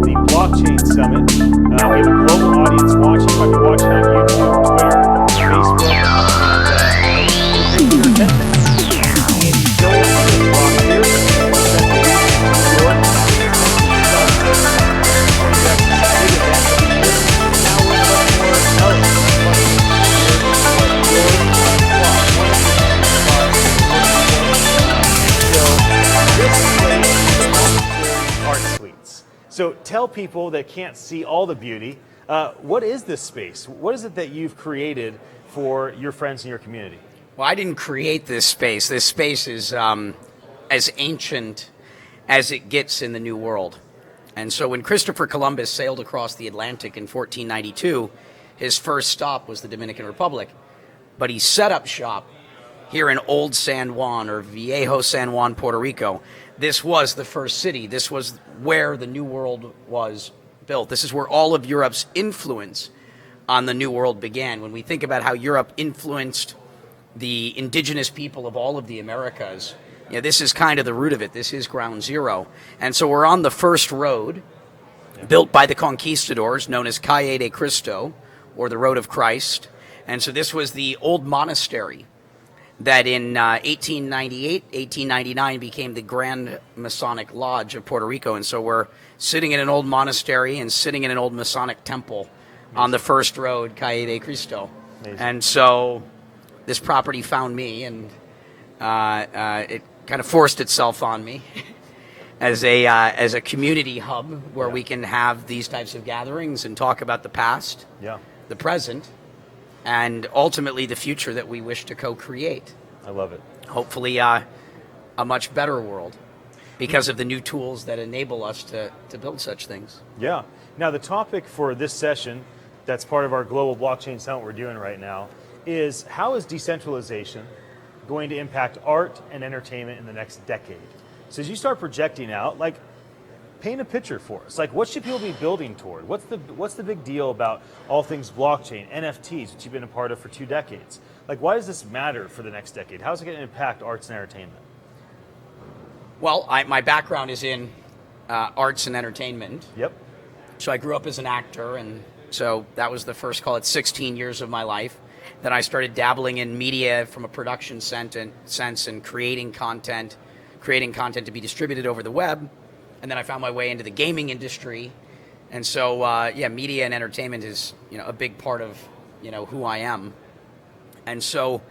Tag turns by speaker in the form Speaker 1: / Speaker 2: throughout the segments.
Speaker 1: the Blockchain Summit. We have a global audience watching. You might be watching on YouTube, Twitter, Facebook, and your attention. So tell people that can't see all the beauty, what is this space? What is it that you've created for your friends in your community?
Speaker 2: Well, I didn't create this space. This space is as ancient as it gets in the New World. And so when Christopher Columbus sailed across the Atlantic in 1492, his first stop was the Dominican Republic. But he set up shop here in Old San Juan, or Viejo San Juan, Puerto Rico. This was the first city. This was where the New World was built. This is where all of Europe's influence on the New World began. When we think about how Europe influenced the indigenous people of all of the Americas, this is kind of the root of it. This is ground zero. And so we're on the first road built by the conquistadors, known as Calle de Cristo, or the Road of Christ. And so this was the old monastery that in 1898, 1899 became the Grand Masonic Lodge of Puerto Rico. And so we're sitting in an old monastery and sitting in an old Masonic temple on the first road, Calle de Cristo. Amazing. And so this property found me, and it kind of forced itself on me as a community hub where we can have these types of gatherings and talk about the past, the present, and ultimately the future that we wish to co-create.
Speaker 1: I love it.
Speaker 2: Hopefully a much better world because of the new tools that enable us to build such things.
Speaker 1: Yeah. Now the topic for this session, that's part of our Global Blockchain Summit we're doing right now, is how is decentralization going to impact art and entertainment in the next decade? So as you start projecting out, paint a picture for us. What should people be building toward? What's the big deal about all things blockchain, NFTs, which you've been a part of for 2 decades? Why does this matter for the next decade? How is it going to impact arts and entertainment?
Speaker 2: Well, my background is in arts and entertainment.
Speaker 1: Yep.
Speaker 2: So I grew up as an actor, and so that was the first, call it 16 years of my life. Then I started dabbling in media from a production sense and creating content to be distributed over the web. And then I found my way into the gaming industry. And so, media and entertainment is, a big part of, who I am. And so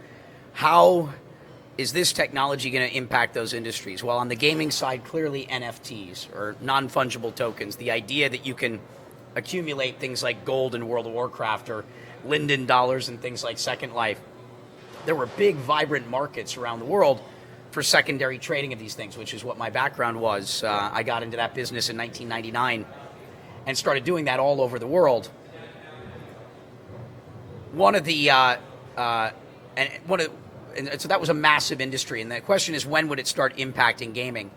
Speaker 2: how is this technology going to impact those industries? Well, on the gaming side, clearly NFTs, or non-fungible tokens, the idea that you can accumulate things like gold in World of Warcraft or Linden dollars and things like Second Life. There were big, vibrant markets around the world for secondary trading of these things, which is what my background was. I got into that business in 1999 and started doing that all over the world. So that was a massive industry, and the question is, when would it start impacting gaming?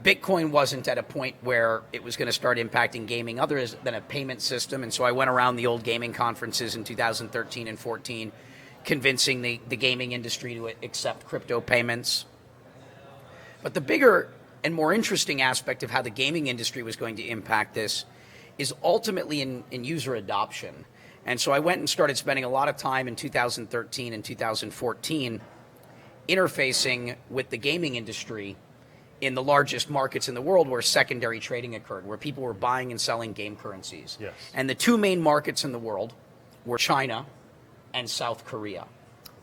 Speaker 2: Bitcoin wasn't at a point where it was going to start impacting gaming other than a payment system, and so I went around the old gaming conferences in 2013 and 14, convincing the gaming industry to accept crypto payments. But the bigger and more interesting aspect of how the gaming industry was going to impact this is ultimately in user adoption. And so I went and started spending a lot of time in 2013 and 2014 interfacing with the gaming industry in the largest markets in the world where secondary trading occurred, where people were buying and selling game currencies.
Speaker 1: Yes.
Speaker 2: And the 2 main markets in the world were China and South Korea.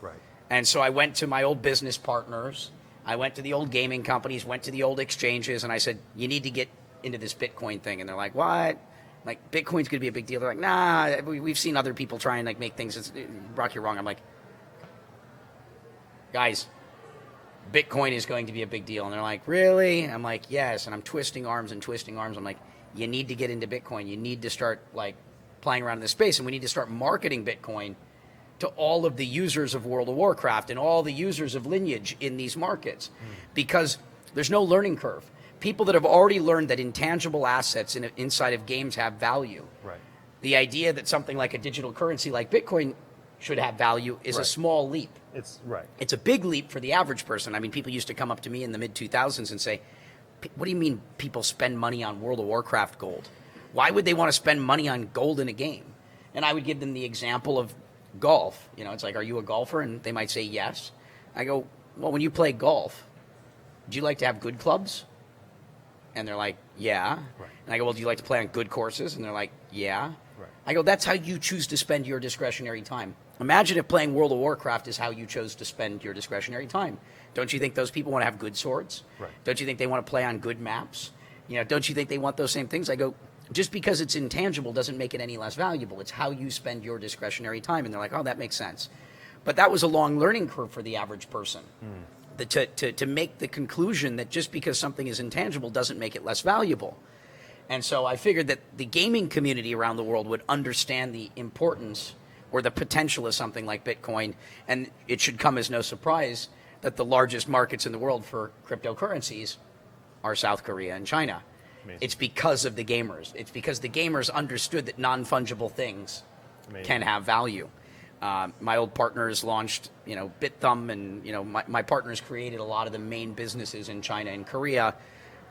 Speaker 1: Right.
Speaker 2: And so I went to my old business partners, I went to the old gaming companies, went to the old exchanges, and I said, you need to get into this Bitcoin thing. And they're like, what? Bitcoin's going to be a big deal. They're like, nah, we've seen other people try and make things. Brock, you're wrong. I'm like, guys, Bitcoin is going to be a big deal. And they're like, really? I'm like, yes. And I'm twisting arms. I'm like, you need to get into Bitcoin. You need to start playing around in this space, and we need to start marketing Bitcoin to all of the users of World of Warcraft and all the users of Lineage in these markets, because there's no learning curve. People that have already learned that intangible assets inside of games have value.
Speaker 1: Right.
Speaker 2: The idea that something like a digital currency like Bitcoin should have value is a small leap. It's a big leap for the average person. I mean, people used to come up to me in the mid-2000s and say, what do you mean people spend money on World of Warcraft gold? Why would they want to spend money on gold in a game? And I would give them the example of golf. It's like, are you a golfer? And they might say yes. I go, well, when you play golf, do you like to have good clubs? And they're like, yeah.
Speaker 1: Right.
Speaker 2: And I go, well, do you like to play on good courses? And they're like, yeah.
Speaker 1: Right.
Speaker 2: I go, that's how you choose to spend your discretionary time. Imagine if playing World of Warcraft is how you chose to spend your discretionary time. Don't you think those people want to have good swords?
Speaker 1: Right.
Speaker 2: Don't you think they want to play on good maps? Don't you think they want those same things? I go, just because it's intangible doesn't make it any less valuable. It's how you spend your discretionary time. And they're like, oh, that makes sense. But that was a long learning curve for the average person. To make the conclusion that just because something is intangible doesn't make it less valuable. And so I figured that the gaming community around the world would understand the importance or the potential of something like Bitcoin, and it should come as no surprise that the largest markets in the world for cryptocurrencies are South Korea and China.
Speaker 1: Amazing.
Speaker 2: It's because of the gamers. It's because the gamers understood that non-fungible things can have value. My old partners launched, BitThumb, and my partners created a lot of the main businesses in China and Korea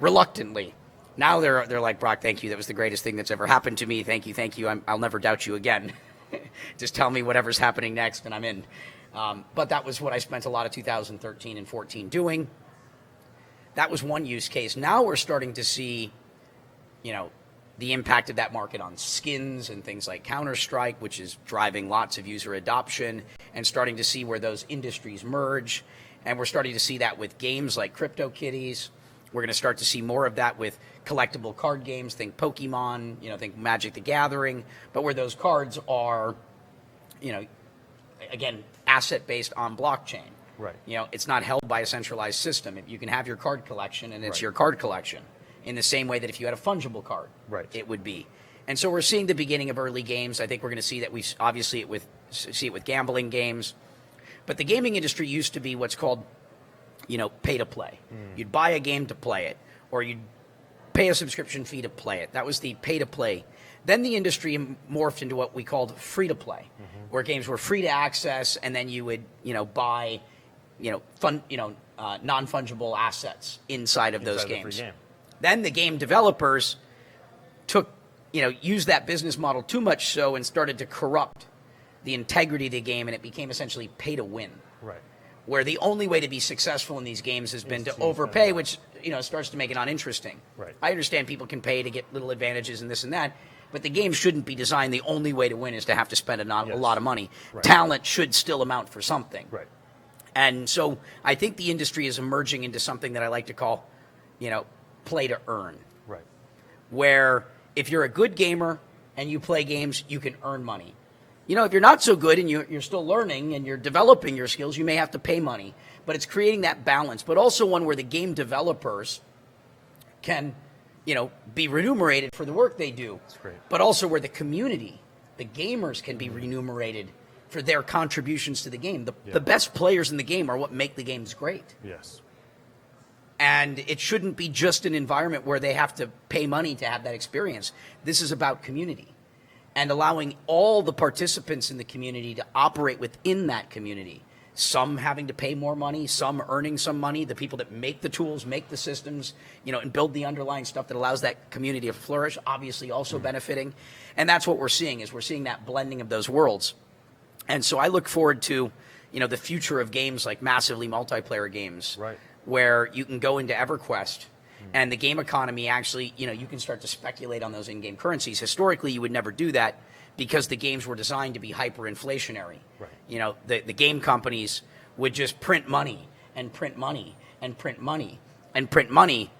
Speaker 2: reluctantly. Now they're like, Brock, thank you. That was the greatest thing that's ever happened to me. Thank you. I'll never doubt you again. Just tell me whatever's happening next, and I'm in. But that was what I spent a lot of 2013 and 14 doing. That was one use case. Now we're starting to see, the impact of that market on skins and things like Counter-Strike, which is driving lots of user adoption, and starting to see where those industries merge. And we're starting to see that with games like CryptoKitties. We're going to start to see more of that with collectible card games. Think Pokemon, think Magic the Gathering, but where those cards are, again, asset-based on blockchain.
Speaker 1: Right.
Speaker 2: It's not held by a centralized system. You can have your card collection, and it's
Speaker 1: Right.
Speaker 2: your card collection, in the same way that if you had a fungible card,
Speaker 1: Right.
Speaker 2: it would be. And so we're seeing the beginning of early games. I think we're going to see that. We obviously see it with gambling games, but the gaming industry used to be what's called, pay to play. You'd buy a game to play it, or you'd pay a subscription fee to play it. That was the pay to play. Then the industry morphed into what we called free to play, where games were free to access, and then you would, buy, non-fungible assets inside of those
Speaker 1: Inside the
Speaker 2: games.
Speaker 1: free game.
Speaker 2: Then the game developers used that business model too much so and started to corrupt the integrity of the game, and it became essentially pay to win.
Speaker 1: Right.
Speaker 2: Where the only way to be successful in these games has been
Speaker 1: Is
Speaker 2: to
Speaker 1: to
Speaker 2: overpay,
Speaker 1: spend
Speaker 2: which starts to make it uninteresting.
Speaker 1: Right.
Speaker 2: I understand people can pay to get little advantages and this and that, but the game shouldn't be designed the only way to win is to have to spend a lot of money.
Speaker 1: Right.
Speaker 2: Talent should still amount for something.
Speaker 1: Right.
Speaker 2: And so I think the industry is emerging into something that I like to call, play to earn.
Speaker 1: Right.
Speaker 2: Where if you're a good gamer and you play games, you can earn money. If you're not so good and you're still learning and you're developing your skills, you may have to pay money. But it's creating that balance, but also one where the game developers can, be remunerated for the work they do.
Speaker 1: That's great.
Speaker 2: But also where the community, the gamers, can be remunerated for their contributions to the game. The best players in the game are what make the games great.
Speaker 1: Yes.
Speaker 2: And it shouldn't be just an environment where they have to pay money to have that experience. This is about community and allowing all the participants in the community to operate within that community. Some having to pay more money, some earning some money, the people that make the tools, make the systems, and build the underlying stuff that allows that community to flourish, obviously also benefiting. And that's what we're seeing that blending of those worlds. And so I look forward to, the future of games like massively multiplayer games.
Speaker 1: Right.
Speaker 2: Where you can go into EverQuest and the game economy actually, you can start to speculate on those in-game currencies. Historically, you would never do that because the games were designed to be hyperinflationary.
Speaker 1: Right.
Speaker 2: The game companies would just print money and print money and print money and print money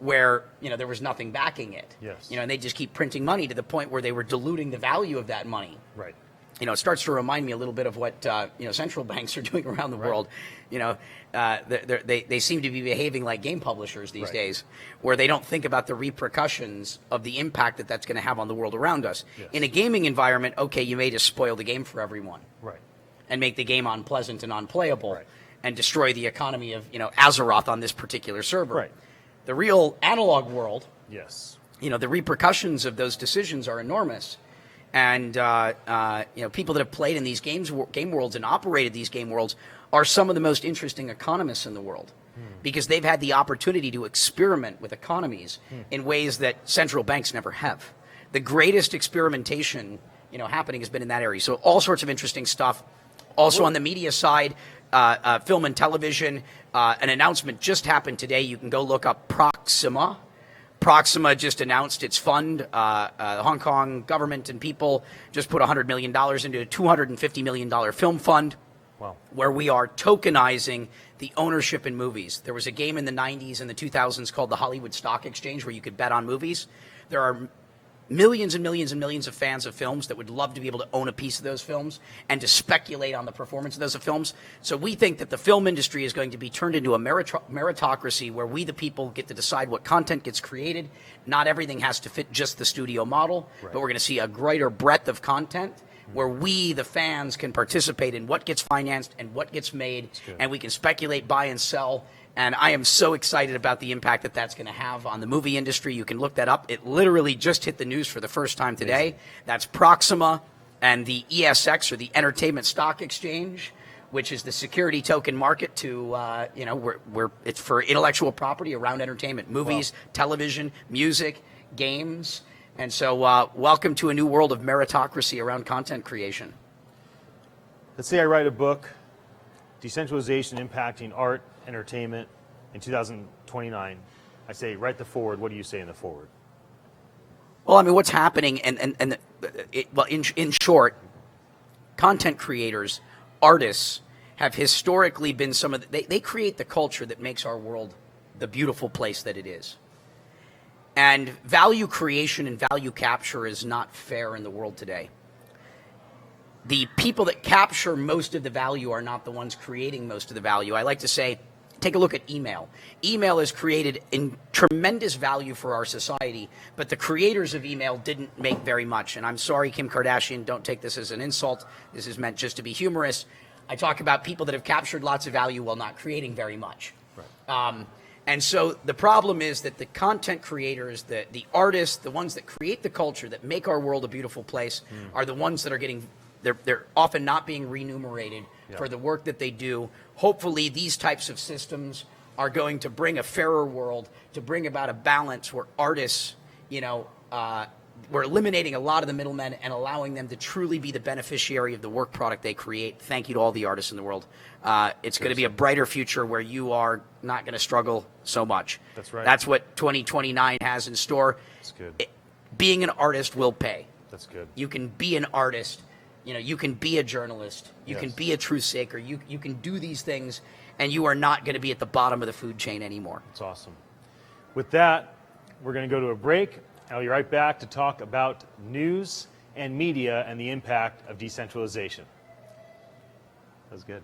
Speaker 2: where, there was nothing backing it.
Speaker 1: Yes.
Speaker 2: And they just keep printing money to the point where they were diluting the value of that money.
Speaker 1: Right.
Speaker 2: It starts to remind me a little bit of what central banks are doing around the world. They seem to be behaving like game publishers these days, where they don't think about the repercussions of the impact that that's going to have on the world around us.
Speaker 1: Yes.
Speaker 2: In a gaming environment, okay, you may just spoil the game for everyone,
Speaker 1: Right.
Speaker 2: and make the game unpleasant and unplayable,
Speaker 1: Right.
Speaker 2: and destroy the economy of Azeroth on this particular server.
Speaker 1: Right.
Speaker 2: The real analog world,
Speaker 1: Yes.
Speaker 2: the repercussions of those decisions are enormous. And people that have played in these game worlds and operated these game worlds are some of the most interesting economists in the world. because they've had the opportunity to experiment with economies in ways that central banks never have. The greatest experimentation, happening has been in that area. So all sorts of interesting stuff. Also on the media side, film and television, an announcement just happened today. You can go look up Proxima. Proxima just announced its fund. The Hong Kong government and people just put $100 million into a $250 million film fund.
Speaker 1: Wow.
Speaker 2: Where we are tokenizing the ownership in movies. There was a game in the 90s and the 2000s called the Hollywood Stock Exchange where you could bet on movies. There are millions and millions and millions of fans of films that would love to be able to own a piece of those films and to speculate on the performance of those films. So we think that the film industry is going to be turned into a meritocracy where we, the people, get to decide what content gets created. Not everything has to fit just the studio model, but we're going to see a greater breadth of content where we, the fans, can participate in what gets financed and what gets made, and we can speculate, buy, and sell. And I am so excited about the impact that that's going to have on the movie industry. You can look that up. It literally just hit the news for the first time today. Amazing. That's Proxima and the ESX, or the Entertainment Stock Exchange, which is the security token market to, where it's for intellectual property around entertainment, movies, television, music, games. And so welcome to a new world of meritocracy around content creation.
Speaker 1: Let's say I write a book, Decentralization Impacting Art, Entertainment in 2029. I say, write the forward. What do you say in the forward?
Speaker 2: Well, I mean, what's happening, in short, content creators, artists have historically been they create the culture that makes our world the beautiful place that it is. And value creation and value capture is not fair in the world today. The people that capture most of the value are not the ones creating most of the value. I like to say, take a look at email. Email has created tremendous value for our society, but the creators of email didn't make very much. And I'm sorry, Kim Kardashian, don't take this as an insult. This is meant just to be humorous. I talk about people that have captured lots of value while not creating very much. Right. And so the problem is that the content creators, the artists, the ones that create the culture that make our world a beautiful place are the ones that are they're often not being remunerated for the work that they do. Hopefully these types of systems are going to bring a fairer world, to bring about a balance where artists, we're eliminating a lot of the middlemen and allowing them to truly be the beneficiary of the work product they create. Thank you to all the artists in the world. It's going to be a brighter future where you are not going to struggle so much.
Speaker 1: That's right.
Speaker 2: That's what 2029 has in store.
Speaker 1: That's good.
Speaker 2: Being an artist will pay.
Speaker 1: That's good.
Speaker 2: You can be an artist. You can be a journalist. You can be a truth seeker. You can do these things, and you are not going to be at the bottom of the food chain anymore.
Speaker 1: That's awesome. With that, we're going to go to a break. I'll be right back to talk about news and media and the impact of decentralization. That was good.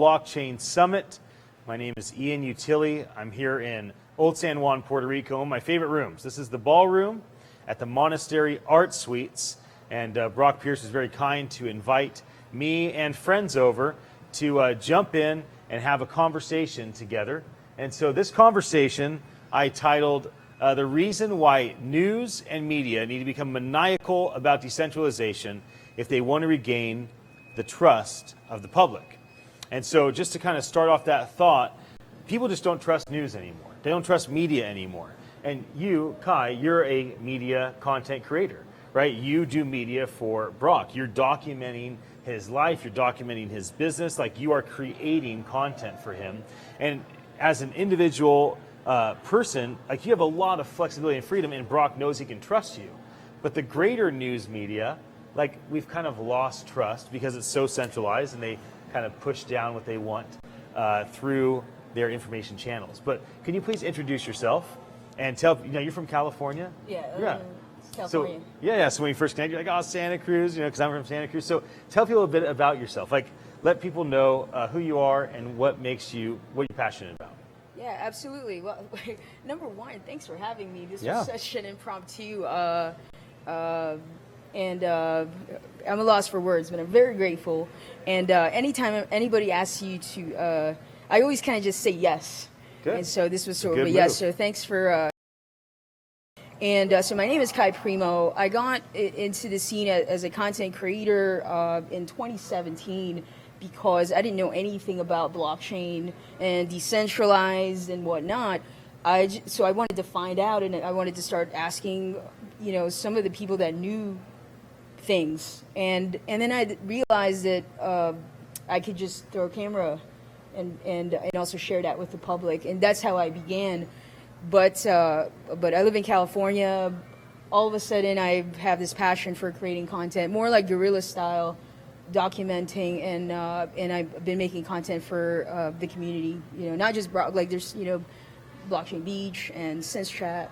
Speaker 1: Blockchain Summit. My name is Ian Utile. I'm here in Old San Juan, Puerto Rico, my favorite rooms. This is the ballroom at the Monastery Art Suites, and Brock Pierce is very kind to invite me and friends over to jump in and have a conversation together. And so this conversation I titled The Reason Why News and Media Need to Become Maniacal About Decentralization if they want to regain the trust of the public. And so just to kind of start off that thought, people just don't trust news anymore. They don't trust media anymore. And you, Kai, you're a media content creator, right? You do media for Brock. You're documenting his life, you're documenting his business, like you are creating content for him. And as an individual person, like you have a lot of flexibility and freedom, and Brock knows he can trust you. But the greater news media, like we've kind of lost trust because it's so centralized and they kind of push down what they want through their information channels. But can you please introduce yourself and tell, you're from California?
Speaker 3: Yeah. California.
Speaker 1: So, so when you first connect, you're like, oh, Santa Cruz, because I'm from Santa Cruz. So tell people a bit about yourself. Like, let people know who you are and what makes you, what you're passionate about.
Speaker 3: Yeah, absolutely. Well, number one, thanks for having me. This was such an impromptu, and I'm a loss for words, but I'm very grateful. And anytime anybody asks you to, I always kind of just say yes.
Speaker 1: Good.
Speaker 3: And so this was sort of a
Speaker 1: move.
Speaker 3: yes. So thanks for. So my name is Kai Primo. I got into the scene as a content creator in 2017 because I didn't know anything about blockchain and decentralized and whatnot. So I wanted to find out, and I wanted to start asking, some of the people that knew things. And then I realized that I could just throw a camera and also share that with the public. And that's how I began. But I live in California. All of a sudden, I have this passion for creating content, more like guerrilla style, documenting, and I've been making content for the community. Not just like there's Blockchain Beach and Sense Chat,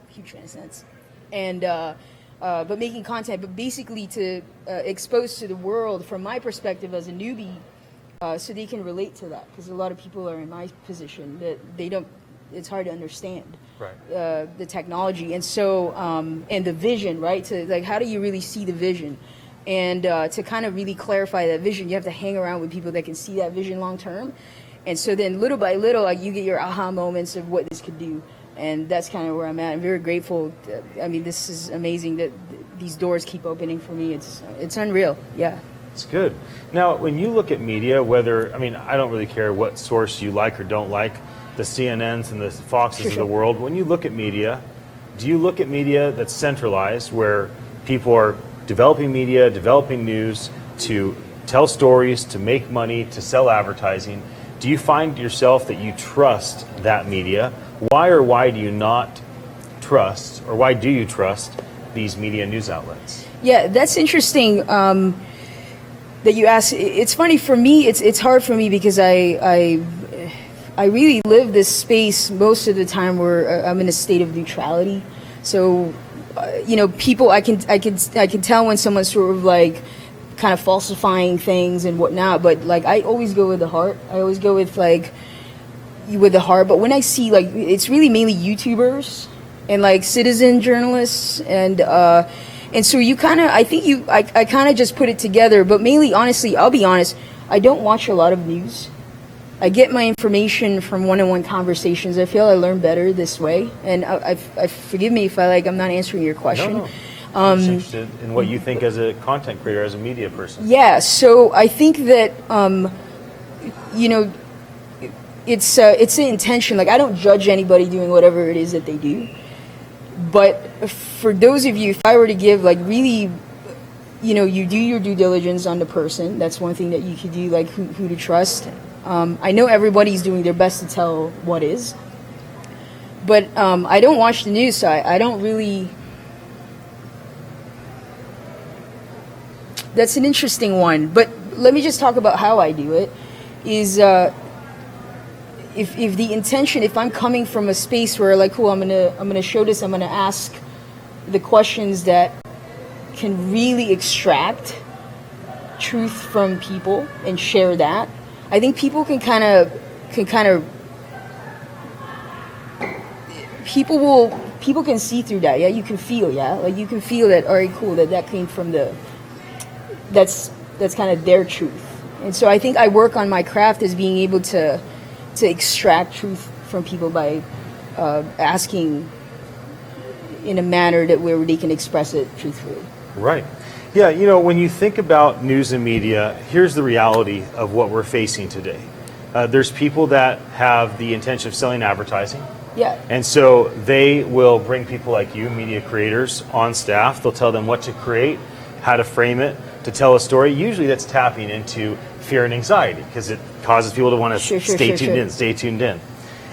Speaker 3: huge fan of Sense, and but making content, but basically to expose to the world from my perspective as a newbie, so they can relate to that, because a lot of people are in my position that they don't. It's hard to understand the technology, and so and the vision, right? To like, how do you really see the vision? And to kind of really clarify that vision, you have to hang around with people that can see that vision long term. And so then little by little, like you get your aha moments of what this could do. And that's kind of where I'm at. I'm very grateful. This is amazing that these doors keep opening for me. It's unreal. Yeah.
Speaker 1: It's good. Now, when you look at media, I don't really care what source you like or don't like, the CNNs and the Foxes of the world. When you look at media, do you look at media that's centralized, where people are developing media, developing news to tell stories, to make money, to sell advertising? Do you find yourself that you trust that media? Why do you not trust, or why do you trust these media news outlets?
Speaker 3: Yeah, that's interesting that you ask. It's funny for me. It's hard for me because I really live this space most of the time where I'm in a state of neutrality. So, people, I can tell when someone's sort of like kind of falsifying things and whatnot. But like, I always go with the heart. I always go with the heart. But when I see it's really mainly YouTubers and like citizen journalists, and so you kind of, I kind of just put it together. But mainly, honestly, I'll be honest, I don't watch a lot of news. I get my information from one-on-one conversations. I feel I learn better this way. And I forgive me if I'm not answering your question.
Speaker 1: No. I'm just interested in what you think as a content creator, as a media person.
Speaker 3: Yeah, so I think that, it's an intention. Like, I don't judge anybody doing whatever it is that they do. But for those of you, if I were to give, really, you do your due diligence on the person. That's one thing that you could do, like who to trust. I know everybody's doing their best to tell what is. But I don't watch the news, so I don't really... That's an interesting one, but let me just talk about how I do it. Is if the intention, if I'm coming from a space where cool, I'm gonna show this, I'm gonna ask the questions that can really extract truth from people and share that. I think people can kind of people can see through that. Yeah, you can feel. Yeah, like you can feel that. All right, cool. That came from that's kind of their truth. And so I think I work on my craft as being able to extract truth from people by asking in a manner where they can express it truthfully.
Speaker 1: Right. Yeah, when you think about news and media, here's the reality of what we're facing today. There's people that have the intention of selling advertising.
Speaker 3: Yeah.
Speaker 1: And so they will bring people like you, media creators, on staff. They'll tell them what to create, how to frame it, to tell a story. Usually that's tapping into fear and anxiety because it causes people to want to stay tuned in.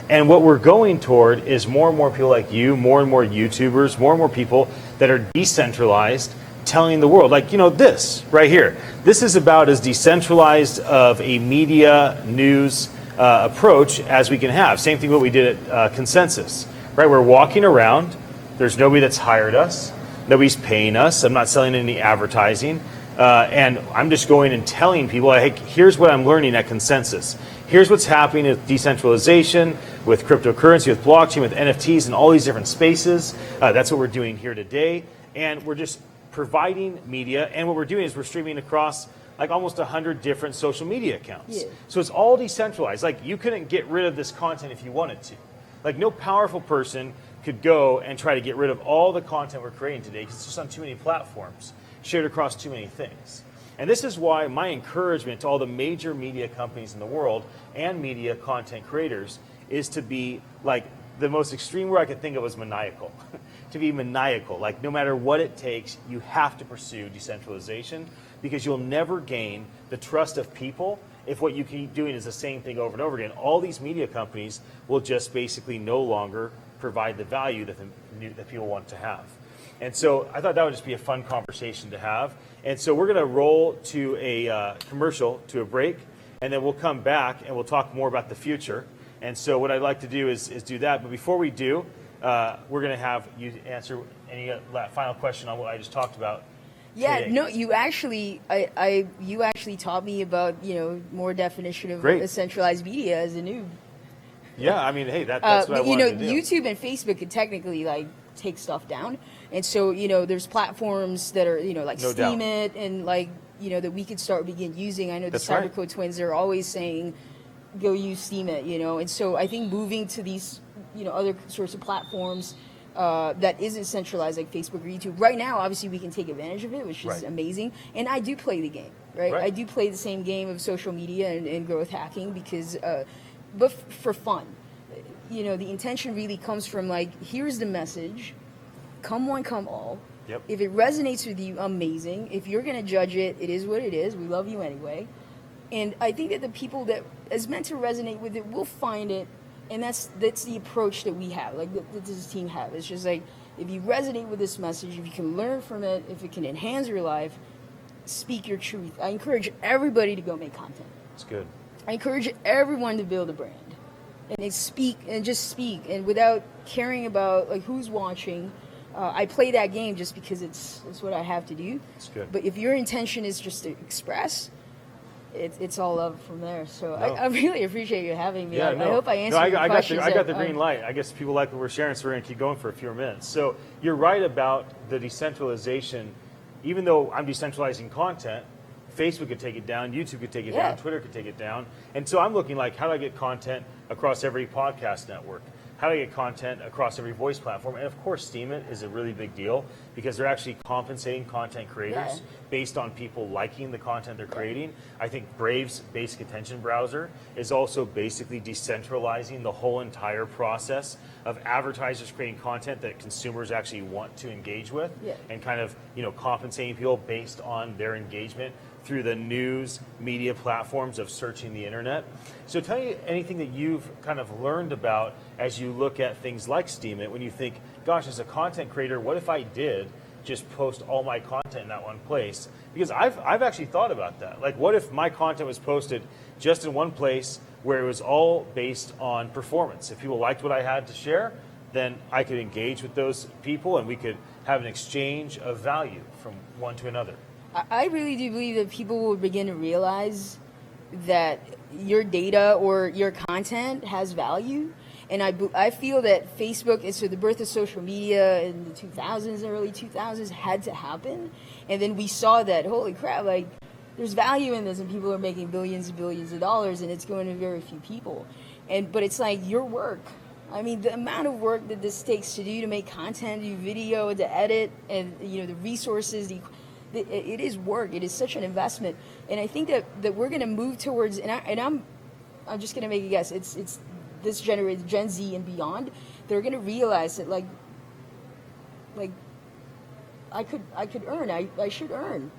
Speaker 1: And what we're going toward is more and more people like you, more and more YouTubers, more and more people that are decentralized, telling the world, like, this right here. This is about as decentralized of a media news approach as we can have. Same thing what we did at Consensus, right? We're walking around. There's nobody that's hired us. Nobody's paying us. I'm not selling any advertising. And I'm just going and telling people, hey, here's what I'm learning at Consensus. Here's what's happening with decentralization, with cryptocurrency, with blockchain, with NFTs, and all these different spaces. That's what we're doing here today. And we're just providing media. And what we're doing is we're streaming across like almost 100 different social media accounts.
Speaker 3: Yeah.
Speaker 1: So it's all decentralized. Like you couldn't get rid of this content if you wanted to. Like no powerful person could go and try to get rid of all the content we're creating today because it's just on too many platforms, shared across too many things. And this is why my encouragement to all the major media companies in the world and media content creators is to be like the most extreme word I could think of was maniacal. To be maniacal, like no matter what it takes, you have to pursue decentralization because you'll never gain the trust of people if what you keep doing is the same thing over and over again. All these media companies will just basically no longer provide the value that people want to have. And so I thought that would just be a fun conversation to have. And so we're going to roll to a commercial, to a break, and then we'll come back and we'll talk more about the future. And so what I'd like to do is do that. But before we do, we're going to have you answer any final question on what I just talked about.
Speaker 3: Yeah,
Speaker 1: today.
Speaker 3: no, you actually taught me about more definition of
Speaker 1: Great.
Speaker 3: a centralized media as a noob.
Speaker 1: Yeah, I mean, hey, that's what I
Speaker 3: but,
Speaker 1: wanted to do.
Speaker 3: YouTube and Facebook could technically like take stuff down, and so there's platforms that are like
Speaker 1: No
Speaker 3: Steam
Speaker 1: doubt.
Speaker 3: It and like that we could begin using. I know the
Speaker 1: That's right.
Speaker 3: Cybercode twins are always saying, go use Steam It, and so I think moving to these other sorts of platforms. That isn't centralized like Facebook or YouTube. Right now, obviously, we can take advantage of it, which is
Speaker 1: Right.
Speaker 3: amazing. And I do play the game, right?
Speaker 1: Right.
Speaker 3: I do play the same game of social media and growth hacking because, but for fun. The intention really comes from like, here's the message, come one, come all.
Speaker 1: Yep.
Speaker 3: If it resonates with you, amazing. If you're going to judge it, it is what it is. We love you anyway. And I think that the people that is meant to resonate with it will find it. And that's the approach that we have, like that this team have. It's just like, if you resonate with this message, if you can learn from it, if it can enhance your life, speak your truth. I encourage everybody to go make content.
Speaker 1: It's good.
Speaker 3: I encourage everyone to build a brand and speak and without caring about like who's watching. I play that game just because it's what I have to do.
Speaker 1: It's good.
Speaker 3: But if your intention is just to express, it's all love from there. So
Speaker 1: No.
Speaker 3: I really appreciate you having me.
Speaker 1: Yeah,
Speaker 3: I hope I answered your
Speaker 1: I
Speaker 3: questions.
Speaker 1: got the green light. I guess people like what we're sharing, so we're going to keep going for a few minutes. So you're right about the decentralization. Even though I'm decentralizing content, Facebook could take it down, YouTube could take it
Speaker 3: Yeah.
Speaker 1: down, Twitter could take it down. And so I'm looking like, how do I get content across every podcast network? How do I get content across every voice platform? And of course, Steam It is a really big deal because they're actually compensating content creators
Speaker 3: Yeah.
Speaker 1: based on people liking the content they're creating. I think Brave's basic attention browser is also basically decentralizing the whole entire process of advertisers creating content that consumers actually want to engage with,
Speaker 3: Yeah.
Speaker 1: and kind of compensating people based on their engagement through the news media platforms of searching the internet. So tell me anything that you've kind of learned about as you look at things like Steam It, when you think, gosh, as a content creator, what if I did just post all my content in that one place? Because I've actually thought about that. Like, what if my content was posted just in one place where it was all based on performance? If people liked what I had to share, then I could engage with those people and we could have an exchange of value from one to another.
Speaker 3: I really do believe that people will begin to realize that your data or your content has value. And I feel that Facebook, and so the birth of social media in the 2000s, early 2000s, had to happen. And then we saw that, holy crap, like, there's value in this, and people are making billions and billions of dollars, and it's going to very few people. But it's like your work. I mean, the amount of work that this takes to do, to make content, do video, to edit, and the resources, it is work. It is such an investment. And I think that we're going to move towards, I'm just going to make a guess. It's this generation, Gen Z and beyond. They're going to realize that like I could earn. I should earn.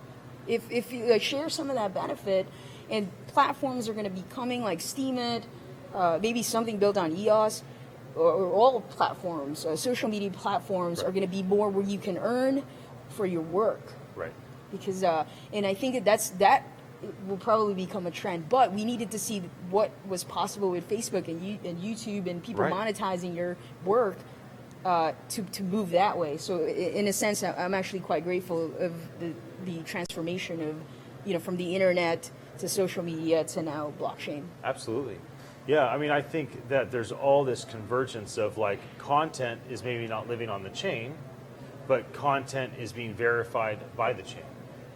Speaker 3: If you like, share some of that benefit, and platforms are going to be coming like Steemit, maybe something built on EOS, or all platforms, social media platforms are going to be more where you can earn for your work.
Speaker 1: Right.
Speaker 3: Because and I think that will probably become a trend. But we needed to see what was possible with Facebook and YouTube and people monetizing your work to move that way. So in a sense, I'm actually quite grateful of the transformation of, from the internet to social media to now blockchain.
Speaker 1: Absolutely. Yeah, I mean, I think that there's all this convergence of like content is maybe not living on the chain, but content is being verified by the chain,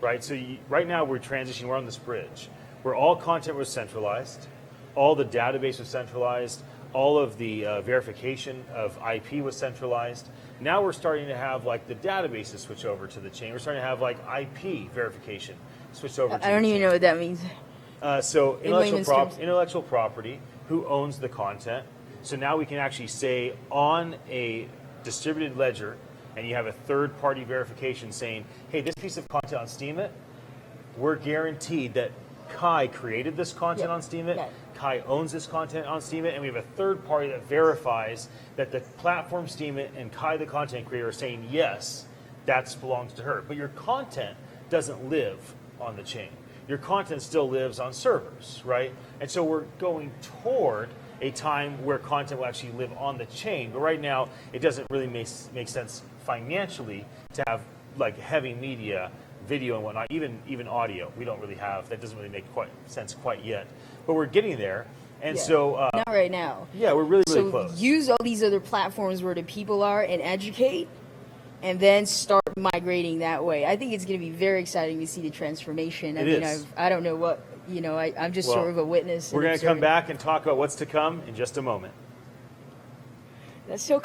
Speaker 1: right? So right now we're transitioning, we're on this bridge where all content was centralized, all the database was centralized, all of the verification of IP was centralized. Now we're starting to have like the databases switch over to the chain. We're starting to have like IP verification switch over to the chain.
Speaker 3: I don't even know what that means.
Speaker 1: So
Speaker 3: In
Speaker 1: intellectual property, who owns the content. So now we can actually say on a distributed ledger, and you have a third-party verification saying, hey, this piece of content on Steemit, we're guaranteed that Kai created this content on Steemit, Kai owns this content on Steemit, and we have a third party that verifies that the platform Steemit and Kai, the content creator, are saying, yes, that belongs to her. But your content doesn't live on the chain. Your content still lives on servers, right? And so we're going toward a time where content will actually live on the chain. But right now, it doesn't really make sense financially to have like heavy media, video and whatnot, even audio. We don't really have, that doesn't really make sense quite yet. But we're getting there. And so...
Speaker 3: not right now.
Speaker 1: Yeah, we're really close.
Speaker 3: So use all these other platforms where the people are and educate, and then start migrating that way. I think it's going to be very exciting to see the transformation. I don't know what, I'm just sort of a witness.
Speaker 1: We're going to come back and talk about what's to come in just a moment.
Speaker 3: That's so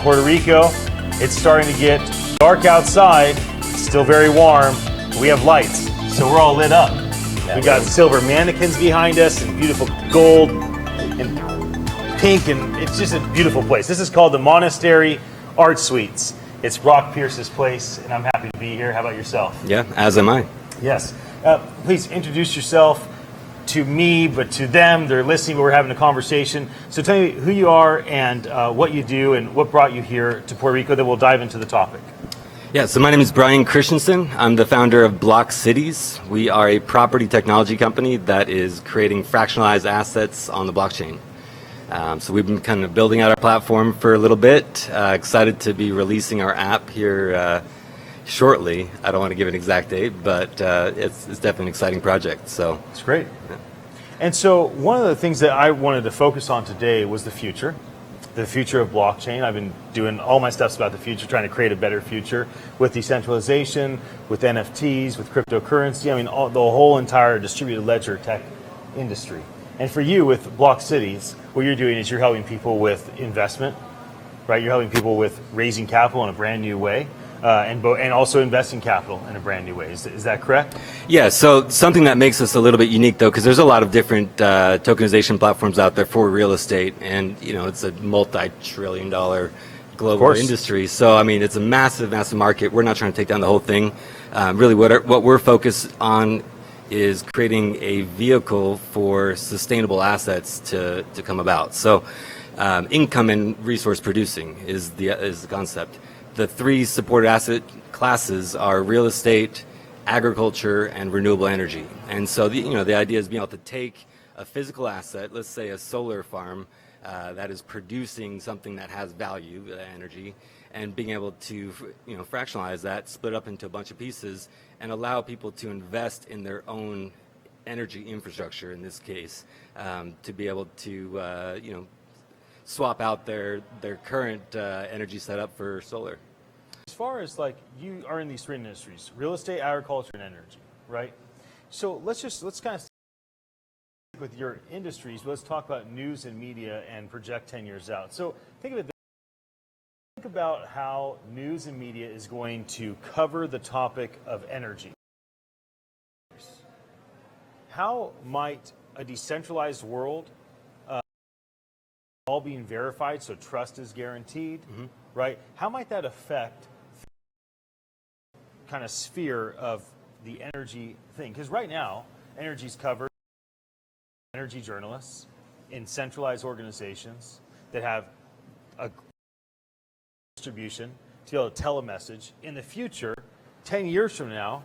Speaker 1: Puerto Rico. It's starting to get dark outside, still very warm. We have lights, so we're all lit up. We got silver mannequins behind us and beautiful gold and pink, and it's just a beautiful place. This is called the Monastery Art Suites. It's Brock Pierce's place, and I'm happy to be here. How about yourself?
Speaker 4: Yeah, as am I.
Speaker 1: Yes. Please introduce yourself to me, but to them. They're listening, but we're having a conversation. So tell me who you are and what you do and what brought you here to Puerto Rico, then we'll dive into the topic.
Speaker 4: Yeah, so my name is Brian Christensen. I'm the founder of Block Cities. We are a property technology company that is creating fractionalized assets on the blockchain. So we've been kind of building out our platform for a little bit. Excited to be releasing our app here shortly. I don't want to give an exact date, but it's definitely an exciting project. So
Speaker 1: it's great. Yeah. And so one of the things that I wanted to focus on today was the future of blockchain. I've been doing all my stuffs about the future, trying to create a better future with decentralization, with NFTs, with cryptocurrency. I mean, the whole entire distributed ledger tech industry. And for you with Block Cities, what you're doing is you're helping people with investment, right? You're helping people with raising capital in a brand new way. And also investing capital in a brand new way. Is that correct?
Speaker 4: Yeah, so something that makes us a little bit unique, though, because there's a lot of different tokenization platforms out there for real estate, and it's a multi-trillion-dollar global industry. So I mean, it's a massive, massive market. We're not trying to take down the whole thing. Really, what we're focused on is creating a vehicle for sustainable assets to come about. So income and resource producing is the concept. The three supported asset classes are real estate, agriculture, and renewable energy. And so the idea is being able to take a physical asset, let's say a solar farm that is producing something that has value, energy, and being able to fractionalize that, split up into a bunch of pieces, and allow people to invest in their own energy infrastructure. In this case, to be able to swap out their current energy setup for solar.
Speaker 1: As far as like you are in these three industries, real estate, agriculture, and energy, right? So let's kind of stick with your industries. Let's talk about news and media and project 10 years out. So think of it. Think about how news and media is going to cover the topic of energy. How might a decentralized world all being verified, so trust is guaranteed, right? How might that affect kind of sphere of the energy thing? Because right now, energy is covered by energy journalists in centralized organizations that have a distribution to be able to tell a message. In the future, 10 years from now,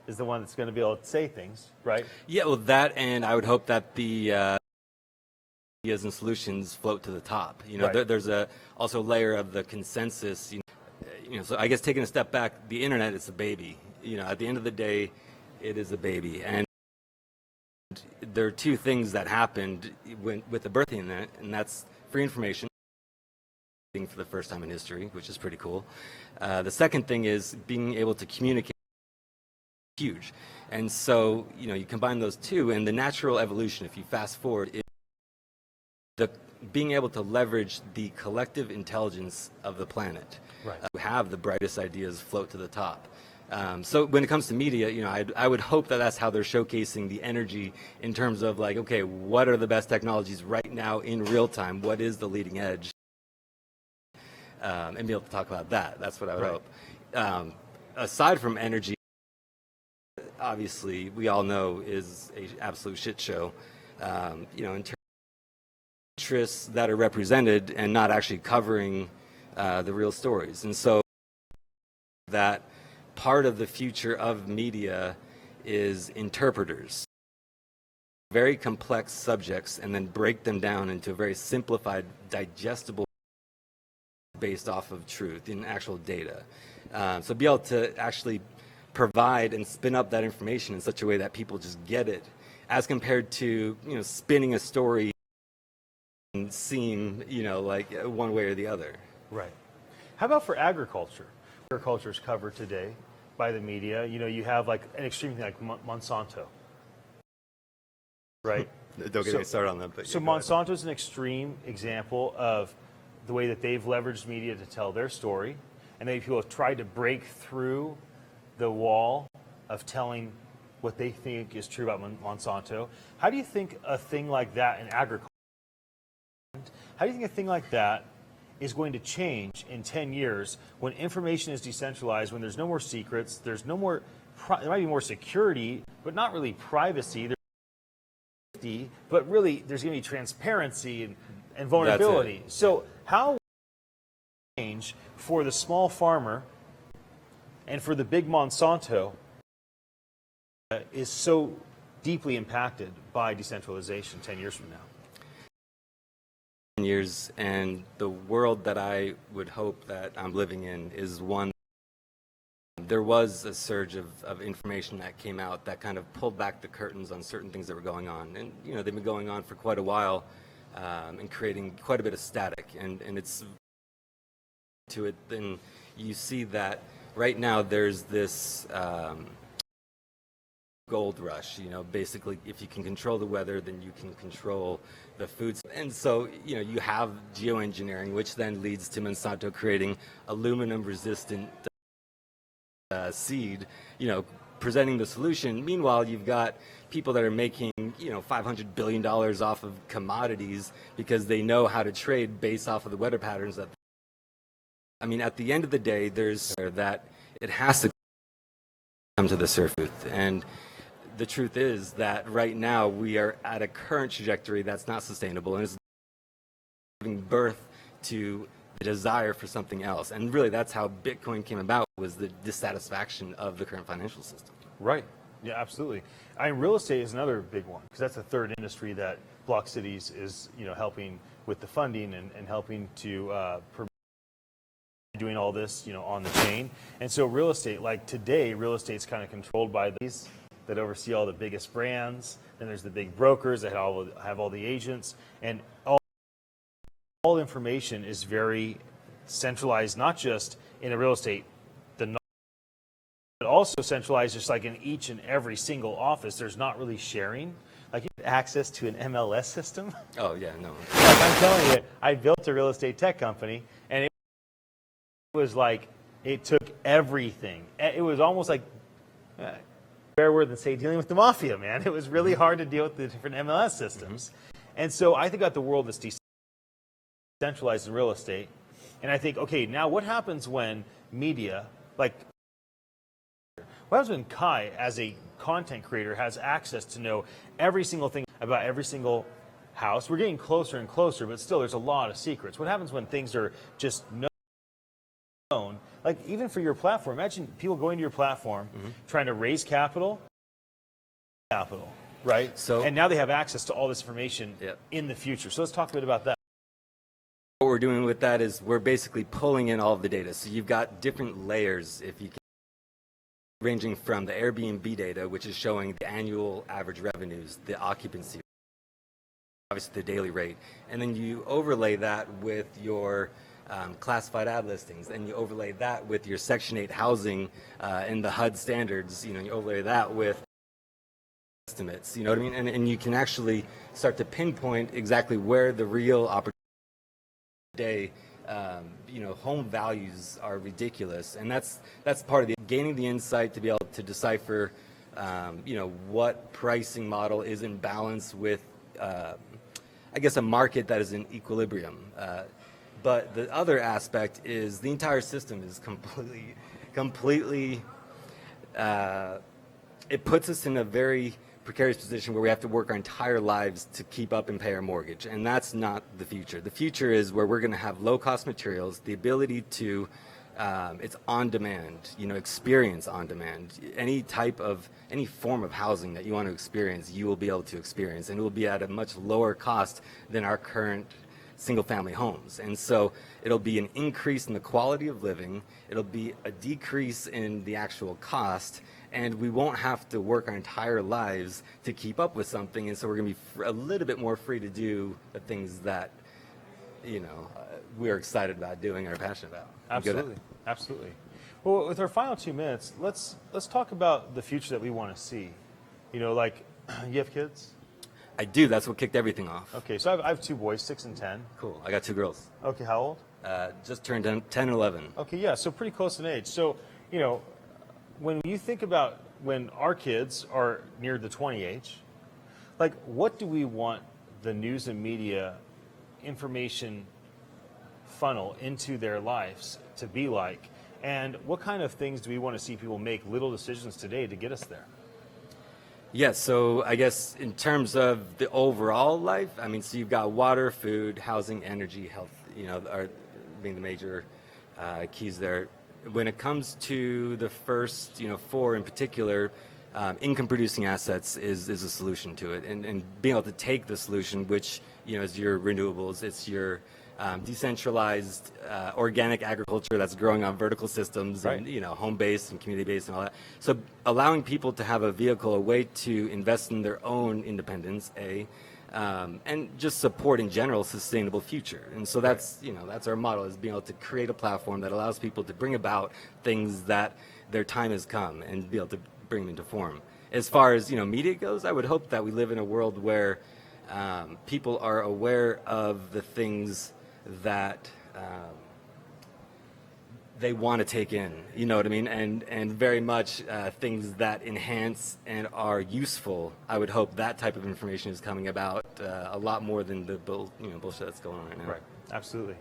Speaker 1: is the one that's going to be able to say things, right?
Speaker 4: Yeah, well, that, and I would hope that the ideas and solutions float to the top.
Speaker 1: Right.
Speaker 4: There's also a layer of the consensus. So I guess taking a step back, the internet is a baby. At the end of the day, it is a baby, and there are two things that happened with the birthing of that, and that's free information for the first time in history, which is pretty cool. The second thing is being able to communicate. Huge, and so you combine those two, and the natural evolution, if you fast forward, is being able to leverage the collective intelligence of the planet,
Speaker 1: right,
Speaker 4: to have the brightest ideas float to the top. So when it comes to media, I would hope that that's how they're showcasing the energy in terms of like, okay, what are the best technologies right now in real time? What is the leading edge? And be able to talk about that. That's what I would hope. Aside from energy, obviously, we all know is an absolute shit show. In terms of interests that are represented and not actually covering the real stories. And so that part of the future of media is interpreters. Very complex subjects and then break them down into a very simplified, digestible based off of truth in actual data. So be able to actually provide and spin up that information in such a way that people just get it, as compared to spinning a story and seem like one way or the other.
Speaker 1: Right. How about for agriculture? Agriculture is covered today by the media. You have like an extreme thing like Monsanto, right?
Speaker 4: Don't get me started on that. But
Speaker 1: so Monsanto is an extreme example of the way that they've leveraged media to tell their story, and maybe people have tried to break through the wall of telling what they think is true about Monsanto. How do you think a thing like that in agriculture, how do you think a thing like that is going to change in 10 years when information is decentralized, when there's no more secrets, there's no more, there might be more security, but not really privacy, there's safety, but really there's going to be transparency and vulnerability. So how change for the small farmer and for the big Monsanto is so deeply impacted by decentralization 10 years from now?
Speaker 4: Years, and the world that I would hope that I'm living in is one. There was a surge of information that came out that kind of pulled back the curtains on certain things that were going on, and they've been going on for quite a while, and creating quite a bit of static, and it's to it. Then you see that right now there's this gold rush. Basically, if you can control the weather, then you can control the foods. And so, you have geoengineering, which then leads to Monsanto creating aluminum-resistant seed, presenting the solution. Meanwhile, you've got people that are making, $500 billion off of commodities because they know how to trade based off of the weather patterns. At the end of the day, there's that it has to come to the surface. And the truth is that right now we are at a current trajectory that's not sustainable, and it's giving birth to the desire for something else. And really, that's how Bitcoin came about, was the dissatisfaction of the current financial system.
Speaker 1: Right. Yeah, absolutely. Real estate is another big one, because that's the third industry that Block Cities is, helping with the funding and helping to doing all this, on the chain. And so real estate, like today, real estate's kind of controlled by these that oversee all the biggest brands. Then there's the big brokers that have all the agents, and all information is very centralized, not just in the real estate, but also centralized just like in each and every single office. There's not really sharing. Like, you have access to an MLS system.
Speaker 4: Oh, yeah, no.
Speaker 1: Like, I'm telling you, I built a real estate tech company, and it was like, it took everything. It was almost like, fair word than say, dealing with the mafia, man. It was really hard to deal with the different MLS systems. And so I think about the world that's decentralized in real estate, and I think, okay, now what happens when media, like, what happens when Kai, as a content creator, has access to know every single thing about every single house? We're getting closer and closer, but still there's a lot of secrets. What happens when things are just known? Like, even for your platform, imagine people going to your platform, trying to raise capital, right?
Speaker 4: So,
Speaker 1: and now they have access to all this information in the future. So let's talk a bit about that.
Speaker 4: What we're doing with that is we're basically pulling in all of the data. So you've got different layers, if you can, ranging from the Airbnb data, which is showing the annual average revenues, the occupancy, obviously the daily rate, and then you overlay that with your classified ad listings, and you overlay that with your Section 8 housing and the HUD standards. You overlay that with estimates. You know what I mean? And you can actually start to pinpoint exactly where the real opportunity today. Home values are ridiculous, and that's part of the gaining the insight to be able to decipher, what pricing model is in balance with, I guess, a market that is in equilibrium. But the other aspect is the entire system is completely. It puts us in a very precarious position where we have to work our entire lives to keep up and pay our mortgage, and that's not the future. The future is where we're going to have low-cost materials, the ability to, it's on demand, experience on demand. Any form of housing that you want to experience, you will be able to experience, and it will be at a much lower cost than our current single-family homes. And so it'll be an increase in the quality of living, it'll be a decrease in the actual cost, and we won't have to work our entire lives to keep up with something. And so we're going to be a little bit more free to do the things that, we're excited about doing and are passionate about.
Speaker 1: Absolutely. Well, with our final 2 minutes, let's talk about the future that we want to see. You have kids?
Speaker 4: I do. That's what kicked everything off.
Speaker 1: Okay, so I have two boys, 6 and 10.
Speaker 4: Cool. I got 2 girls.
Speaker 1: Okay, how old?
Speaker 4: Just turned 10 and 11.
Speaker 1: Okay, yeah, so pretty close in age. So, you know, when you think about when our kids are near the 20 age, like what do we want the news and media information funnel into their lives to be like? And what kind of things do we want to see people make little decisions today to get us there?
Speaker 4: Yes, so I guess in terms of the overall life, I mean, so you've got water, food, housing, energy, health, are being the major keys there. When it comes to the first, 4 in particular, income-producing assets is a solution to it, and being able to take the solution, which is your renewables, it's your decentralized organic agriculture that's growing on vertical systems,
Speaker 1: right.
Speaker 4: And home-based and community-based and all that. So allowing people to have a vehicle, a way to invest in their own independence, and just support in general sustainable future. And so that's that's our model, is being able to create a platform that allows people to bring about things that their time has come and be able to bring them into form. As far as media goes, I would hope that we live in a world where people are aware of the things that they want to take in, you know what I mean, and very much things that enhance and are useful. I would hope that type of information is coming about a lot more than the bullshit that's going on right now.
Speaker 1: Right, absolutely.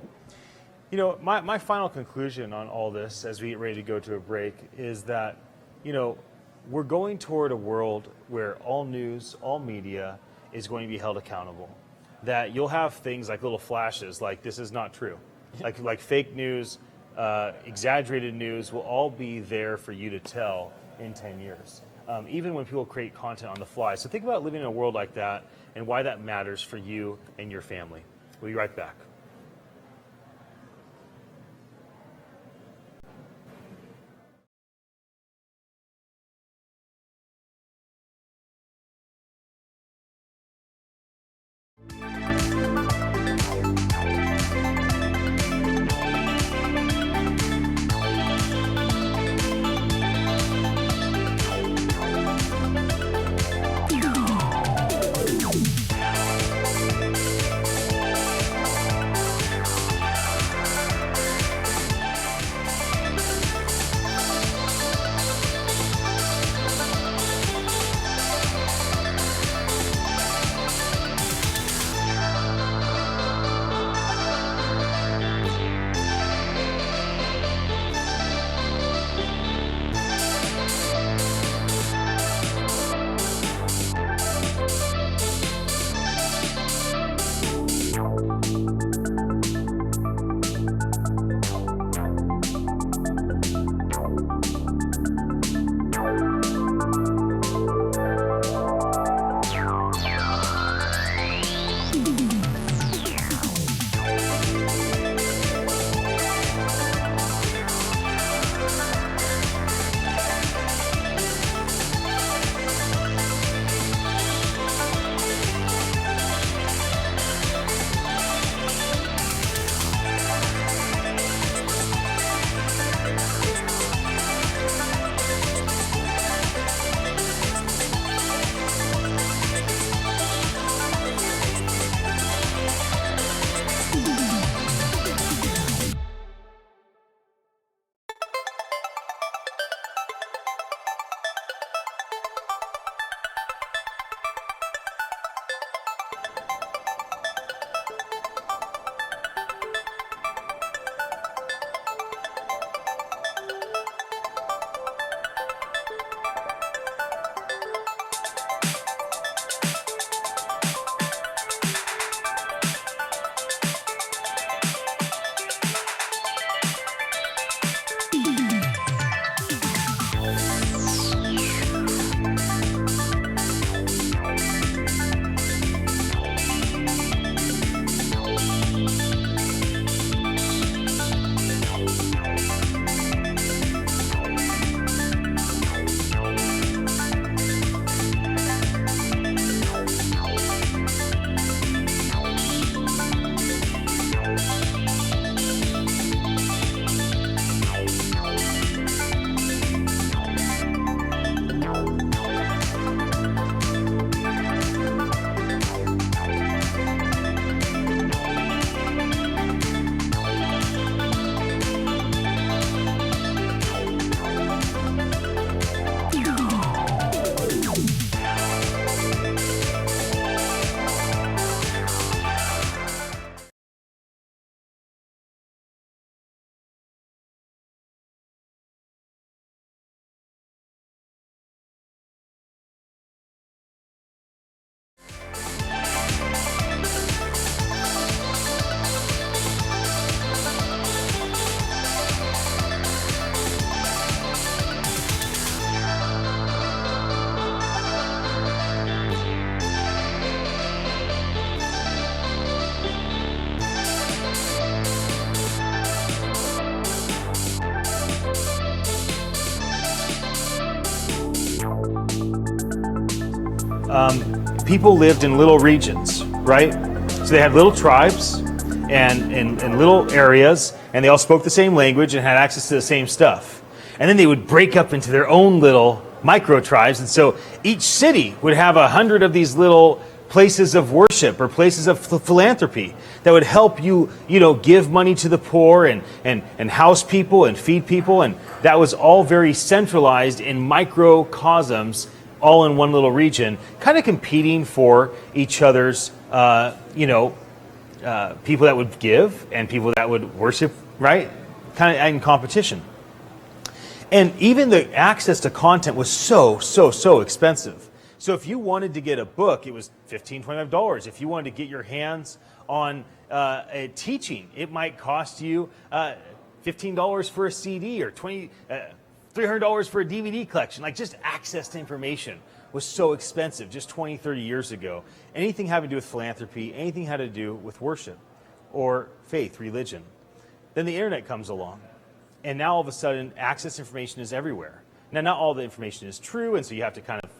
Speaker 1: My final conclusion on all this, as we get ready to go to a break, is that we're going toward a world where all news, all media is going to be held accountable. That you'll have things like little flashes, like this is not true, like fake news, exaggerated news will all be there for you to tell in 10 years, even when people create content on the fly. So think about living in a world like that and why that matters for you and your family. We'll be right back. people lived in little regions, right? So they had little tribes and in little areas, and they all spoke the same language and had access to the same stuff. And then they would break up into their own little micro tribes, and so each city would have 100 of these little places of worship or places of philanthropy that would help you, give money to the poor and house people and feed people. And that was all very centralized in microcosms, all in one little region, kind of competing for each other's, people that would give and people that would worship, right? Kind of in competition. And even the access to content was so expensive. So if you wanted to get a book, it was $15, $25. If you wanted to get your hands on a teaching, it might cost you $15 for a CD or $300 for a DVD collection. Like, just access to information was so expensive just 20, 30 years ago. Anything having to do with philanthropy, anything had to do with worship or faith, religion. Then the internet comes along. And now all of a sudden, access to information is everywhere. Now, not all the information is true, and so you have to kind of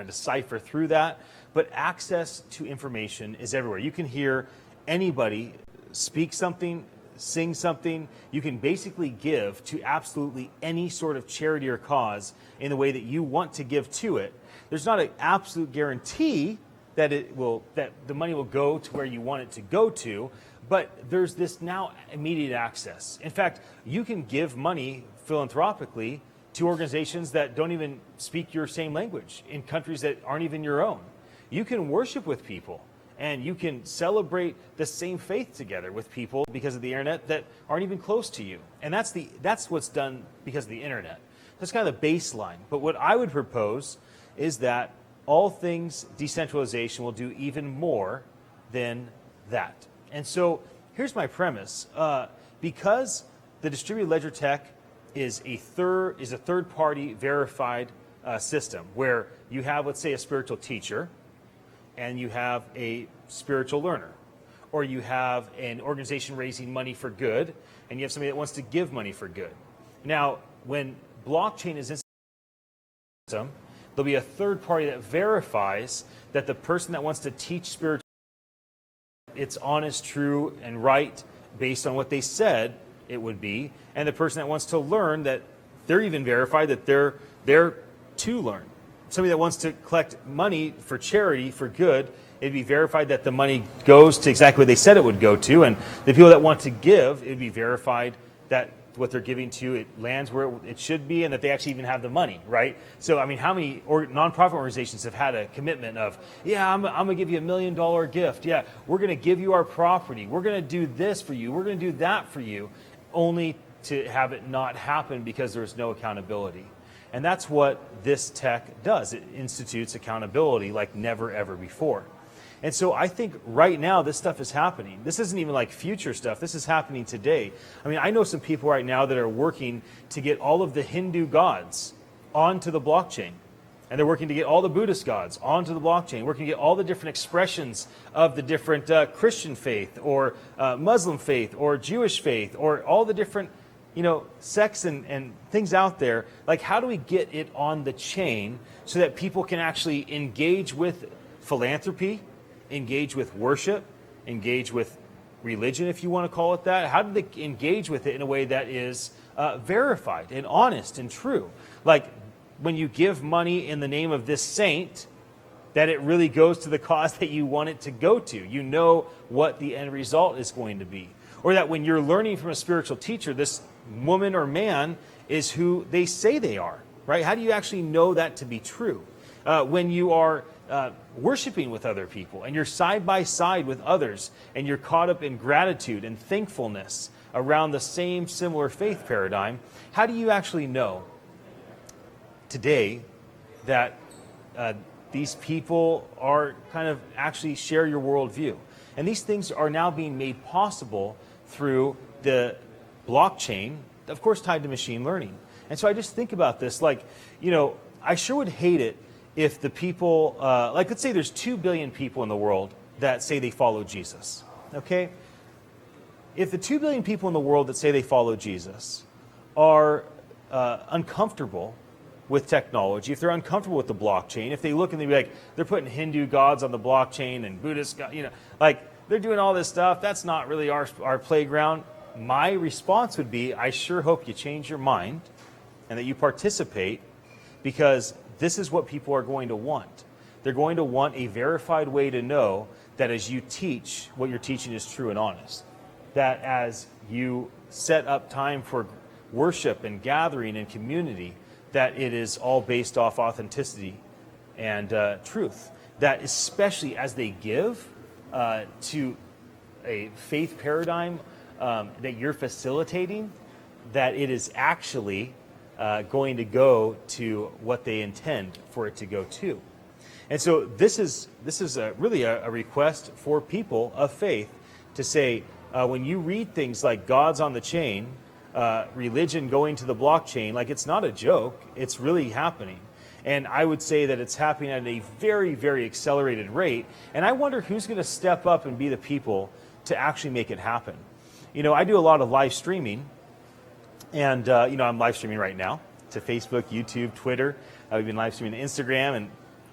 Speaker 1: decipher through that, but access to information is everywhere. You can hear anybody speak something, sing something. You can basically give to absolutely any sort of charity or cause in the way that you want to give to it. There's not an absolute guarantee that the money will go to where you want it to go to, but there's this now immediate access. In fact, you can give money philanthropically to organizations that don't even speak your same language in countries that aren't even your own. You can worship with people and you can celebrate the same faith together with people because of the internet that aren't even close to you. And that's what's done because of the internet. That's kind of the baseline. But what I would propose is that all things decentralization will do even more than that. And so here's my premise. Because the distributed ledger tech is a third-party verified system where you have, let's say, a spiritual teacher and you have a spiritual learner, or you have an organization raising money for good and you have somebody that wants to give money for good. Now, when blockchain is in the system, there'll be a third party that verifies that the person that wants to teach spiritual, it's honest, true, and right based on what they said it would be, and the person that wants to learn, that they're even verified that they're there to learn. Somebody that wants to collect money for charity, for good, it'd be verified that the money goes to exactly what they said it would go to, and the people that want to give, it'd be verified that what they're giving to, it lands where it should be, and that they actually even have the money, right? So, I mean, how many nonprofit organizations have had a commitment of, yeah, I'm going to give you $1 million gift. Yeah, we're going to give you our property. We're going to do this for you. We're going to do that for you, only to have it not happen because there's no accountability. And that's what this tech does. It institutes accountability like never, ever before. And so I think right now this stuff is happening. This isn't even like future stuff. This is happening today. I mean, I know some people right now that are working to get all of the Hindu gods onto the blockchain. And they're working to get all the Buddhist gods onto the blockchain, working to get all the different expressions of the different Christian faith or Muslim faith or Jewish faith or all the different, sects and things out there. Like, how do we get it on the chain so that people can actually engage with philanthropy, engage with worship, engage with religion, if you want to call it that? How do they engage with it in a way that is verified and honest and true? Like, when you give money in the name of this saint, that it really goes to the cause that you want it to go to. You know what the end result is going to be. Or that when you're learning from a spiritual teacher, this woman or man is who they say they are, right? How do you actually know that to be true? When you are worshiping with other people and you're side by side with others and you're caught up in gratitude and thankfulness around the same similar faith paradigm, how do you actually know today that these people are kind of actually share your worldview? And these things are now being made possible through the blockchain, of course tied to machine learning. And so I just think about this, like, I sure would hate it if the people, like, let's say there's 2 billion people in the world that say they follow Jesus, okay? If the 2 billion people in the world that say they follow Jesus are uncomfortable with technology, if they're uncomfortable with the blockchain, if they look and they be like, they're putting Hindu gods on the blockchain and Buddhist, like they're doing all this stuff, that's not really our playground. My response would be, I sure hope you change your mind and that you participate, because this is what people are going to want. They're going to want a verified way to know that as you teach, what you're teaching is true and honest. That as you set up time for worship and gathering and community, that it is all based off authenticity and truth. That especially as they give to a faith paradigm that you're facilitating, that it is actually going to go to what they intend for it to go to. And so this is really a request for people of faith to say, when you read things like God's on the chain, religion going to the blockchain, like it's not a joke, it's really happening. And I would say that it's happening at a very, very accelerated rate. And I wonder who's going to step up and be the people to actually make it happen. I do a lot of live streaming, and I'm live streaming right now to Facebook, YouTube, Twitter. We've been live streaming to Instagram and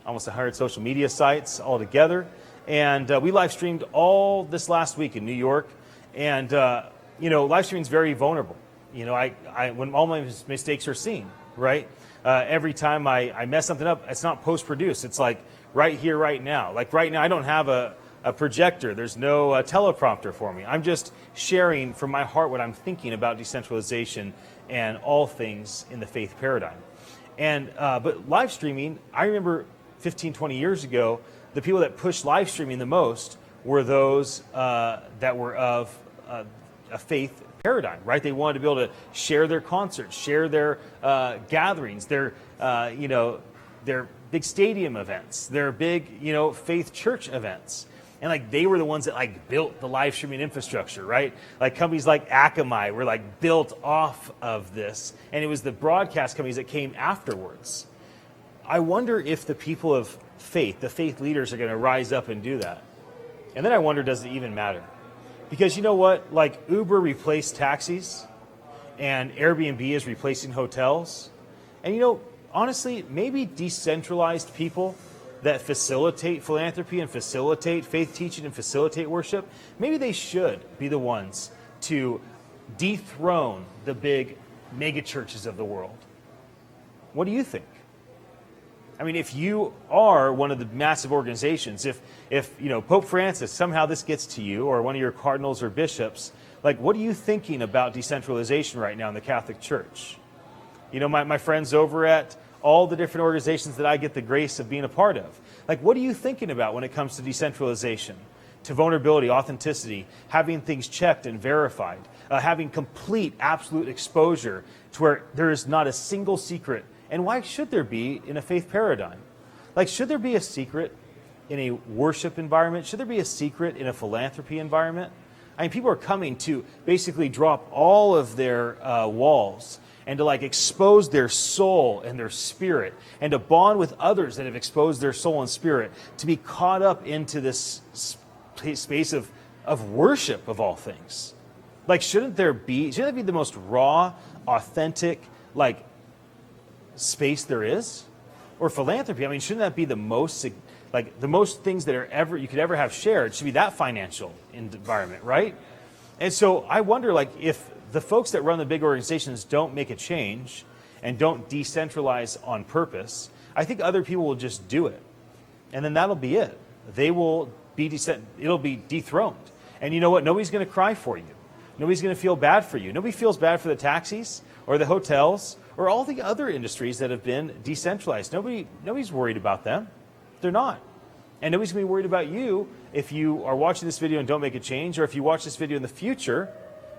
Speaker 1: almost 100 social media sites all together. And we live streamed all this last week in New York. And live streaming is very vulnerable. When all my mistakes are seen, right? Every time I mess something up, it's not post-produced. It's like right here, right now. Like right now, I don't have a projector. There's no teleprompter for me. I'm just sharing from my heart what I'm thinking about decentralization and all things in the faith paradigm. And but live streaming, I remember 15, 20 years ago, the people that pushed live streaming the most were those that were of a faith paradigm, right? They wanted to be able to share their concerts, share their gatherings, their big stadium events, their big faith church events, and like they were the ones that like built the live streaming infrastructure, right? Like companies like Akamai were like built off of this, and it was the broadcast companies that came afterwards. I wonder if the people of faith, the faith leaders, are going to rise up and do that. And then I wonder, does it even matter? Because you know what? Like Uber replaced taxis and Airbnb is replacing hotels. And honestly, maybe decentralized people that facilitate philanthropy and facilitate faith teaching and facilitate worship, maybe they should be the ones to dethrone the big mega churches of the world. What do you think? I mean, if you are one of the massive organizations, if Pope Francis, somehow this gets to you, or one of your cardinals or bishops, like what are you thinking about decentralization right now in the Catholic Church? My friends over at all the different organizations that I get the grace of being a part of, like what are you thinking about when it comes to decentralization, to vulnerability, authenticity, having things checked and verified, having complete, absolute exposure to where there is not a single secret? And why should there be in a faith paradigm? Like, should there be a secret in a worship environment? Should there be a secret in a philanthropy environment? I mean, people are coming to basically drop all of their walls and to like expose their soul and their spirit and to bond with others that have exposed their soul and spirit to be caught up into this space of worship of all things. Like, shouldn't that be the most raw, authentic, like, space there is? Or philanthropy, I mean, shouldn't that be the most things that you could ever have shared? It should be that financial environment, right? And so I wonder, like, if the folks that run the big organizations don't make a change and don't decentralize on purpose, I think other people will just do it, and then that'll be it. They will be it'll be dethroned, and you know what? Nobody's going to cry for you. Nobody's going to feel bad for you. Nobody feels bad for the taxis or the hotels or all the other industries that have been decentralized. Nobody's worried about them. They're not. And nobody's going to be worried about you if you are watching this video and don't make a change, or if you watch this video in the future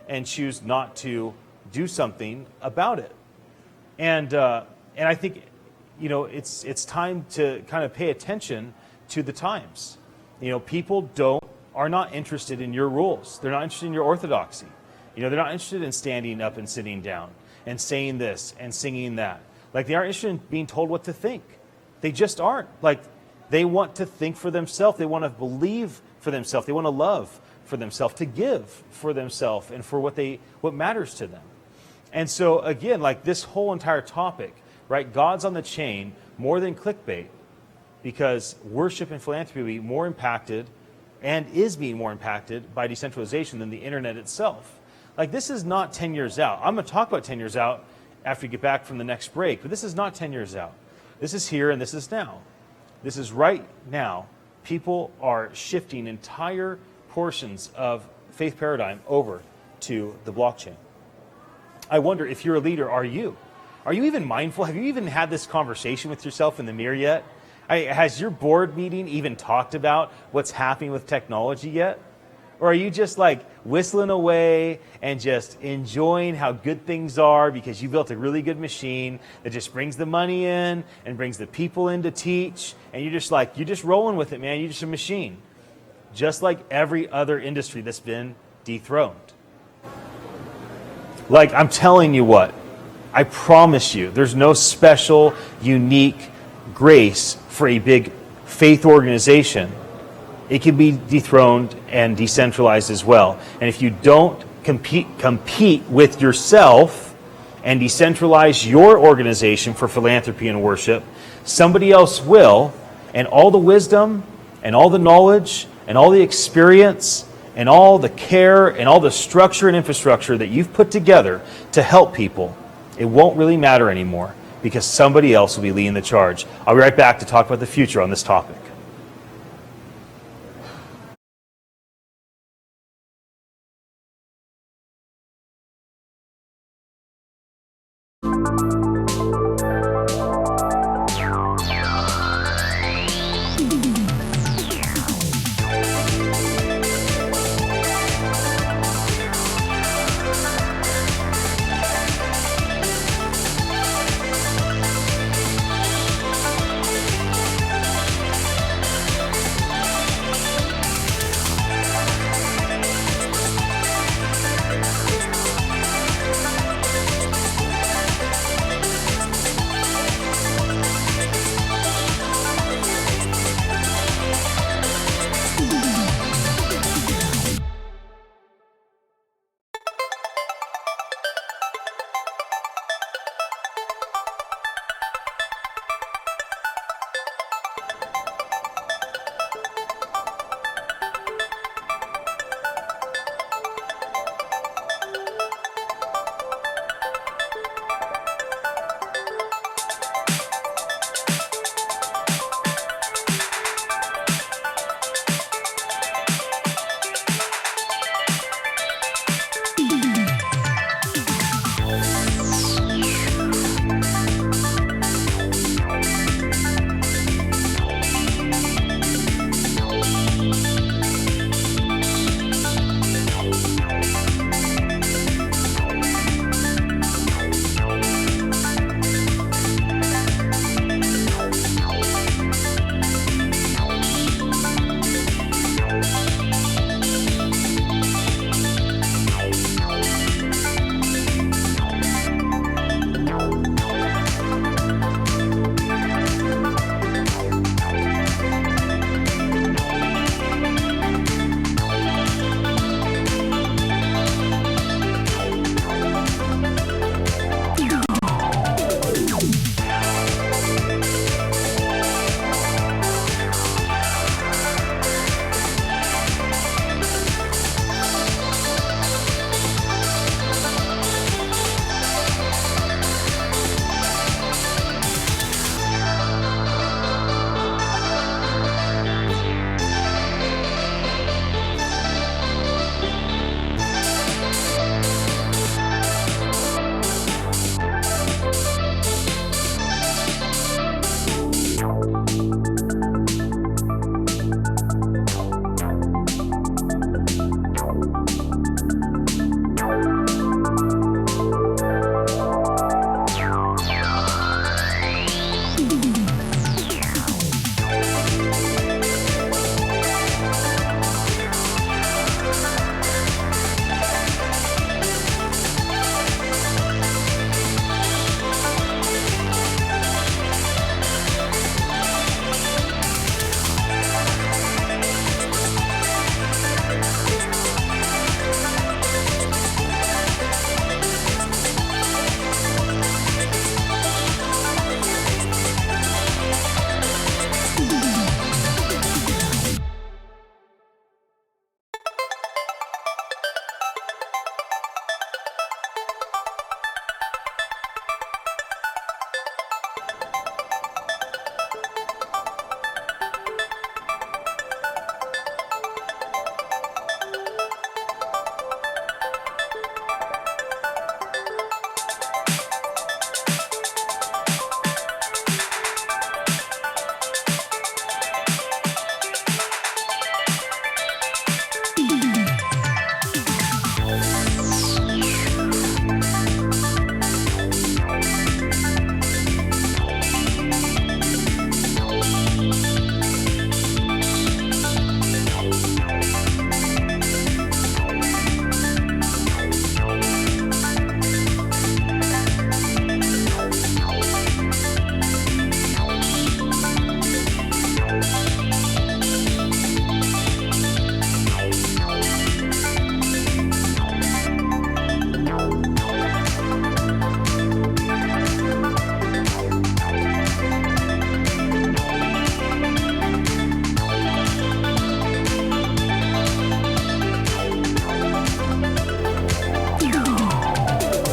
Speaker 1: and choose not to do something about it. And I think it's time to kind of pay attention to the times. People are not interested in your rules. They're not interested in your orthodoxy. They're not interested in standing up and sitting down and saying this and singing that. Like, they aren't interested in being told what to think. They just aren't. Like, they want to think for themselves. They want to believe for themselves. They want to love for themselves, to give for themselves and for what matters to them. And so again, like, this whole entire topic right? God's on the chain more than clickbait, because worship and philanthropy will be more impacted and is being more impacted by decentralization than the internet itself. Like, this is not 10 years out. I'm going to talk about 10 years out after we get back from the next break, but this is not 10 years out. This is here and this is now. This is right now. People are shifting entire portions of faith paradigm over to the blockchain. I wonder if you're a leader, are you? Are you even mindful? Have you even had this conversation with yourself in the mirror yet? Has your board meeting even talked about what's happening with technology yet? Or are you just like whistling away and just enjoying how good things are because you built a really good machine that just brings the money in and brings the people in to teach, and you're just rolling with it, man. You're just a machine. Just like every other industry that's been dethroned. Like, I'm telling you what, I promise you, there's no special, unique grace for a big faith organization. It can be dethroned and decentralized as well. And if you don't compete with yourself and decentralize your organization for philanthropy and worship, somebody else will, and all the wisdom and all the knowledge and all the experience and all the care and all the structure and infrastructure that you've put together to help people, it won't really matter anymore, because somebody else will be leading the charge. I'll be right back to talk about the future on this topic.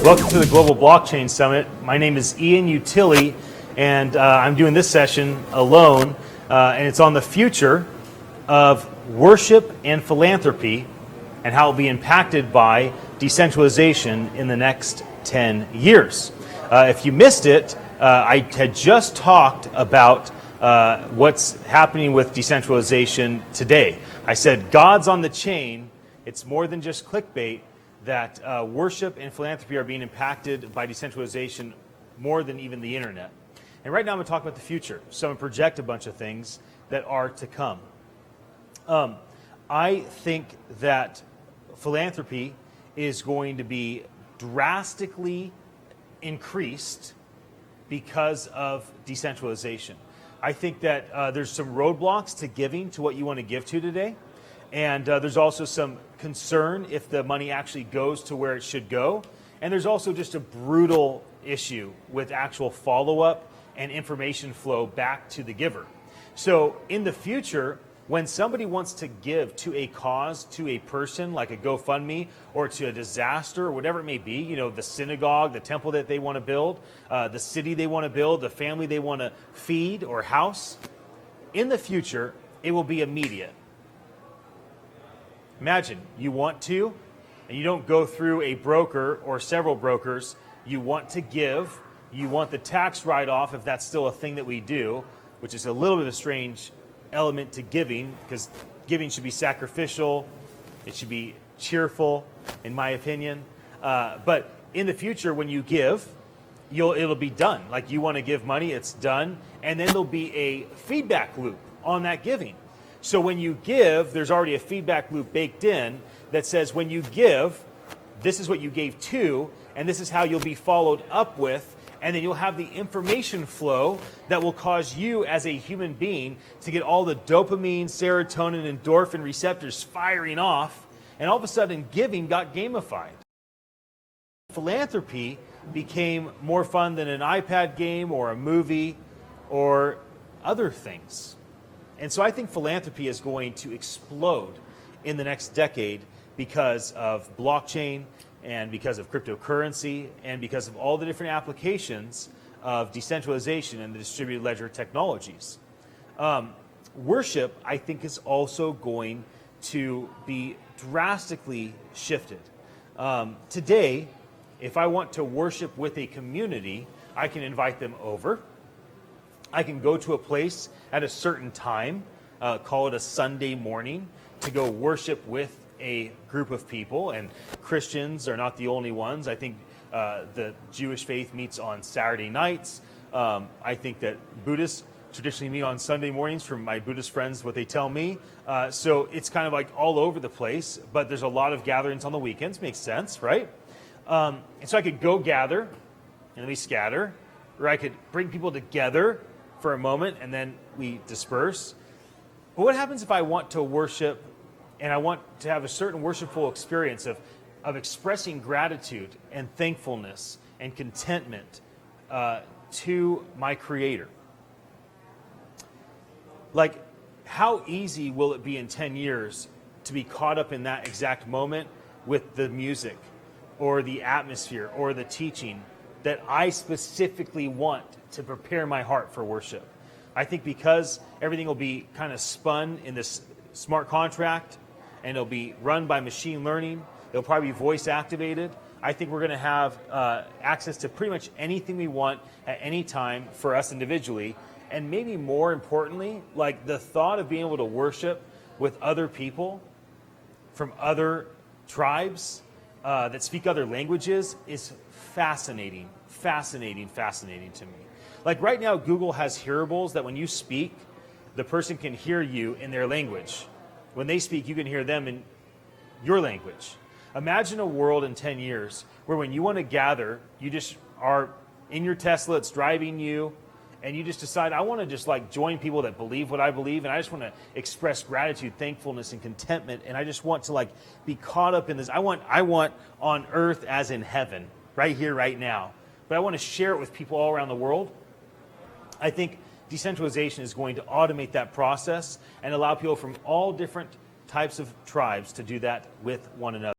Speaker 1: Welcome to the Global Blockchain Summit. My name is Ian Utile, and I'm doing this session alone, and it's on the future of worship and philanthropy and how it will be impacted by decentralization in the next 10 years. If you missed it, I had just talked about what's happening with decentralization today. I said, God's on the chain. It's more than just clickbait, that worship and philanthropy are being impacted by decentralization more than even the internet. And right now I'm going to talk about the future. So I'm going to project a bunch of things that are to come. I think that philanthropy is going to be drastically increased because of decentralization. I think that there's some roadblocks to giving to what you want to give to today. And there's also some concern if the money actually goes to where it should go. And there's also just a brutal issue with actual follow-up and information flow back to the giver. So in the future, when somebody wants to give to a cause, to a person, like a GoFundMe, or to a disaster, or whatever it may be, you know, the synagogue, the temple that they want to build, the city they want to build, the family they want to feed or house, in the future, it will be immediate. Imagine you want to, and you don't go through a broker or several brokers. You want to give. You want the tax write-off, if that's still a thing that we do, which is a little bit of a strange element to giving, because giving should be sacrificial. It should be cheerful, in my opinion. But in the future, when you give, it'll be done. Like, you want to give money, it's done. And then there'll be a feedback loop on that giving. So when you give, there's already a feedback loop baked in that says when you give, this is what you gave to, and this is how you'll be followed up with, and then you'll have the information flow that will cause you as a human being to get all the dopamine, serotonin, endorphin receptors firing off, and all of a sudden giving got gamified. Philanthropy became more fun than an iPad game or a movie or other things. And so I think philanthropy is going to explode in the next decade because of blockchain and because of cryptocurrency and because of all the different applications of decentralization and the distributed ledger technologies. Worship, I think, is also going to be drastically shifted. Today, if I want to worship with a community, I can invite them over. I can go to a place at a certain time, call it a Sunday morning, to go worship with a group of people. And Christians are not the only ones. I think the Jewish faith meets on Saturday nights. I think that Buddhists traditionally meet on Sunday mornings, from my Buddhist friends, what they tell me. So it's kind of like all over the place, but there's a lot of gatherings on the weekends. Makes sense, right? And so I could go gather and we scatter, or I could bring people together for a moment and then we disperse. But what happens if I want to worship and I want to have a certain worshipful experience of expressing gratitude and thankfulness and contentment to my Creator? Like, how easy will it be in 10 years to be caught up in that exact moment with the music or the atmosphere or the teaching that I specifically want to prepare my heart for worship? I think because everything will be kind of spun in this smart contract and it'll be run by machine learning, it'll probably be voice activated, I think we're going to have access to pretty much anything we want at any time for us individually. And maybe more importantly, like the thought of being able to worship with other people from other tribes that speak other languages is fascinating to me. Like right now, Google has hearables that when you speak, the person can hear you in their language. When they speak, you can hear them in your language. Imagine a world in 10 years where when you want to gather, you just are in your Tesla, it's driving you, and you just decide, I want to just like join people that believe what I believe, and I just want to express gratitude, thankfulness, and contentment, and I just want to like be caught up in this. I want on earth as in heaven, right here, right now. But I want to share it with people all around the world. I think decentralization is going to automate that process and allow people from all different types of tribes to do that with one another.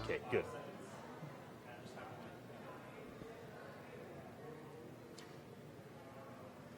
Speaker 1: Okay, good.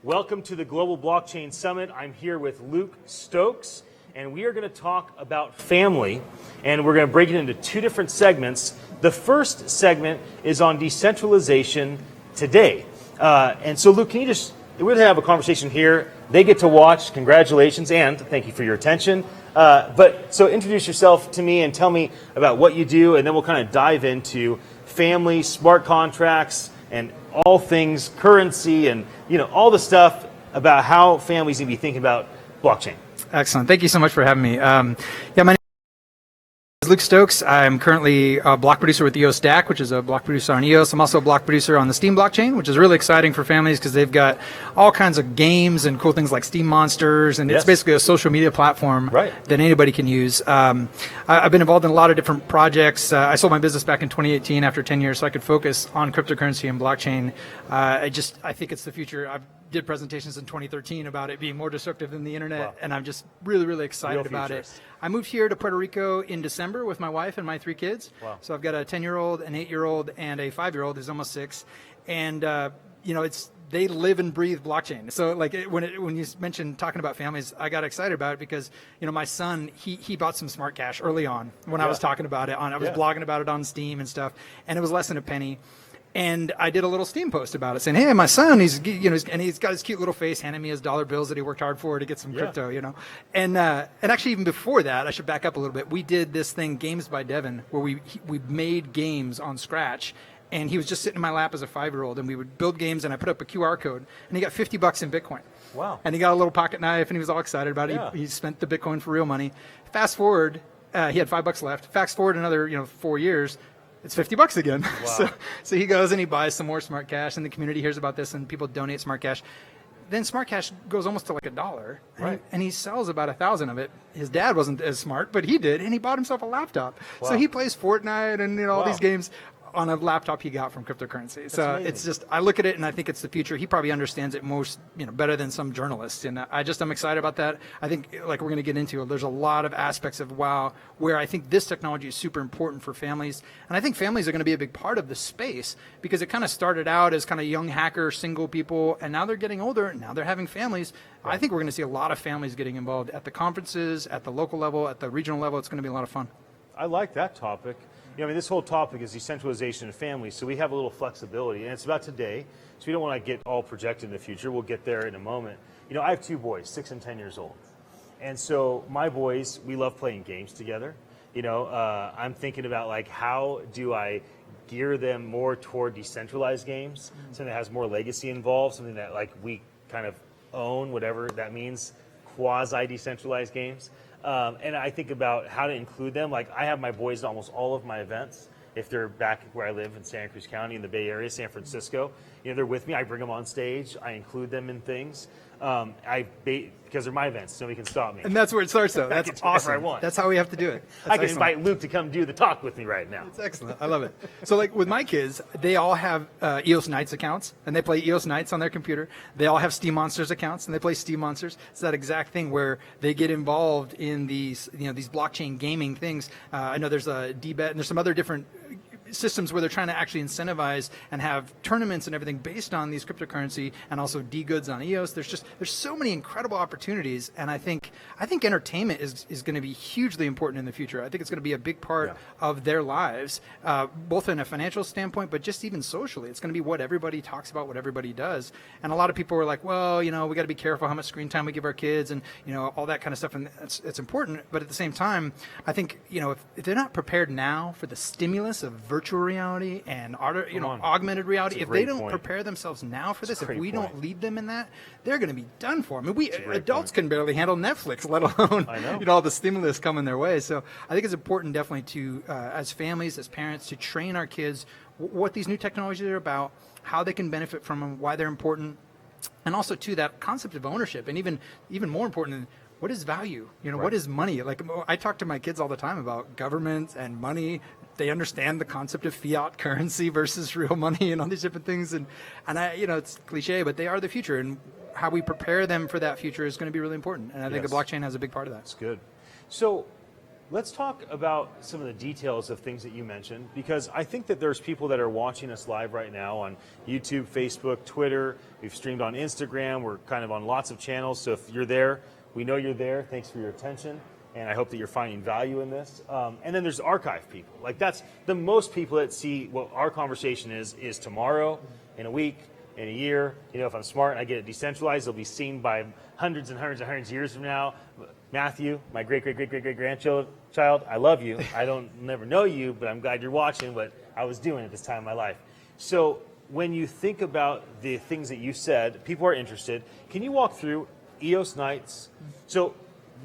Speaker 1: Welcome to the Global Blockchain Summit. I'm here with Luke Stokes, and we are going to talk about family, and we're going to break it into two different segments. The first segment is on decentralization today. And so, Luke, can you just, we're going to have a conversation here. They get to watch. Congratulations, and thank you for your attention. But so introduce yourself to me and tell me about what you do, and then we'll kind of dive into family, smart contracts, and all things currency, and all the stuff about how families need to be thinking about blockchain.
Speaker 5: Excellent. Thank you so much for having me. My name is Luke Stokes. I'm currently a block producer with EOS Stack, which is a block producer on EOS. I'm also a block producer on the Steam blockchain, which is really exciting for families because they've got all kinds of games and cool things like Steam Monsters, and it's basically a social media platform that anybody can use. I've been involved in a lot of different projects. I sold my business back in 2018 after 10 years, so I could focus on cryptocurrency and blockchain. I think it's the future. I did presentations in 2013 about it being more disruptive than the internet, and I'm just really, really excited about it. I moved here to Puerto Rico in December with my wife and my 3 kids. So I've got a 10-year-old, an 8-year-old, and a 5-year-old who's almost 6. And they live and breathe blockchain. So when you mentioned talking about families, I got excited about it because my son he bought some smart cash early on when I was talking about it. I was blogging about it on Steam and stuff, and it was less than a penny. And I did a little Steam post about it saying, hey, my son, he's got his cute little face handing me his dollar bills that he worked hard for to get some crypto, And actually even before that, I should back up a little bit. We did this thing, Games by Devin, where we made games on Scratch. And he was just sitting in my lap as a 5-year-old, and we would build games, and I put up a QR code, and he got $50 in Bitcoin.
Speaker 1: Wow.
Speaker 5: And he got a little pocket knife, and he was all excited about it. He spent the Bitcoin for real money. Fast forward, he had $5 left. Fast forward another 4 years, it's $50 again.
Speaker 1: Wow.
Speaker 5: So he goes and he buys some more smart cash, and the community hears about this, and people donate smart cash. Then smart cash goes almost to like $1, and he sells about 1,000 of it. His dad wasn't as smart, but he did, and he bought himself a laptop. So he plays Fortnite and all these games on a laptop he got from cryptocurrency. So
Speaker 1: amazing.
Speaker 5: it's just, I look at it and I think it's the future. He probably understands it most, better than some journalists. And I'm excited about that. I think, like we're going to get into, there's a lot of aspects of where I think this technology is super important for families. And I think families are going to be a big part of the space because it kind of started out as kind of young hacker, single people, and now they're getting older. Now they're having families. Right. I think we're going to see a lot of families getting involved at the conferences, at the local level, at the regional level. It's going to be a lot of fun.
Speaker 1: I like that topic. This whole topic is decentralization of families, so we have a little flexibility, and it's about today, so we don't want to get all projected in the future. We'll get there in a moment. I have 2 boys, 6 and 10 years old, and so my boys, we love playing games together. I'm thinking about, like, how do I gear them more toward decentralized games, something that has more legacy involved, something that, like, we kind of own, whatever that means, quasi-decentralized games. And I think about how to include them. Like, I have my boys at almost all of my events. If they're back where I live in Santa Cruz County in the Bay Area, San Francisco, they're with me. I bring them on stage. I include them in things. Because they're my events. Nobody can stop me.
Speaker 5: And that's where it starts, though. That's awesome.
Speaker 1: I want.
Speaker 5: That's how we have to do it.
Speaker 1: I can invite Luke to come do the talk with me right now.
Speaker 5: It's excellent. I love it. So, like with my kids, they all have EOS Knights accounts, and they play EOS Knights on their computer. They all have Steam Monsters accounts, and they play Steam Monsters. It's that exact thing where they get involved in these, these blockchain gaming things. I know there's a DBet, and there's some other different systems where they're trying to actually incentivize and have tournaments and everything based on these cryptocurrency and also D-goods on EOS. There's so many incredible opportunities, and I think entertainment is going to be hugely important in the future. I think it's going to be a big part of their lives, both in a financial standpoint, but just even socially. It's going to be what everybody talks about, what everybody does. And a lot of people are like, well, we got to be careful how much screen time we give our kids and, all that kind of stuff. And it's important. But at the same time, I think, if they're not prepared now for the stimulus of virtual reality and augmented reality, if they don't prepare themselves now for this, if we don't lead them in that, they're going to be done for. I mean, we adults can barely handle Netflix, let alone all the stimulus coming their way. So I think it's important, definitely, to as families, as parents, to train our kids what these new technologies are about, how they can benefit from them, why they're important, and also to that concept of ownership, and even more important, what is value? What is money? Like, I talk to my kids all the time about government and money. They understand the concept of fiat currency versus real money and all these different things. And I, it's cliche, but they are the future. And how we prepare them for that future is going to be really important. And I think the blockchain has a big part of that.
Speaker 1: That's good. So let's talk about some of the details of things that you mentioned, because I think that there's people that are watching us live right now on YouTube, Facebook, Twitter. We've streamed on Instagram. We're kind of on lots of channels. So if you're there, we know you're there. Thanks for your attention. And I hope that you're finding value in this. And then there's archive people. Like, that's the most people that see what our conversation is tomorrow, in a week, in a year. If I'm smart and I get it decentralized, it'll be seen by hundreds and hundreds and hundreds of years from now. Matthew, my great-great-great-great-great-grandchild, I love you. I don't never know you, but I'm glad you're watching what I was doing at this time in my life. So when you think about the things that you said, people are interested. Can you walk through EOS Knights? So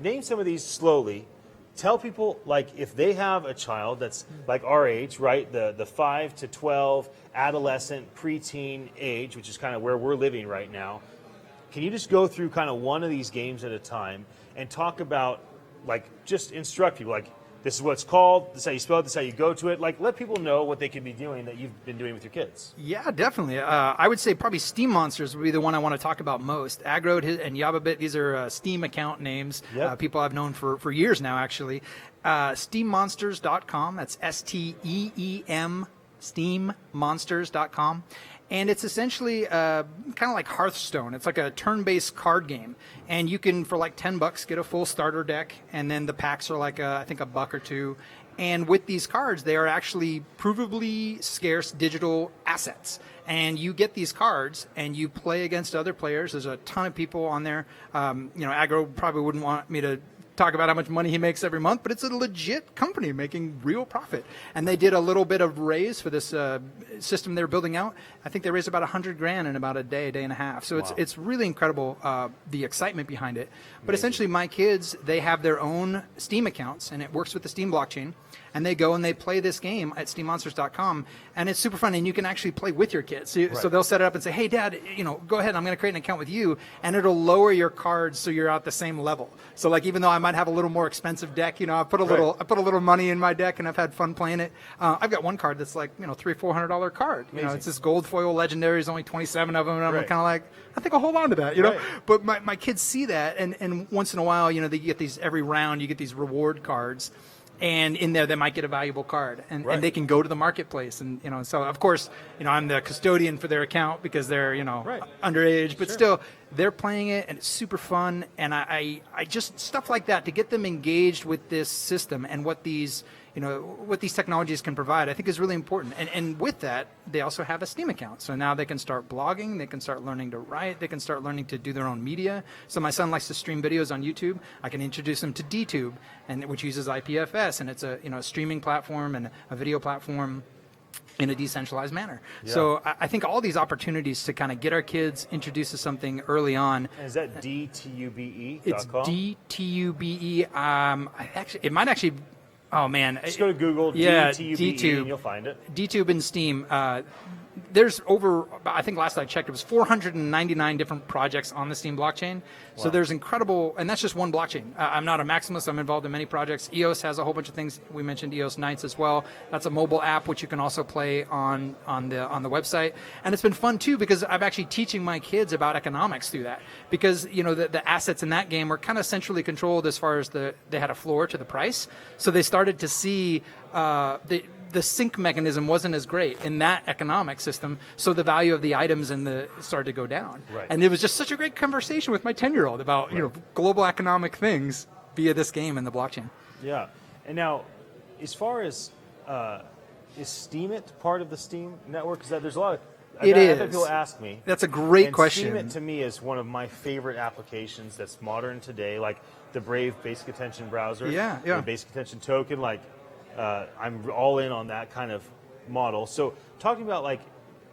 Speaker 1: name some of these slowly. Tell people, like, if they have a child that's like our age, right, the 5 to 12 adolescent, preteen age, which is kind of where we're living right now, can you just go through kind of one of these games at a time and talk about, like, just instruct people, like, this is what it's called, this is how you spell it, this is how you go to it. Like, let people know what they could be doing that you've been doing with your kids.
Speaker 5: Yeah, definitely. I would say probably Steam Monsters would be the one I want to talk about most. Agrode and Yababit, these are Steam account names.
Speaker 1: Yep.
Speaker 5: People I've known for years now, actually. SteamMonsters.com, that's STEEM, SteamMonsters.com. And it's essentially kind of like Hearthstone. It's like a turn-based card game. And you can, for like $10, get a full starter deck. And then the packs are like, I think, $1 or $2. And with these cards, they are actually provably scarce digital assets. And you get these cards and you play against other players. There's a ton of people on there. Agro probably wouldn't want me to talk about how much money he makes every month, but it's a legit company making real profit. And they did a little bit of raise for this system they're building out. I think they raised about $100,000 in about a day and a half. So it's really incredible, the excitement behind it. But essentially, my kids, they have their own Steam accounts, and it works with the Steam blockchain. and they go and they play this game at steammonsters.com, and it's super fun, and you can actually play with your kids. So they'll set it up and say, hey, Dad, go ahead, I'm going to create an account with you, and it'll lower your cards so you're at the same level. So like, even though I might have a little more expensive deck, I put a little money in my deck, and I've had fun playing it. I've got one card that's like, $300-$400 card. It's this gold foil legendary. There's only 27 of them, and I'm kind of like, I think I'll hold on to that, But my kids see that, and once in a while, they get these, every round you get these reward cards, and in there they might get a valuable card, and they can go to the marketplace, and so of course, I'm the custodian for their account because they're underage, but still they're playing it, and it's super fun, and I just, stuff like that to get them engaged with this system and what these technologies can provide, I think is really important. And with that, they also have a Steam account. So now they can start blogging, they can start learning to write, they can start learning to do their own media. So my son likes to stream videos on YouTube. I can introduce him to DTube, which uses IPFS, and it's a streaming platform and a video platform in a decentralized manner. Yeah. So I think all these opportunities to kind of get our kids introduced to something early on.
Speaker 1: And is that DTUBE.com?
Speaker 5: It's DTUBE. It might actually... Oh man!
Speaker 1: Just go to Google, DTube, and you'll find it.
Speaker 5: DTube and Steam. There's over, I think last I checked, it was 499 different projects on the Steam blockchain. Wow. So there's incredible, and that's just one blockchain. I'm not a maximalist. I'm involved in many projects. EOS has a whole bunch of things. We mentioned EOS Nights as well. That's a mobile app which you can also play on the website. And it's been fun too because I'm actually teaching my kids about economics through that. Because the assets in that game were kind of centrally controlled as far as they had a floor to the price. So they started to see the sync mechanism wasn't as great in that economic system, so the value of the items started to go down. Right. And it was just such a great conversation with my 10-year-old about global economic things via this game and the blockchain.
Speaker 1: Yeah. And now, as far as is Steemit part of the Steam network? Because there's a lot of
Speaker 5: It is.
Speaker 1: I've had people ask me.
Speaker 5: That's a great
Speaker 1: and
Speaker 5: question.
Speaker 1: Steemit to me is one of my favorite applications that's modern today, like the Brave Basic Attention browser, the Basic Attention token, I'm all in on that kind of model. So talking about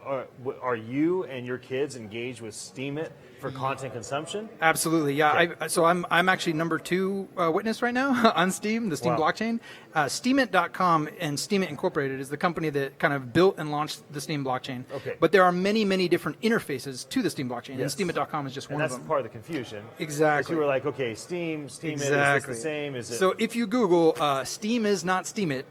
Speaker 1: are you and your kids engaged with Steemit for content consumption?
Speaker 5: Absolutely, yeah. Okay. So I'm actually number 2 witness right now on Steam, the Steam blockchain. Steemit.com and Steemit Incorporated is the company that kind of built and launched the Steam blockchain. Okay. But there are many, many different interfaces to the Steam blockchain, and Steemit.com is just one of them.
Speaker 1: And that's part of the confusion.
Speaker 5: Exactly.
Speaker 1: You were like, okay, Steemit, is this the same? Is it?
Speaker 5: So if you Google Steam is not Steemit,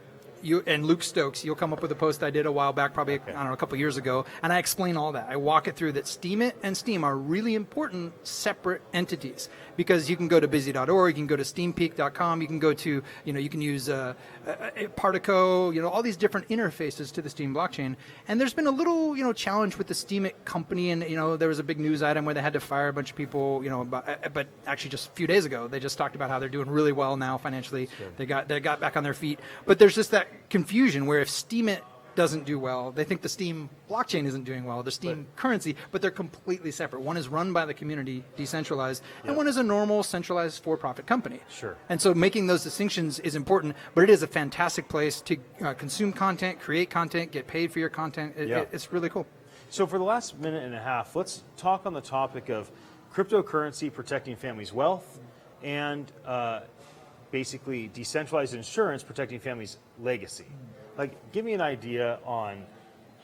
Speaker 5: and Luke Stokes, you'll come up with a post I did a while back, probably a couple years ago, and I explain all that. I walk it through that Steemit and Steam are really important separate entities because you can go to busy.org, you can go to steampeak.com, you can go to, you can use Partico, all these different interfaces to the Steam blockchain. And there's been a little, challenge with the Steemit company, and there was a big news item where they had to fire a bunch of people, but actually just a few days ago they just talked about how they're doing really well now financially. Sure. They got back on their feet, but there's just that confusion where if Steemit doesn't do well, they think the Steam blockchain isn't doing well, the Steam currency, but they're completely separate. One is run by the community, decentralized, and one is a normal, centralized, for-profit company.
Speaker 1: Sure.
Speaker 5: And so making those distinctions is important, but it is a fantastic place to consume content, create content, get paid for your content. It's really cool.
Speaker 1: So for the last minute and a half, let's talk on the topic of cryptocurrency protecting families' wealth and basically decentralized insurance protecting families' legacy. Give me an idea on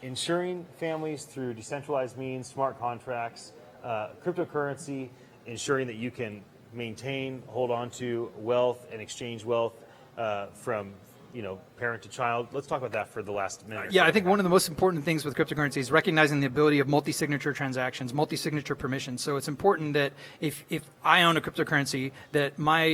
Speaker 1: insuring families through decentralized means, smart contracts, cryptocurrency, ensuring that you can maintain, hold on to wealth and exchange wealth from parent to child. Let's talk about that for the last minute.
Speaker 5: I think one of the most important things with cryptocurrency is recognizing the ability of multi-signature transactions, multi-signature permissions. So it's important that if I own a cryptocurrency, that my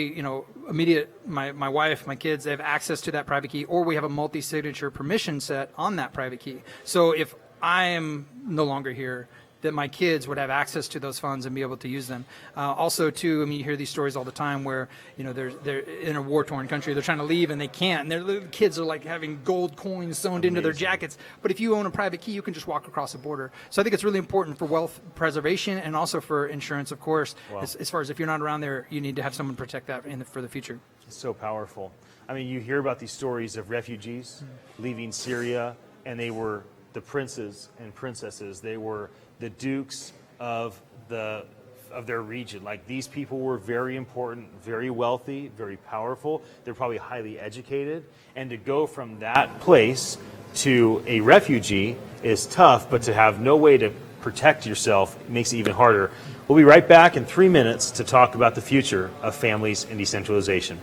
Speaker 5: immediate my wife, my kids, they have access to that private key, or we have a multi-signature permission set on that private key. So if I am no longer here, that my kids would have access to those funds and be able to use them. Also, too, you hear these stories all the time where, they're in a war-torn country, they're trying to leave and they can't, and their little kids are having gold coins sewn into their jackets. But if you own a private key, you can just walk across the border. So I think it's really important for wealth preservation and also for insurance, of course. Wow. As far as if you're not around there, you need to have someone protect that for the future.
Speaker 1: It's so powerful. You hear about these stories of refugees leaving Syria, and they were the princes and princesses. They were the dukes of the of their region. Like, these people were very important, very wealthy, very powerful. They're probably highly educated. And to go from that place to a refugee is tough, but to have no way to protect yourself makes it even harder. We'll be right back in 3 minutes to talk about the future of families and decentralization.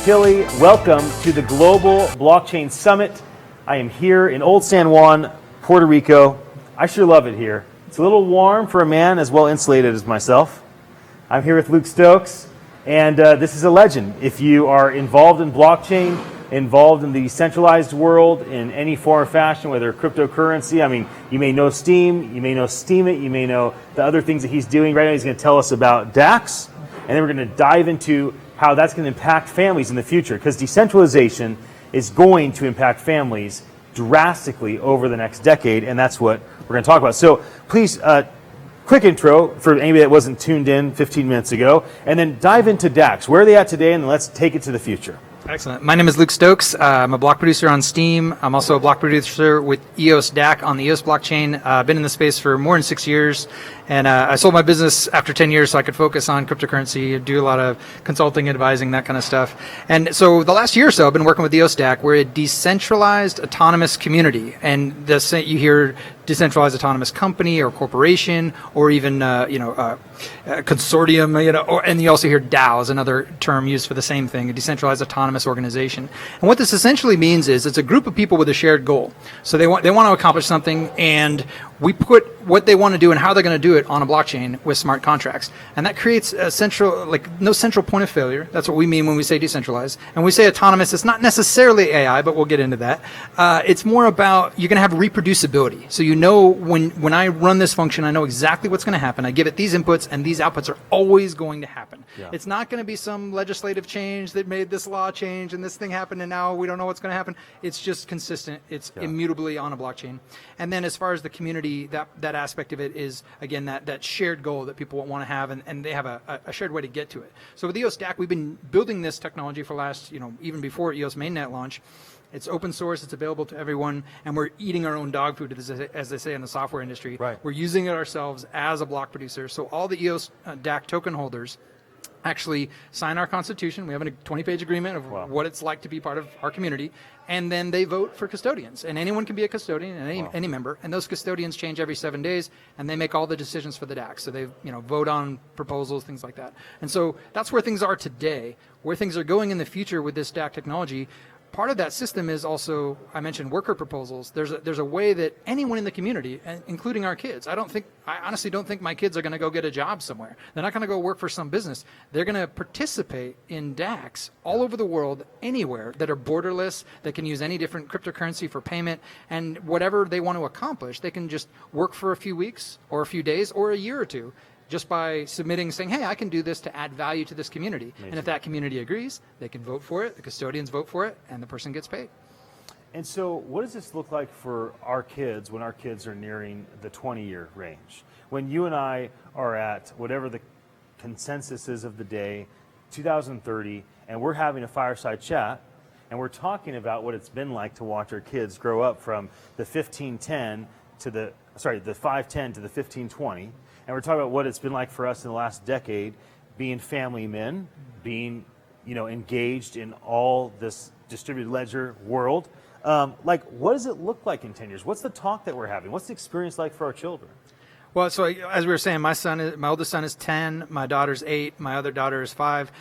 Speaker 1: Utile. Welcome to the Global Blockchain Summit. I am here in Old San Juan, Puerto Rico. I sure love it here. It's a little warm for a man as well insulated as myself. I'm here with Luke Stokes, and this is a legend. If you are involved in blockchain, involved in the decentralized world in any form or fashion, whether cryptocurrency, I mean, you may know Steam, you may know Steemit, you may know the other things that he's doing. Right now he's going to tell us about DAX, and then we're going to dive into how that's going to impact families in the future, because decentralization is going to impact families drastically over the next decade, and that's what we're going to talk about. So please, quick intro for anybody that wasn't tuned in 15 minutes ago, and then dive into DAX. Where are they at today, and let's take it to the future.
Speaker 5: Excellent. My name is Luke Stokes. I'm a block producer on Steam. I'm also a block producer with EOS DAC on the EOS blockchain. I've been in the space for more than 6 years, and I sold my business after 10 years so I could focus on cryptocurrency, do a lot of consulting, advising, that kind of stuff. And so the last year or so, I've been working with EOS DAC. We're a decentralized autonomous community, and you hear decentralized autonomous company or corporation, or even a consortium, and you also hear DAO is another term used for the same thing, a decentralized autonomous organization. And what this essentially means is it's a group of people with a shared goal. So they want to accomplish something, and we put what they want to do and how they're going to do it on a blockchain with smart contracts. And that creates a no central point of failure. That's what we mean when we say decentralized. And when we say autonomous, it's not necessarily AI, but we'll get into that. It's more about you're going to have reproducibility. So when I run this function, I know exactly what's going to happen. I give it these inputs, and these outputs are always going to happen. Yeah. It's not going to be some legislative change that made this law change and this thing happen, and now we don't know what's going to happen. It's just consistent. It's immutably on a blockchain. And then as far as the community, that aspect of it is, again, that shared goal that people want to have, and they have a shared way to get to it. So with EOS DAC, we've been building this technology for last, even before EOS mainnet launch. It's open source, it's available to everyone, and we're eating our own dog food, as they say in the software industry.
Speaker 1: Right.
Speaker 5: We're using it ourselves as a block producer. So all the EOS DAC token holders actually sign our constitution. We have a 20-page agreement of what it's like to be part of our community, and then they vote for custodians. And anyone can be a custodian, and any member, and those custodians change every 7 days, and they make all the decisions for the DAC. So they vote on proposals, things like that. And so that's where things are today. Where things are going in the future with this DAC technology, part of that system is also, I mentioned worker proposals. There's a way that anyone in the community, including our kids, I honestly don't think my kids are going to go get a job somewhere. They're not going to go work for some business. They're going to participate in DACs all over the world, anywhere, that are borderless, that can use any different cryptocurrency for payment, and whatever they want to accomplish, they can just work for a few weeks or a few days or a year or two, just by submitting, saying, hey, I can do this to add value to this community. Amazing. And if that community agrees, they can vote for it, the custodians vote for it, and the person gets paid.
Speaker 1: And so what does this look like for our kids when our kids are nearing the 20-year range? When you and I are at whatever the consensus is of the day, 2030, and we're having a fireside chat, and we're talking about what it's been like to watch our kids grow up from the 1510 to the 510 to the 1520, and we're talking about what it's been like for us in the last decade, being family men, being engaged in all this distributed ledger world. What does it look like in 10 years? What's the talk that we're having? What's the experience like for our children?
Speaker 5: Well, so as we were saying, my oldest son is 10, my daughter's 8, my other daughter is 5.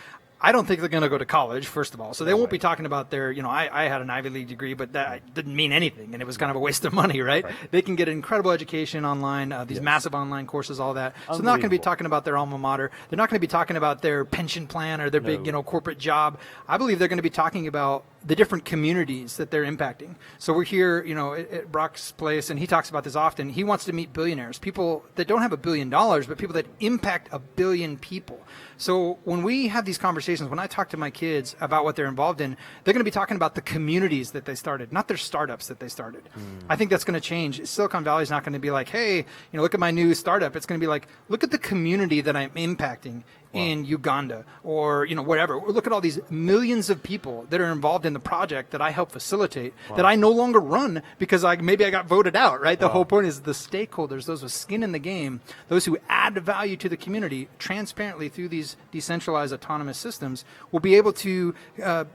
Speaker 5: I don't think they're going to go to college, first of all. So they won't be talking about their, I had an Ivy League degree, but that didn't mean anything, and it was kind of a waste of money, right? They can get incredible education online, these massive online courses, all that. So they're not going to be talking about their alma mater. They're not going to be talking about their pension plan or their big, corporate job. I believe they're going to be talking about the different communities that they're impacting. So we're here, at Brock's place, and he talks about this often. He wants to meet billionaires, people that don't have $1 billion, but people that impact 1 billion people. So when we have these conversations, when I talk to my kids about what they're involved in, they're going to be talking about the communities that they started, not their startups that they started. I think that's going to change. Silicon Valley is not going to be like, hey, look at my new startup. It's going to be like, look at the community that I'm impacting in Uganda, or whatever. Look at all these millions of people that are involved in the project that I help facilitate, that I no longer run because maybe I got voted out, right? The whole point is the stakeholders, those with skin in the game, those who add value to the community transparently through these decentralized autonomous systems will be able to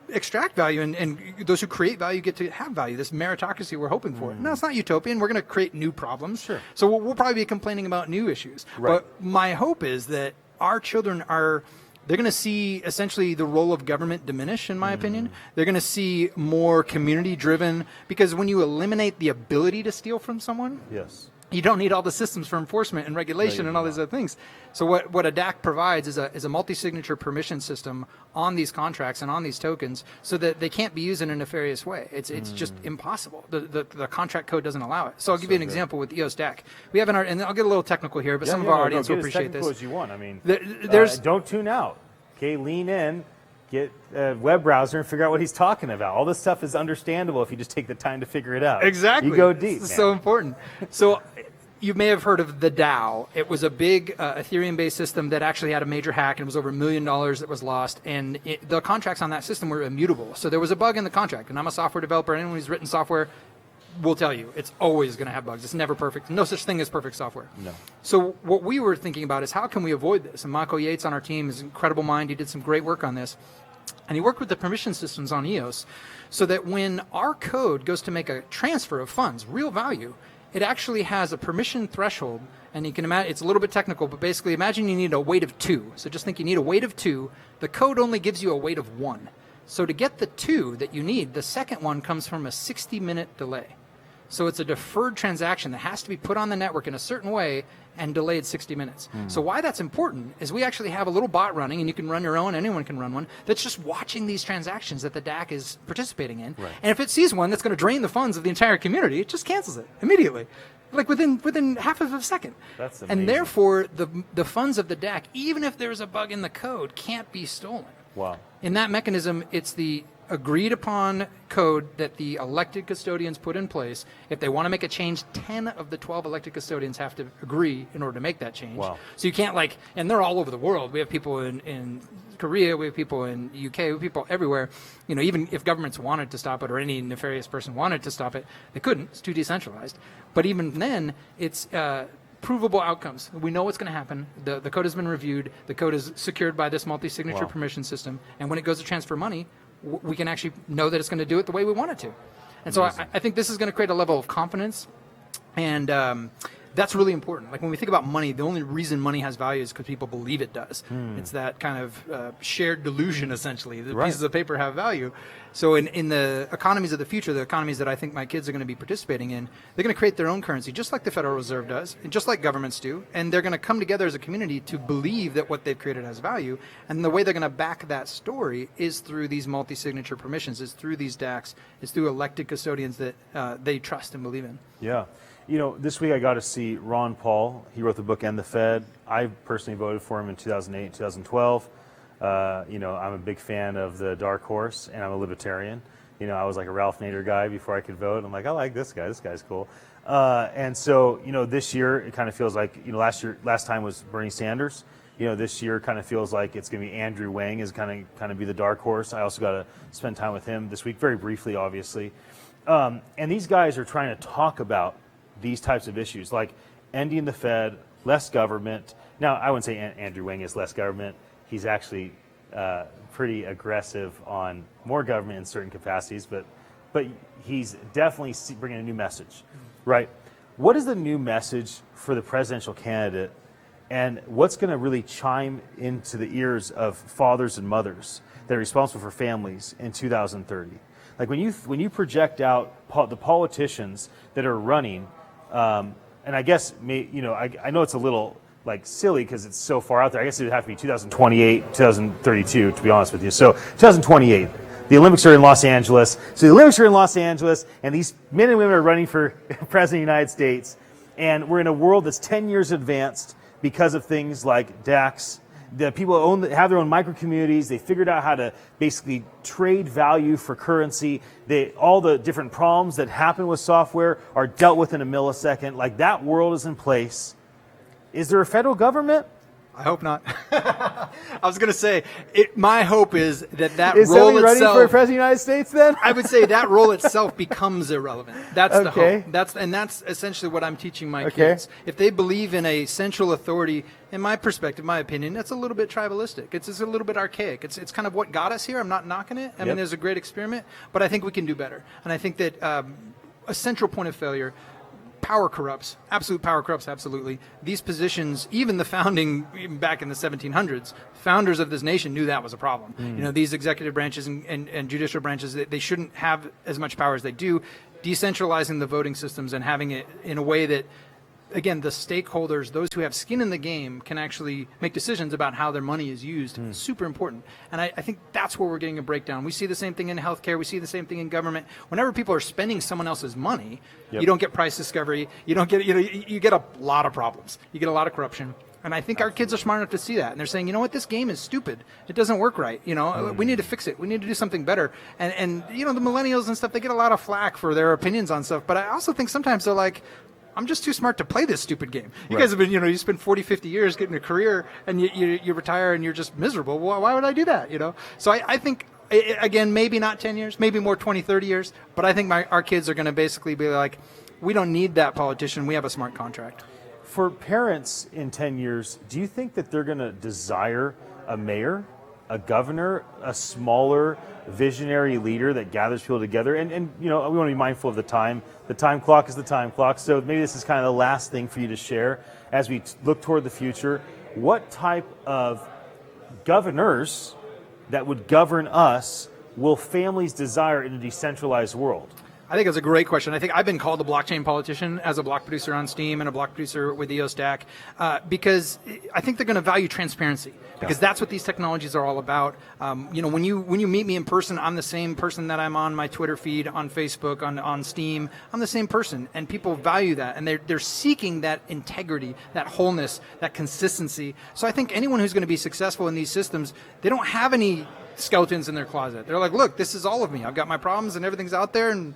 Speaker 5: extract value, and those who create value get to have value, this meritocracy we're hoping for. No, it's not utopian. We're going to create new problems. Sure. So we'll probably be complaining about new issues. Right. But my hope is that our children are they're going to see essentially the role of government diminish, in my opinion. They're going to see more community-driven, because when you eliminate the ability to steal from someone,
Speaker 1: Yes.
Speaker 5: you don't need all the systems for enforcement and regulation and all these other things. So what a DAC provides is a multi-signature permission system on these contracts and on these tokens, so that they can't be used in a nefarious way. It's just impossible. The contract code doesn't allow it. So I'll give you an example with EOS DAC. We have and I'll get a little technical here, but some of our audience will appreciate this.
Speaker 1: As you want. I mean,
Speaker 5: there's
Speaker 1: don't tune out. Okay, lean in. Get a web browser and figure out what he's talking about. All this stuff is understandable if you just take the time to figure it out.
Speaker 5: Exactly.
Speaker 1: You go deep.
Speaker 5: This is so important. So you may have heard of the DAO. It was a big Ethereum-based system that actually had a major hack, and it was over $1 million that was lost. And the contracts on that system were immutable. So there was a bug in the contract. And I'm a software developer. Anyone who's written software will tell you it's always going to have bugs. It's never perfect. No such thing as perfect software.
Speaker 1: No.
Speaker 5: So what we were thinking about is how can we avoid this? And Mako Yates on our team is an incredible mind. He did some great work on this. And he worked with the permission systems on EOS so that when our code goes to make a transfer of funds, real value, it actually has a permission threshold. And you can imagine, it's a little bit technical, but basically imagine you need a weight of 2. So just think you need a weight of 2. The code only gives you a weight of 1. So to get the 2 that you need, the second one comes from a 60-minute delay. So it's a deferred transaction that has to be put on the network in a certain way and delayed 60 minutes. So why that's important is we actually have a little bot running, and you can run your own, anyone can run one, that's just watching these transactions that the DAC is participating in.
Speaker 1: Right.
Speaker 5: And if it sees one that's going to drain the funds of the entire community, it just cancels it immediately, like within half of a second.
Speaker 1: That's amazing.
Speaker 5: And therefore, the funds of the DAC, even if there's a bug in the code, can't be stolen.
Speaker 1: Wow.
Speaker 5: In that mechanism, it's the agreed upon code that the elected custodians put in place. If they want to make a change, 10 of the 12 elected custodians have to agree in order to make that change.
Speaker 1: Wow.
Speaker 5: So you can't and they're all over the world. We have people in Korea, we have people in the UK, we have people everywhere. Even if governments wanted to stop it or any nefarious person wanted to stop it, they couldn't. It's too decentralized. But even then, it's provable outcomes. We know what's going to happen. The code has been reviewed. The code is secured by this multi-signature permission system. And when it goes to transfer money, we can actually know that it's going to do it the way we want it to. And so I think this is going to create a level of confidence, and that's really important. Like when we think about money, the only reason money has value is because people believe it does. It's that kind of shared delusion, essentially. The pieces of paper have value. So in the economies of the future, the economies that I think my kids are going to be participating in, they're going to create their own currency, just like the Federal Reserve does, and just like governments do. And they're going to come together as a community to believe that what they've created has value. And the way they're going to back that story is through these multi-signature permissions, is through these DACs, is through elected custodians that they trust and believe in.
Speaker 1: Yeah. This week I got to see Ron Paul. He wrote the book End the Fed. I personally voted for him in 2008, 2012. I'm a big fan of the Dark Horse, and I'm a libertarian. I was like a Ralph Nader guy before I could vote. I'm like, I like this guy. This guy's cool. And so, this year it kind of feels like, last time was Bernie Sanders. This year kind of feels like it's going to be Andrew Wang is kind of be the dark horse. I also got to spend time with him this week, very briefly, obviously. And these guys are trying to talk about these types of issues, like ending the Fed, less government. Now, I wouldn't say Andrew Wang is less government. He's actually pretty aggressive on more government in certain capacities, but he's definitely bringing a new message, right? What is the new message for the presidential candidate, and what's going to really chime into the ears of fathers and mothers that are responsible for families in 2030? Like when you project out the politicians that are running, and I guess I know it's a little like silly because it's so far out there. I guess it would have to be 2028, 2032, to be honest with you. So 2028, the Olympics are in Los Angeles. So the Olympics are in Los Angeles, and these men and women are running for president of the United States. And we're in a world that's 10 years advanced because of things like DACs. The people have their own micro communities. They figured out how to basically trade value for currency. All the different problems that happen with software are dealt with in a millisecond. Like that world is in place. Is there a federal government?
Speaker 5: I hope not. I was going to say, my hope is that
Speaker 1: is
Speaker 5: role
Speaker 1: somebody running
Speaker 5: itself,
Speaker 1: for president of the United States then?
Speaker 5: I would say that role itself becomes irrelevant. That's the
Speaker 1: Okay.
Speaker 5: hope. That's essentially what I'm teaching my kids. If they believe in a central authority, in my perspective, my opinion, that's a little bit tribalistic. It's just a little bit archaic. It's kind of what got us here. I'm not knocking it. I mean, there's a great experiment, but I think we can do better. And I think that a central point of failure, power corrupts. Absolute power corrupts, absolutely. These positions, even the founding, even back in the 1700s, founders of this nation knew that was a problem. These executive branches and judicial branches, they shouldn't have as much power as they do. Decentralizing the voting systems and having it in a way that, again, the stakeholders, those who have skin in the game, can actually make decisions about how their money is used. Super important. And I think that's where we're getting a breakdown. We see the same thing in healthcare. We see the same thing in government. Whenever people are spending someone else's money, you don't get price discovery. You don't get, you get a lot of problems. You get a lot of corruption. And I think our kids are smart enough to see that. And they're saying, you know what, this game is stupid. It doesn't work right. We need to fix it. We need to do something better. And the millennials and stuff, they get a lot of flack for their opinions on stuff. But I also think sometimes they're like, I'm just too smart to play this stupid game. You guys have been, you spend 40, 50 years getting a career and you retire and you're just miserable. Well, why would I do that? So I think, again, maybe not 10 years, maybe more 20, 30 years. But I think our kids are going to basically be like, we don't need that politician. We have a smart contract.
Speaker 1: For parents in 10 years, do you think that they're going to desire a mayor, a governor, a smaller visionary leader that gathers people together? And we want to be mindful of the time. The time clock is the time clock. So maybe this is kind of the last thing for you to share as we look toward the future. What type of governors that would govern us will families desire in a decentralized world?
Speaker 5: I think that's a great question. I think I've been called a blockchain politician as a block producer on Steam and a block producer with EO Stack because I think they're going to value transparency because that's what these technologies are all about. When you meet me in person, I'm the same person that I'm on my Twitter feed, on Facebook, on Steam. I'm the same person, and people value that, and they're seeking that integrity, that wholeness, that consistency. So I think anyone who's going to be successful in these systems, they don't have any skeletons in their closet. They're like, look, this is all of me. I've got my problems and everything's out there, and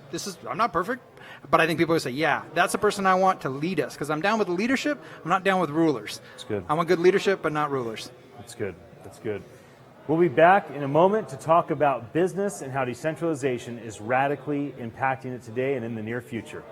Speaker 5: I'm not perfect. But I think people will say, yeah, that's the person I want to lead us, because I'm down with leadership. I'm not down with rulers.
Speaker 1: That's good.
Speaker 5: I want good leadership, but not rulers.
Speaker 1: That's good. That's good. We'll be back in a moment to talk about business and how decentralization is radically impacting it today and in the near future.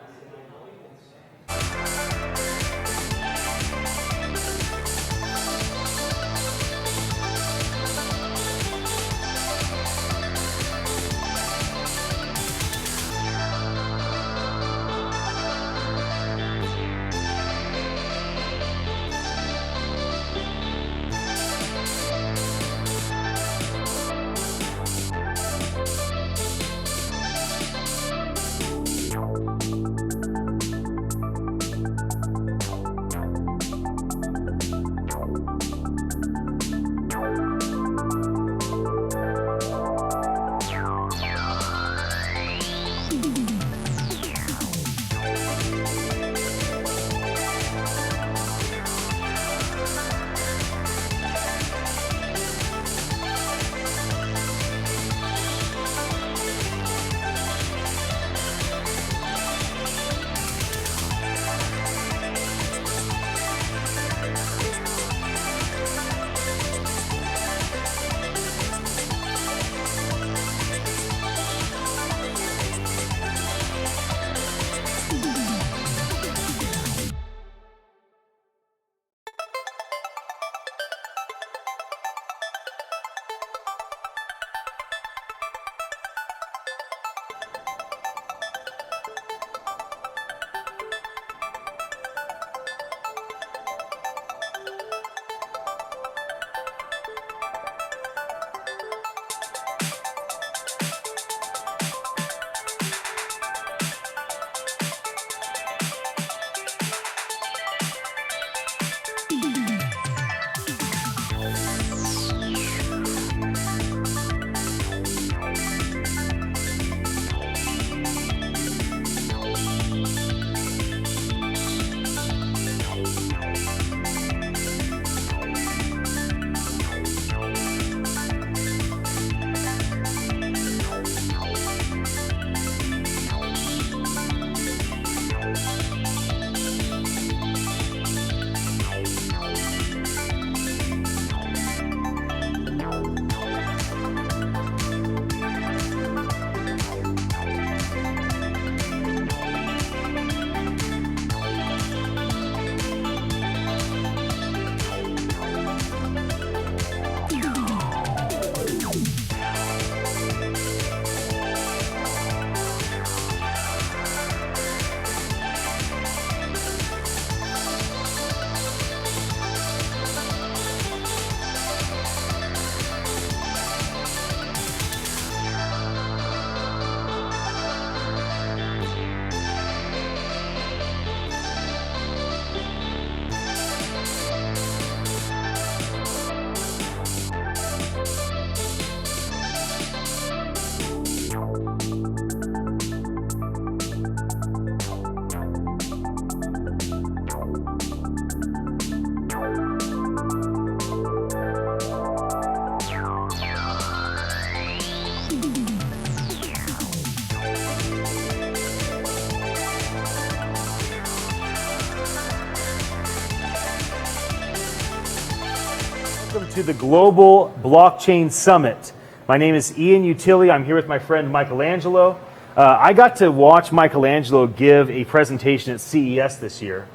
Speaker 1: to the Global Blockchain Summit. My name is Ian Utile. I'm here with my friend Michelangelo. I got to watch Michelangelo give a presentation at CES this year,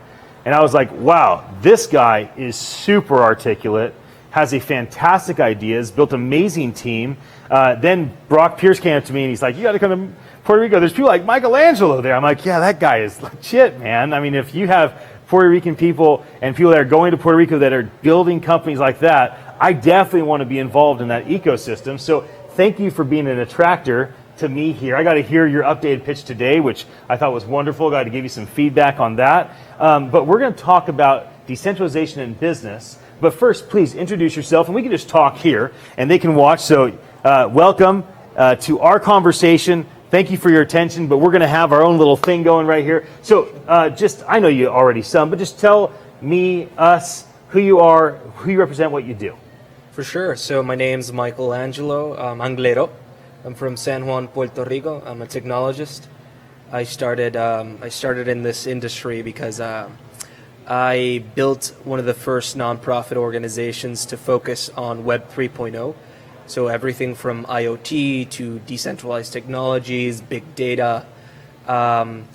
Speaker 1: and I was like, wow, this guy is super articulate, has a fantastic ideas, built an amazing team. Then Brock Pierce came up to me and he's like, you got to come to Puerto Rico. There's people like Michelangelo there. I'm like, yeah, that guy is legit, man. I mean, if you have Puerto Rican people and people that are going to Puerto Rico that are building companies like that, I definitely want to be involved in that ecosystem. So thank you for being an attractor to me here. I got to hear your updated pitch today, which I thought was wonderful. Got to give you some feedback on that. But we're going to talk about decentralization in business. But first, please introduce yourself, and we can just talk here, and they can watch. So welcome to our conversation. Thank you for your attention, but we're going to have our own little thing going right here. So I know you already some, but just tell me, us, who you are, who you represent, what you do.
Speaker 6: For sure. So my name's Michelangelo Anglero. I'm from San Juan, Puerto Rico. I'm a technologist. I started in this industry because I built one of the first nonprofit organizations to focus on Web 3.0. So everything from IoT to decentralized technologies, big data. Again,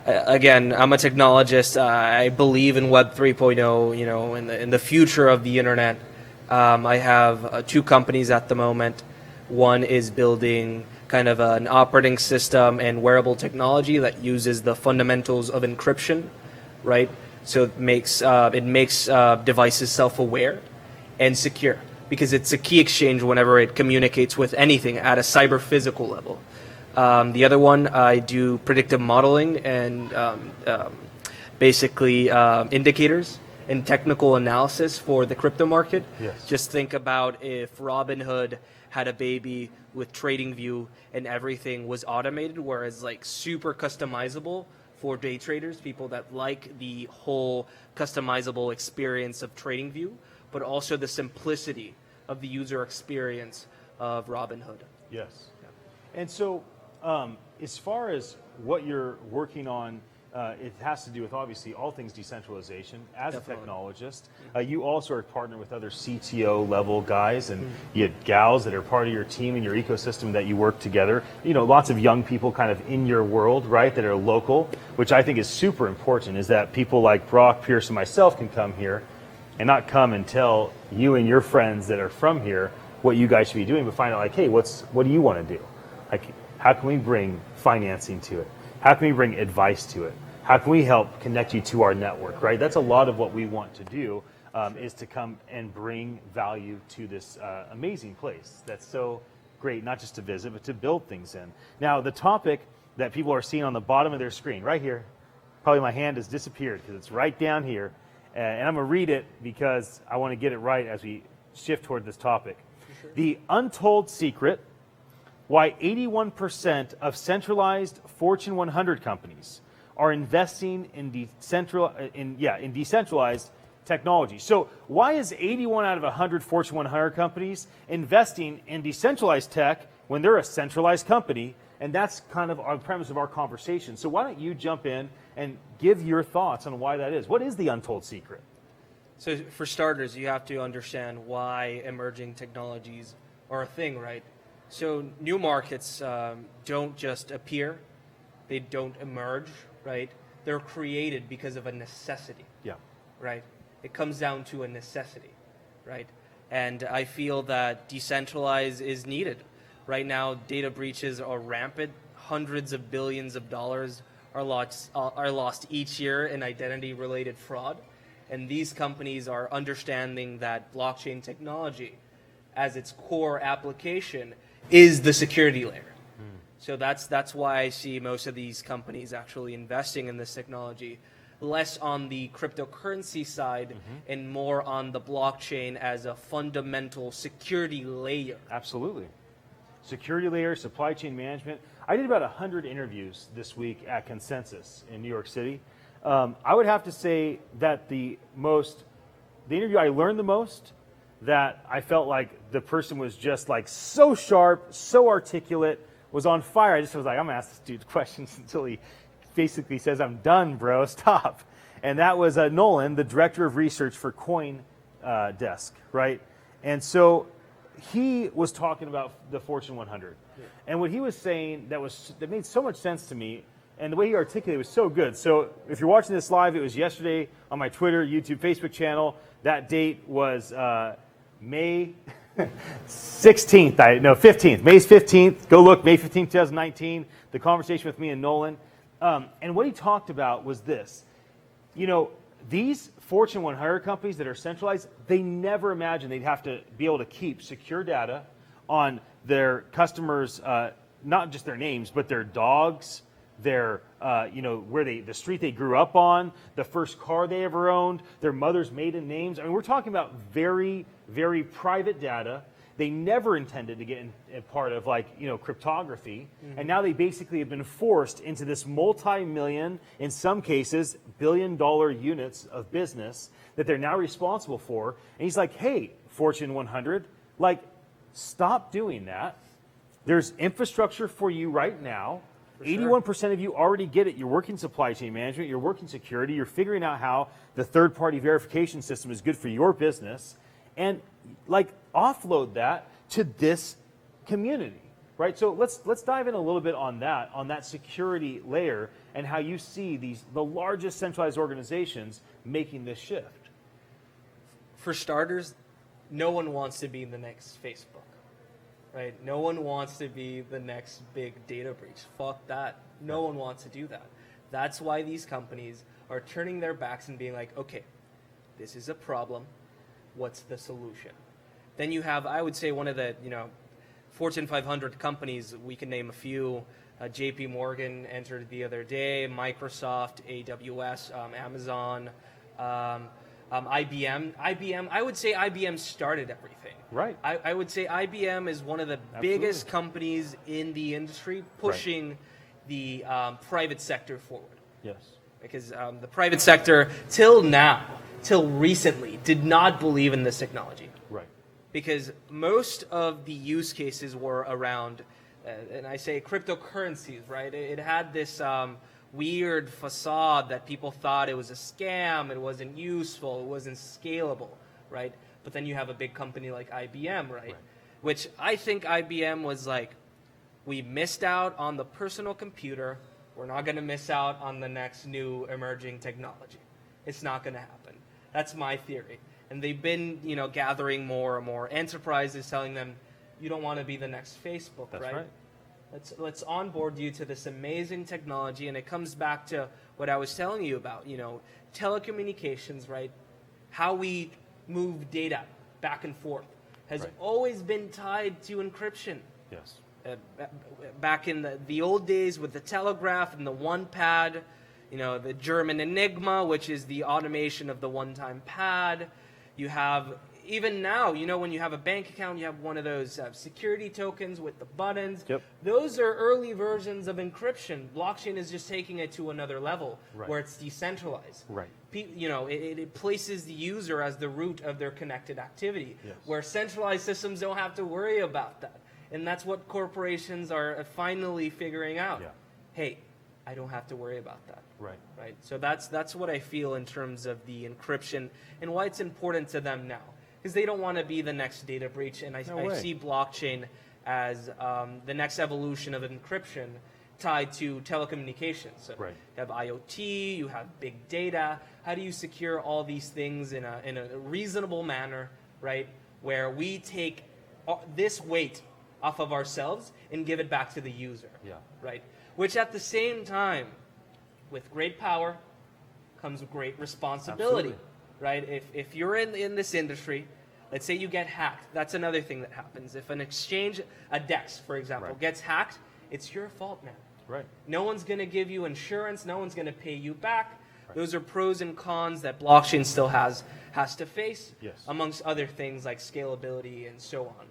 Speaker 6: I'm a technologist. I believe in Web 3.0. You know, in the future of the internet. I have two companies at the moment. One is building kind of an operating system and wearable technology that uses the fundamentals of encryption, right? So it makes devices self-aware and secure, because it's a key exchange whenever it communicates with anything at a cyber-physical level. The other one, I do predictive modeling and basically indicators and technical analysis for the crypto market.
Speaker 1: Yes.
Speaker 6: Just think about if Robinhood had a baby with TradingView and everything was automated, whereas like super customizable for day traders, people that like the whole customizable experience of TradingView, but also the simplicity of the user experience of Robinhood.
Speaker 1: Yes. And so as far as what you're working on, it has to do with obviously all things decentralization. As
Speaker 6: Definitely.
Speaker 1: a technologist, you also are partnered with other CTO level guys and you have gals that are part of your team and your ecosystem that you work together. You know, lots of young people kind of in your world, right, that are local, which I think is super important, is that people like Brock Pierce and myself can come here and not come and tell you and your friends that are from here what you guys should be doing, but find out like, hey, what do you want to do? Like, how can we bring financing to it? How can we bring advice to it? How can we help connect you to our network, right? That's a lot of what we want to do, is to come and bring value to this amazing place that's so great, not just to visit, but to build things in. Now, the topic that people are seeing on the bottom of their screen, right here, probably my hand has disappeared because it's right down here, and I'm going to read it because I want to get it right as we shift toward this topic. Sure. The untold secret, why 81% of centralized Fortune 100 companies are investing in decentralized technology. So why is 81 out of 100 Fortune 100 companies investing in decentralized tech when they're a centralized company? And that's kind of our premise of our conversation. So why don't you jump in and give your thoughts on why that is? What is the untold secret?
Speaker 6: So for starters, you have to understand why emerging technologies are a thing, right? So new markets don't just appear, they don't emerge, right? They're created because of a necessity.
Speaker 1: Yeah.
Speaker 6: Right? It comes down to a necessity, right? And I feel that decentralized is needed. Right now, data breaches are rampant. Hundreds of billions of dollars are lost each year in identity-related fraud. And these companies are understanding that blockchain technology, as its core application, is the security layer. So that's why I see most of these companies actually investing in this technology, less on the cryptocurrency side and more on the blockchain as a fundamental security layer.
Speaker 1: Absolutely. Security layer, supply chain management. I did about 100 interviews this week at Consensus in New York City. I would have to say that the interview I learned the most, that I felt like the person was just like so sharp, so articulate, was on fire. I just was like, I'm gonna ask this dude questions until he basically says, I'm done, bro, stop. And that was Nolan, the director of research for CoinDesk, right? And so he was talking about the Fortune 100. And what he was saying that made so much sense to me, and the way he articulated it was so good. So if you're watching this live, it was yesterday on my Twitter, YouTube, Facebook channel. That date was May 15th, May's 15th. Go look, May 15th, 2019, the conversation with me and Nolan. And what he talked about was this. These Fortune 100 companies that are centralized, they never imagined they'd have to be able to keep secure data on their customers, not just their names, but their dogs, their, the street they grew up on, the first car they ever owned, their mother's maiden names. I mean, we're talking about very, very private data. They never intended to get in part of cryptography. Mm-hmm. And now they basically have been forced into this multi-million, in some cases, billion-dollar units of business that they're now responsible for. And he's like, hey, Fortune 100, stop doing that. There's infrastructure for you right now. 81% of you already get it. You're working supply chain management. You're working security. You're figuring out how the third-party verification system is good for your business. And offload that to this community, right? So let's dive in a little bit on that security layer and how you see the largest centralized organizations making this shift.
Speaker 6: For starters, no one wants to be the next Facebook, right? No one wants to be the next big data breach. Fuck that. No one wants to do that. That's why these companies are turning their backs and being like, okay, this is a problem. What's the solution? Then you have, I would say, one of the Fortune 500 companies. We can name a few. J.P. Morgan entered the other day. Microsoft, AWS, Amazon, IBM. I would say IBM started everything.
Speaker 1: Right.
Speaker 6: I would say IBM is one of the biggest companies in the industry pushing the private sector forward.
Speaker 1: Yes.
Speaker 6: Because the private sector, till recently, did not believe in this technology.
Speaker 1: Right.
Speaker 6: Because most of the use cases were around, and I say cryptocurrencies, right? It had this weird facade that people thought it was a scam, it wasn't useful, it wasn't scalable, right? But then you have a big company like IBM, right? Which I think IBM was like, we missed out on the personal computer, we're not going to miss out on the next new emerging technology. It's not going to happen. That's my theory. And they've been, gathering more and more enterprises telling them, you don't want to be the next Facebook,
Speaker 1: That's
Speaker 6: right? Let's onboard you to this amazing technology. And it comes back to what I was telling you about, telecommunications, right? How we move data back and forth has always been tied to encryption.
Speaker 1: Yes.
Speaker 6: Back in the old days with the telegraph and the one pad, the German Enigma, which is the automation of the one-time pad. You have, even now, when you have a bank account, you have one of those security tokens with the buttons.
Speaker 1: Yep.
Speaker 6: Those are early versions of encryption. Blockchain is just taking it to another level where it's decentralized.
Speaker 1: Right.
Speaker 6: It places the user as the root of their connected activity, where centralized systems don't have to worry about that. And that's what corporations are finally figuring out.
Speaker 1: Yeah.
Speaker 6: Hey, I don't have to worry about that.
Speaker 1: Right.
Speaker 6: So that's what I feel in terms of the encryption and why it's important to them now. Because they don't want to be the next data breach. And I see blockchain as the next evolution of encryption tied to telecommunications. So you have IoT, you have big data. How do you secure all these things in a reasonable manner, right? Where we take this weight off of ourselves and give it back to the user, right? Which at the same time, with great power comes great responsibility, right? If you're in this industry, let's say you get hacked, that's another thing that happens. If an exchange, a DEX, for example, gets hacked, it's your fault, man.
Speaker 1: Right.
Speaker 6: No one's going to give you insurance. No one's going to pay you back. Those are pros and cons that blockchain still has to face, amongst other things like scalability and so on.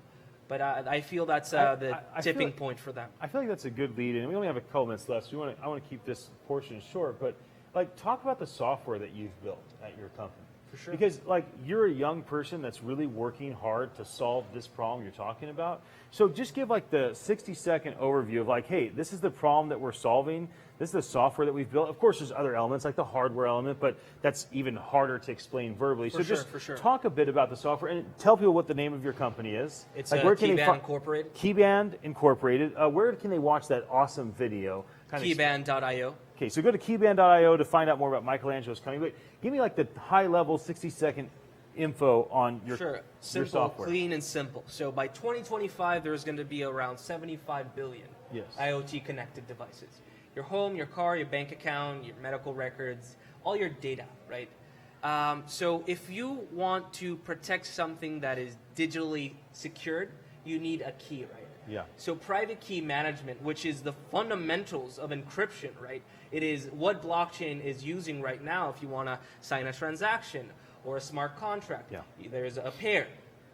Speaker 6: But I feel that's the tipping point for them.
Speaker 1: I feel like that's a good lead, and we only have a couple minutes left, so I want to keep this portion short. But talk about the software that you've built at your company.
Speaker 6: For sure.
Speaker 1: Because like you're a young person that's really working hard to solve this problem you're talking about. So just give like the 60-second overview of like, hey, this is the problem that we're solving. This is the software that we've built. Of course, there's other elements like the hardware element, but that's even harder to explain verbally.
Speaker 6: For
Speaker 1: so
Speaker 6: sure,
Speaker 1: just
Speaker 6: for sure.
Speaker 1: talk a bit about the software and tell people what the name of your company is.
Speaker 6: It's
Speaker 1: like, where can they
Speaker 6: Keyband Incorporated.
Speaker 1: Keyband Incorporated. Where can they watch that awesome video?
Speaker 6: Keyband.io.
Speaker 1: Okay, so go to keyband.io to find out more about Michelangelo's coming. But give me like the high-level 60-second info on your,
Speaker 6: Sure.
Speaker 1: your
Speaker 6: Simple,
Speaker 1: software.
Speaker 6: clean, and simple. So by 2025, there's going to be around 75 billion
Speaker 1: Yes.
Speaker 6: IoT connected devices. Your home, your car, your bank account, your medical records, all your data, right? So if you want to protect something that is digitally secured, you need a key, right?
Speaker 1: Yeah.
Speaker 6: So private key management, which is the fundamentals of encryption, right? It is what blockchain is using right now if you want to sign a transaction or a smart contract.
Speaker 1: Yeah.
Speaker 6: There's a pair,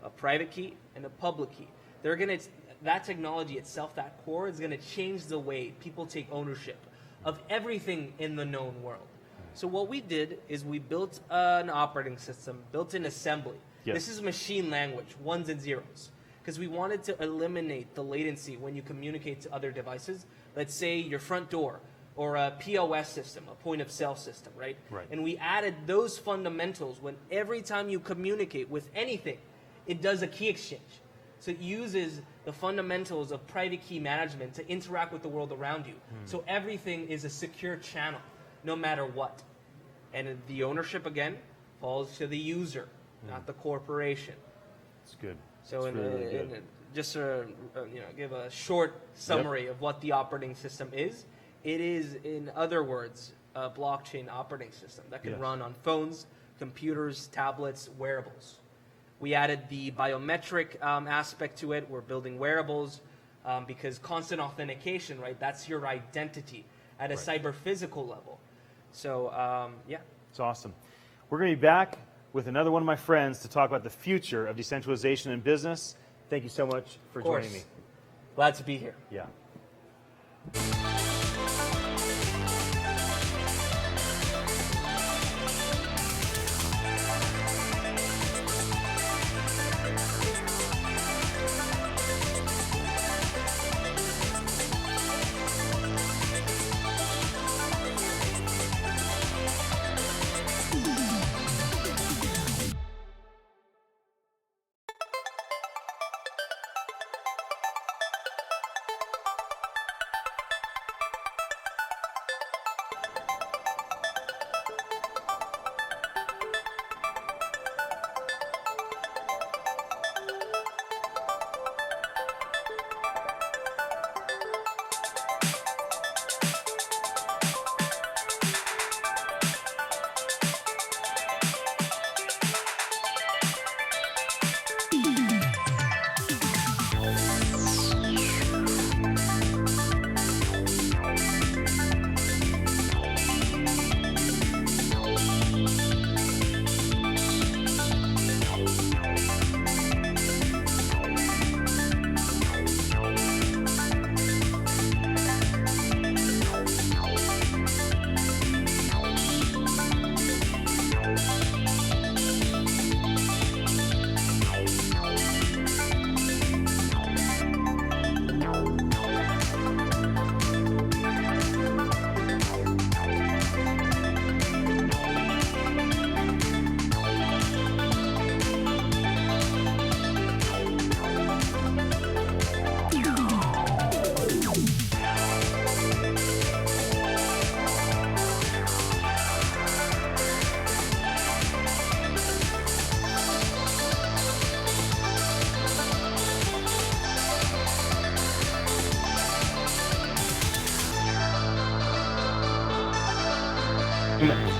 Speaker 6: a private key and a public key. They're going to that technology itself, that core, is going to change the way people take ownership of everything in the known world. So what we did is we built an operating system, built in assembly.
Speaker 1: Yes.
Speaker 6: This is machine language, ones and zeros, because we wanted to eliminate the latency when you communicate to other devices. Let's say your front door or a POS system, a point of sale system, right?
Speaker 1: Right.
Speaker 6: And we added those fundamentals when every time you communicate with anything, it does a key exchange. So it uses the fundamentals of private key management to interact with the world around you. So everything is a secure channel, no matter what. And the ownership, again, falls to the user, not the corporation.
Speaker 1: It's good.
Speaker 6: So
Speaker 1: It's really good.
Speaker 6: just to give a short summary of what the operating system is, it is, in other words, a blockchain operating system that can
Speaker 1: Yes.
Speaker 6: run on phones, computers, tablets, wearables. We added the biometric aspect to it. We're building wearables because constant authentication, right? That's your identity at a cyber-physical level. So, yeah.
Speaker 1: It's awesome. We're going to be back with another one of my friends to talk about the future of decentralization in business. Thank you so much for
Speaker 6: Of course.
Speaker 1: joining me.
Speaker 6: Glad to be here.
Speaker 1: Yeah.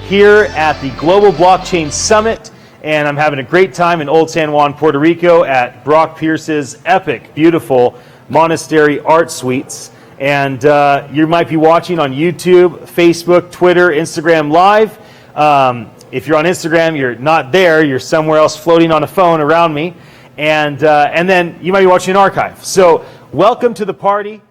Speaker 1: Here at the Global Blockchain Summit, and I'm having a great time in Old San Juan, Puerto Rico at Brock Pierce's epic, beautiful monastery art suites. And you might be watching on YouTube, Facebook, Twitter, Instagram Live. If you're on Instagram, you're not there. You're somewhere else floating on a phone around me. And then you might be watching an archive. So welcome to the party.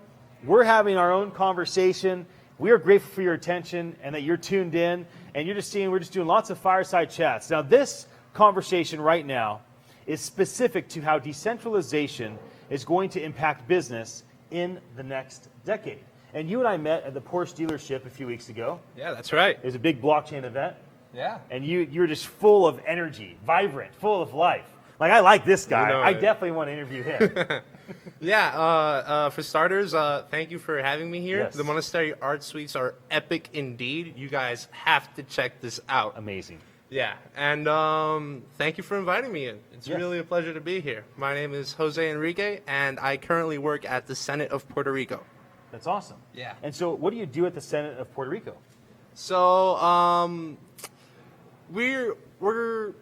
Speaker 1: We're having our own conversation. We are grateful for your attention and that you're tuned in, and you're just seeing we're just doing lots of fireside chats. Now, this conversation right now is specific to how decentralization is going to impact business in the next decade. And you and I met at the Porsche dealership a few weeks ago.
Speaker 7: Yeah, that's right.
Speaker 1: It was a big blockchain event.
Speaker 7: Yeah.
Speaker 1: And you're just full of energy, vibrant, full of life. Like, I like this guy.
Speaker 7: You know
Speaker 1: I
Speaker 7: it.
Speaker 1: definitely want to interview him.
Speaker 7: Yeah, for starters, thank you for having me here.
Speaker 1: Yes.
Speaker 7: The Monastery Art Suites are epic indeed. You guys have to check this out.
Speaker 1: Amazing.
Speaker 7: Yeah, and thank you for inviting me in. It's
Speaker 1: Yes.
Speaker 7: really a pleasure to be here. My name is Jose Enrique, and I currently work at the Senate of Puerto Rico.
Speaker 1: That's awesome.
Speaker 7: Yeah.
Speaker 1: And so what do you do at the Senate of Puerto Rico?
Speaker 7: So we're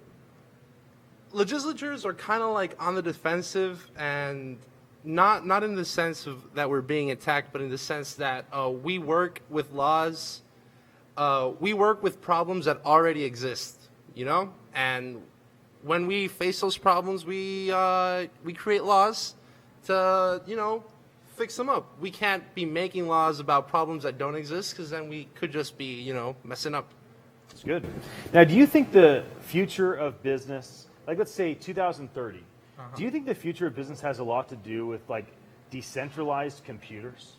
Speaker 7: legislatures are kind of like on the defensive, and not in the sense of that we're being attacked, but in the sense that we work with laws. We work with problems that already exist, you know, and when we face those problems, we create laws to, you know, fix them up. We can't be making laws about problems that don't exist, because then we could just be, you know, messing up.
Speaker 1: That's good. Now, do you think the future of business, like let's say 2030, do you think the future of business has a lot to do with like decentralized computers?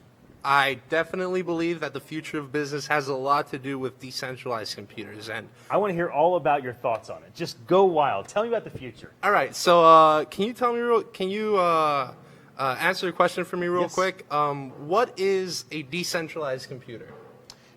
Speaker 7: I definitely believe that the future of business has a lot to do with decentralized computers. And
Speaker 1: I want to hear all about your thoughts on it. Just go wild. Tell me about the future.
Speaker 7: all right, so can you tell me can you answer a question for me real
Speaker 1: Yes.
Speaker 7: quick? What is a decentralized computer?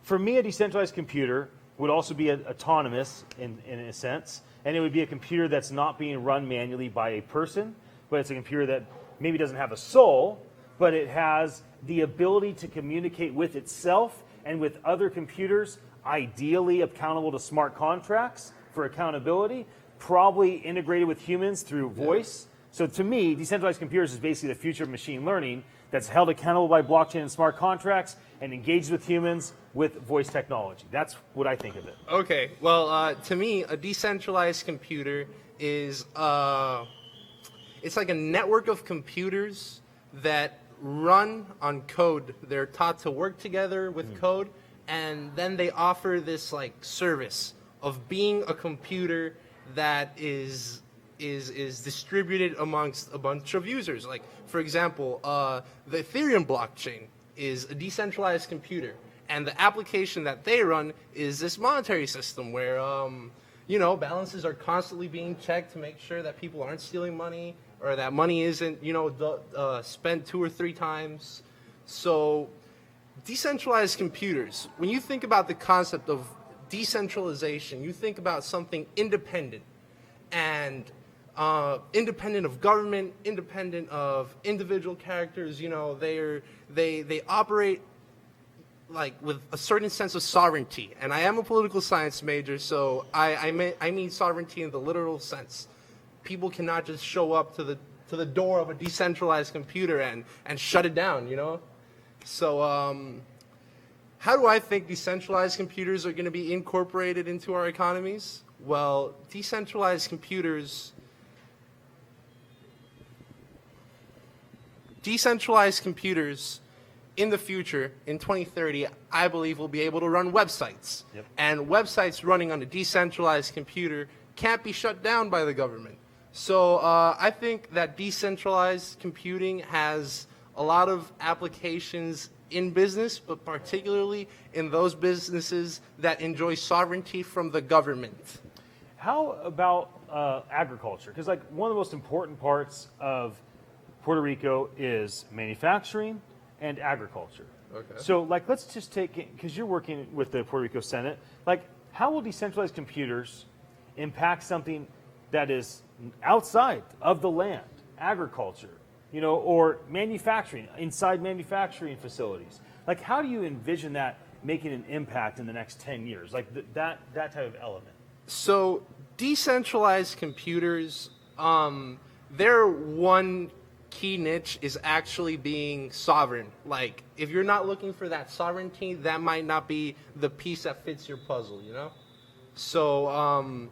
Speaker 1: For me, a decentralized computer would also be autonomous in a sense, and it would be a computer that's not being run manually by a person, but it's a computer that maybe doesn't have a soul, but it has the ability to communicate with itself and with other computers, ideally accountable to smart contracts for accountability, probably integrated with humans through voice. So to me, decentralized computers is basically the future of machine learning that's held accountable by blockchain and smart contracts and engaged with humans with voice technology. That's what I think of it.
Speaker 7: Okay, well, to me, a decentralized computer is it's like a network of computers that run on code. They're taught to work together with code, and then they offer this like service of being a computer that is distributed amongst a bunch of users. Like, for example, the Ethereum blockchain is a decentralized computer, and the application that they run is this monetary system where you know, balances are constantly being checked to make sure that people aren't stealing money, or that money isn't, you know, spent 2 or 3 times. So decentralized computers, when you think about the concept of decentralization, you think about something independent, and independent of government, independent of individual characters. You know, they operate like with a certain sense of sovereignty. And I am a political science major, so I mean sovereignty in the literal sense. People cannot just show up to the door of a decentralized computer and shut it down, you know? So how do I think decentralized computers are going to be incorporated into our economies? Well, decentralized computers in the future, in 2030, I believe will be able to run websites.
Speaker 1: Yep.
Speaker 7: And websites running on a decentralized computer can't be shut down by the government. So I think that decentralized computing has a lot of applications in business, but particularly in those businesses that enjoy sovereignty from the government.
Speaker 1: How about agriculture? Because like one of the most important parts of Puerto Rico is manufacturing and agriculture.
Speaker 7: Okay.
Speaker 1: So like let's just take, because you're working with the Puerto Rico Senate, like how will decentralized computers impact something that is outside of the land, agriculture, you know, or manufacturing, inside manufacturing facilities? Like how do you envision that making an impact in the next 10 years? Like that type of element.
Speaker 7: So decentralized computers, their one key niche is actually being sovereign. Like if you're not looking for that sovereignty, that might not be the piece that fits your puzzle, you know? So,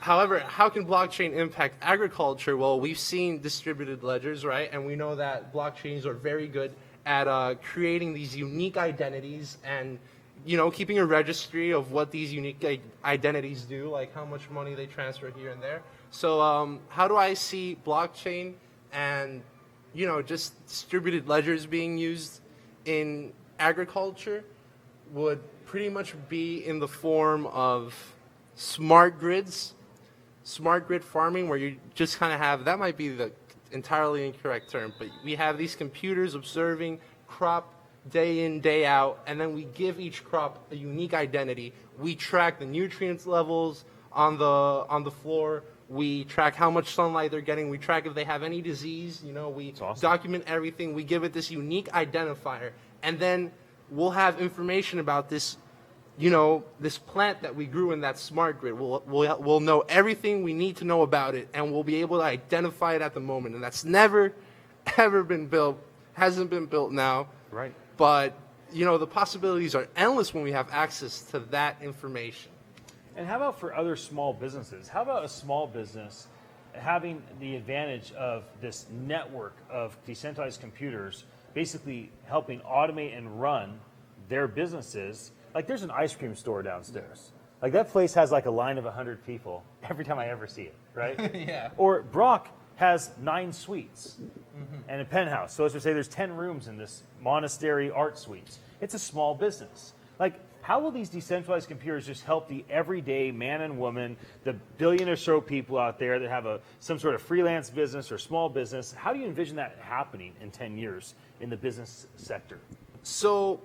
Speaker 7: however, how can blockchain impact agriculture? Well, we've seen distributed ledgers, right? And we know that blockchains are very good at creating these unique identities and, keeping a registry of what these unique identities do, like how much money they transfer here and there. So how do I see blockchain and, just distributed ledgers being used in agriculture would pretty much be in the form of smart grids, smart grid farming, where you just kind of have, that might be the entirely incorrect term, but we have these computers observing crop day in, day out, and then we give each crop a unique identity. We track the nutrients levels on the floor. We track how much sunlight they're getting. We track if they have any disease. We document everything. We give it this unique identifier, and then we'll have information about this, this plant that we grew in that smart grid. We'll know everything we need to know about it, and we'll be able to identify it at the moment. And that's never, ever been built. Hasn't been built now.
Speaker 1: Right.
Speaker 7: But, the possibilities are endless when we have access to that information.
Speaker 1: And how about for other small businesses? How about a small business having the advantage of this network of decentralized computers basically helping automate and run their businesses? Like there's an ice cream store downstairs. Like that place has like a line of 100 people every time I ever see it, right?
Speaker 7: Yeah.
Speaker 1: Or Brock has 9 suites and a penthouse. So as to say there's 10 rooms in this monastery art suites. It's a small business. Like how will these decentralized computers just help the everyday man and woman, the billion or so people out there that have some sort of freelance business or small business? How do you envision that happening in 10 years in the business sector?
Speaker 7: So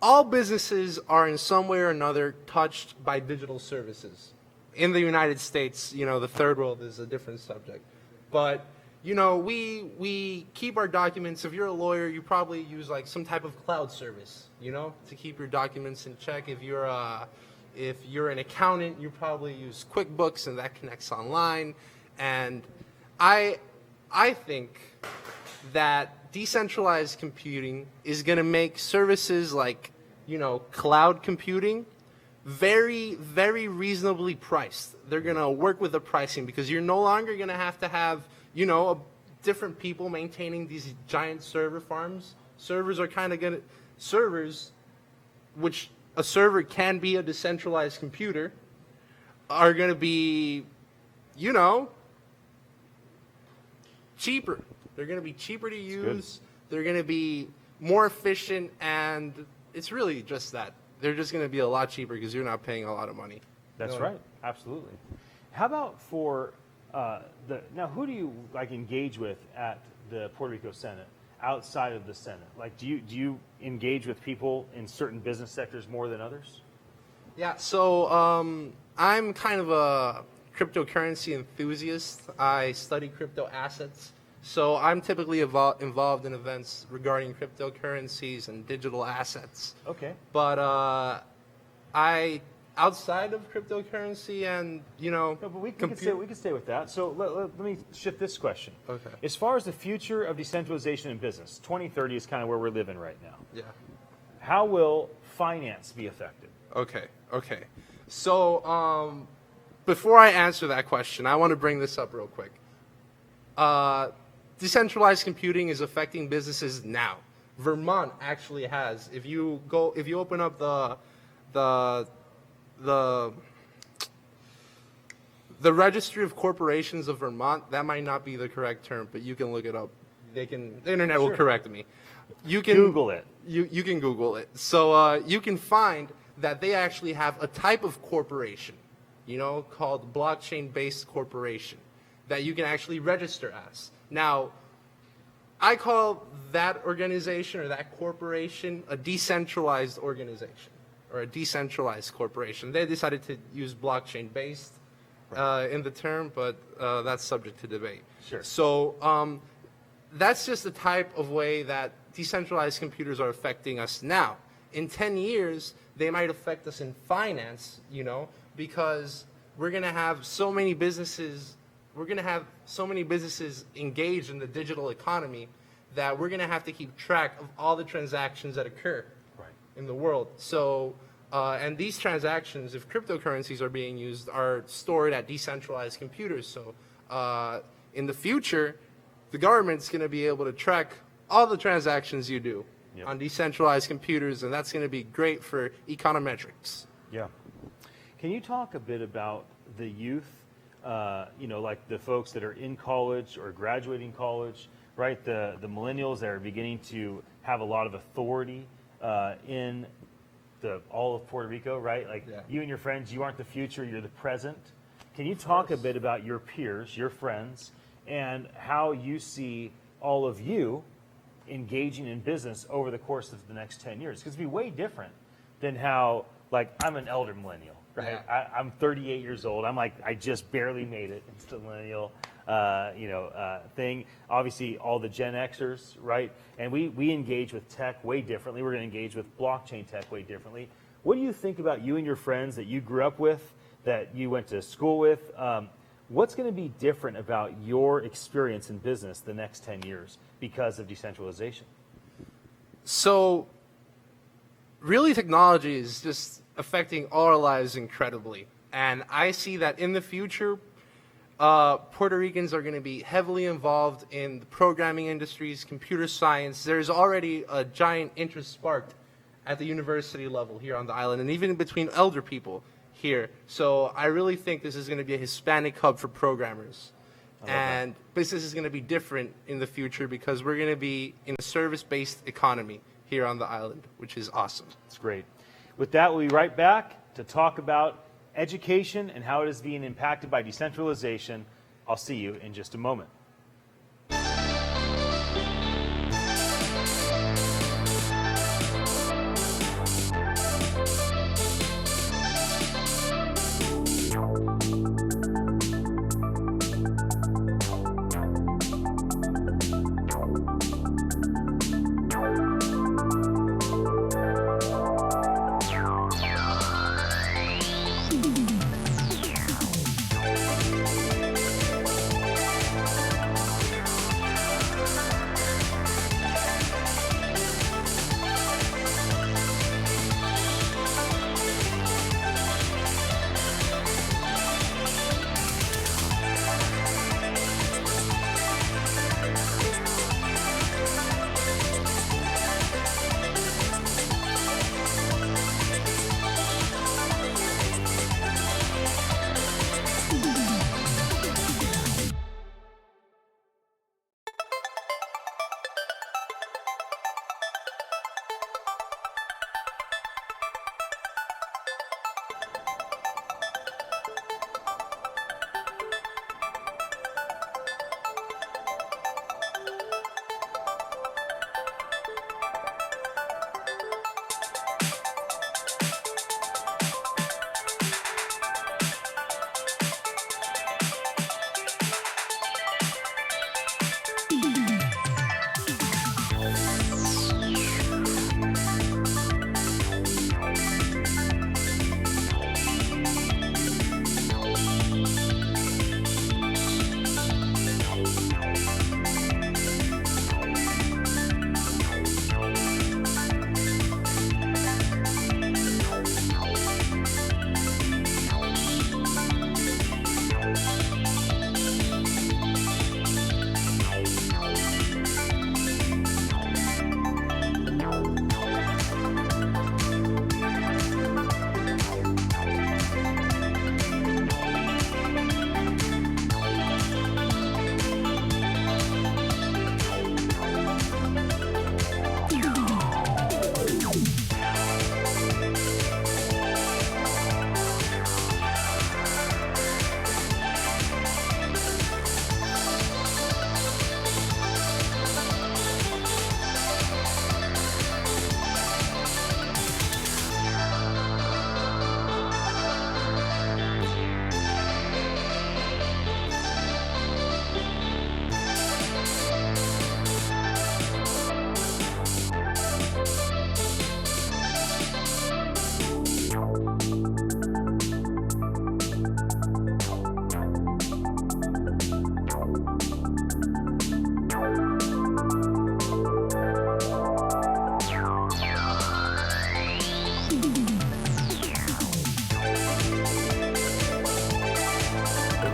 Speaker 7: all businesses are in some way or another touched by digital services. In the United States, the third world is a different subject. But, we keep our documents. If you're a lawyer, you probably use like some type of cloud service, to keep your documents in check. If you're an accountant, you probably use QuickBooks, and that connects online. And I think that decentralized computing is going to make services like, cloud computing very, very reasonably priced. They're going to work with the pricing because you're no longer going to have, different people maintaining these giant server farms. Servers are kind of going to, which a server can be a decentralized computer, are going to be, cheaper. They're going to be cheaper to use. They're going to be more efficient, and it's really just that. They're just going to be a lot cheaper because you're not paying a lot of money.
Speaker 1: That's right. Absolutely. How about for now, who do you engage with at the Puerto Rico Senate outside of the Senate? Like, do you engage with people in certain business sectors more than others?
Speaker 7: Yeah. So I'm kind of a cryptocurrency enthusiast. I study crypto assets. So I'm typically involved in events regarding cryptocurrencies and digital assets.
Speaker 1: Okay.
Speaker 7: But outside of cryptocurrency and,
Speaker 1: No, but we can stay with that. So let me shift this question.
Speaker 7: Okay.
Speaker 1: As far as the future of decentralization in business, 2030 is kind of where we're living right now.
Speaker 7: Yeah.
Speaker 1: How will finance be affected?
Speaker 7: Okay. So before I answer that question, I want to bring this up real quick. Decentralized computing is affecting businesses now. Vermont actually has. If you open up the registry of corporations of Vermont, that might not be the correct term, but you can look it up. The internet will correct me. You can
Speaker 1: Google it.
Speaker 7: You can Google it. So you can find that they actually have a type of corporation, called blockchain-based corporation, that you can actually register as. Now, I call that organization or that corporation a decentralized organization or a decentralized corporation. They decided to use blockchain-based in the term, but that's subject to debate.
Speaker 1: Sure.
Speaker 7: So that's just the type of way that decentralized computers are affecting us now. In 10 years, they might affect us in finance, because we're going to have so many businesses engaged in the digital economy that we're going to have to keep track of all the transactions that occur in the world. So, and these transactions, if cryptocurrencies are being used, are stored at decentralized computers. So in the future, the government's going to be able to track all the transactions you do
Speaker 1: Yep.
Speaker 7: on decentralized computers, and that's going to be great for econometrics.
Speaker 1: Yeah. Can you talk a bit about the youth, like the folks that are in college or graduating college, right? The millennials that are beginning to have a lot of authority in all of Puerto Rico, right? Like you and your friends, you aren't the future, you're the present. Can you talk a bit about your peers, your friends, and how you see all of you engaging in business over the course of the next 10 years? Because it'd be way different than how, like, I'm an elder millennial, right?
Speaker 7: Yeah.
Speaker 1: I'm 38 years old. I'm like, I just barely made it into the millennial, thing. Obviously, all the Gen Xers, right? And we engage with tech way differently. We're going to engage with blockchain tech way differently. What do you think about you and your friends that you grew up with, that you went to school with? What's going to be different about your experience in business the next 10 years because of decentralization?
Speaker 7: So, really, technology is just affecting all our lives incredibly. And I see that in the future, Puerto Ricans are going to be heavily involved in the programming industries, computer science. There's already a giant interest sparked at the university level here on the island, and even between elder people here. So I really think this is going to be a Hispanic hub for programmers. And business is going to be different in the future because we're going to be in a service-based economy here on the island, which is awesome.
Speaker 1: It's great. With that, we'll be right back to talk about education and how it is being impacted by decentralization. I'll see you in just a moment.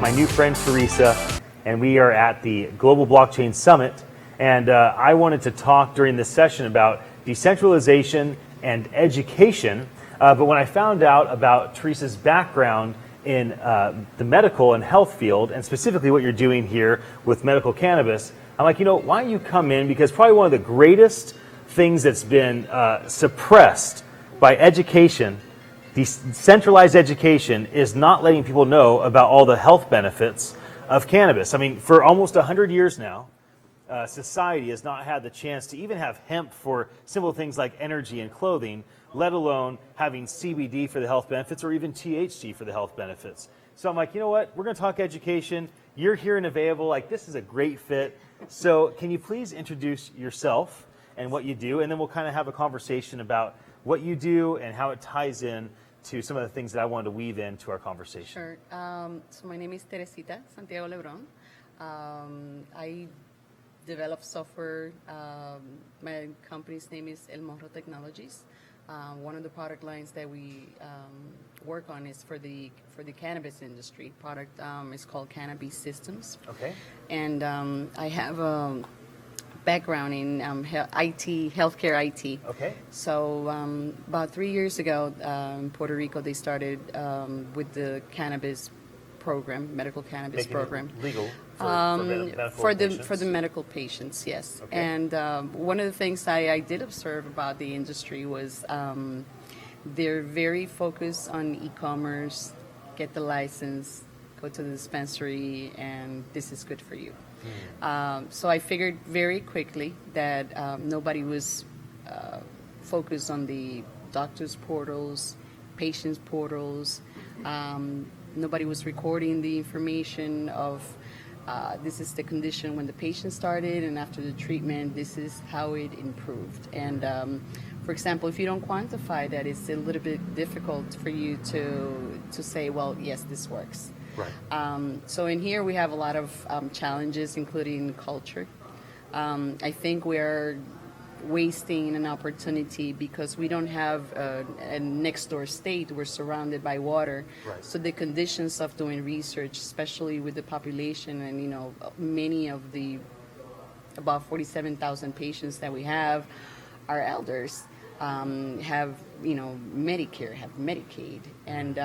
Speaker 1: My new friend Teresa, and we are at the Global Blockchain Summit And I wanted to talk during this session about decentralization and education. But when I found out about Teresa's background in the medical and health field, and specifically what you're doing here with medical cannabis, I'm like, why don't you come in? Because probably one of the greatest things that's been suppressed by education, decentralized education, is not letting people know about all the health benefits of cannabis. I mean, for almost 100 years now, society has not had the chance to even have hemp for simple things like energy and clothing, let alone having CBD for the health benefits or even THC for the health benefits. So I'm like, you know what? We're going to talk education. You're here and available. Like, this is a great fit. So can you please introduce yourself and what you do, and then we'll kind of have a conversation about what you do and how it ties in to some of the things that I wanted to weave into our conversation.
Speaker 8: Sure. So my name is Teresita Santiago Lebron. I develop software. My company's name is El Morro Technologies. One of the product lines that we work on is for the cannabis industry. Product is called Cannabis Systems.
Speaker 1: Okay.
Speaker 8: And I have a background in IT, healthcare IT.
Speaker 1: Okay.
Speaker 8: So about 3 years ago, in Puerto Rico, they started with the cannabis program, medical cannabis
Speaker 1: Making
Speaker 8: program.
Speaker 1: it legal for medical patients.
Speaker 8: For the medical patients, yes.
Speaker 1: Okay.
Speaker 8: And one of the things I did observe about the industry was they're very focused on e-commerce, get the license, go to the dispensary, and this is good for you. So I figured very quickly that nobody was focused on the doctors' portals, patients' portals. Nobody was recording the information of this is the condition when the patient started, and after the treatment, this is how it improved. And for example, if you don't quantify that, it's a little bit difficult for you to say, well, yes, this works.
Speaker 1: Right.
Speaker 8: So in here we have a lot of challenges, including culture. I think we're wasting an opportunity because we don't have a next door state. We're surrounded by water.
Speaker 1: Right.
Speaker 8: So the conditions of doing research, especially with the population and, many of the about 47,000 patients that we have are elders. Have Medicare, have Medicaid, and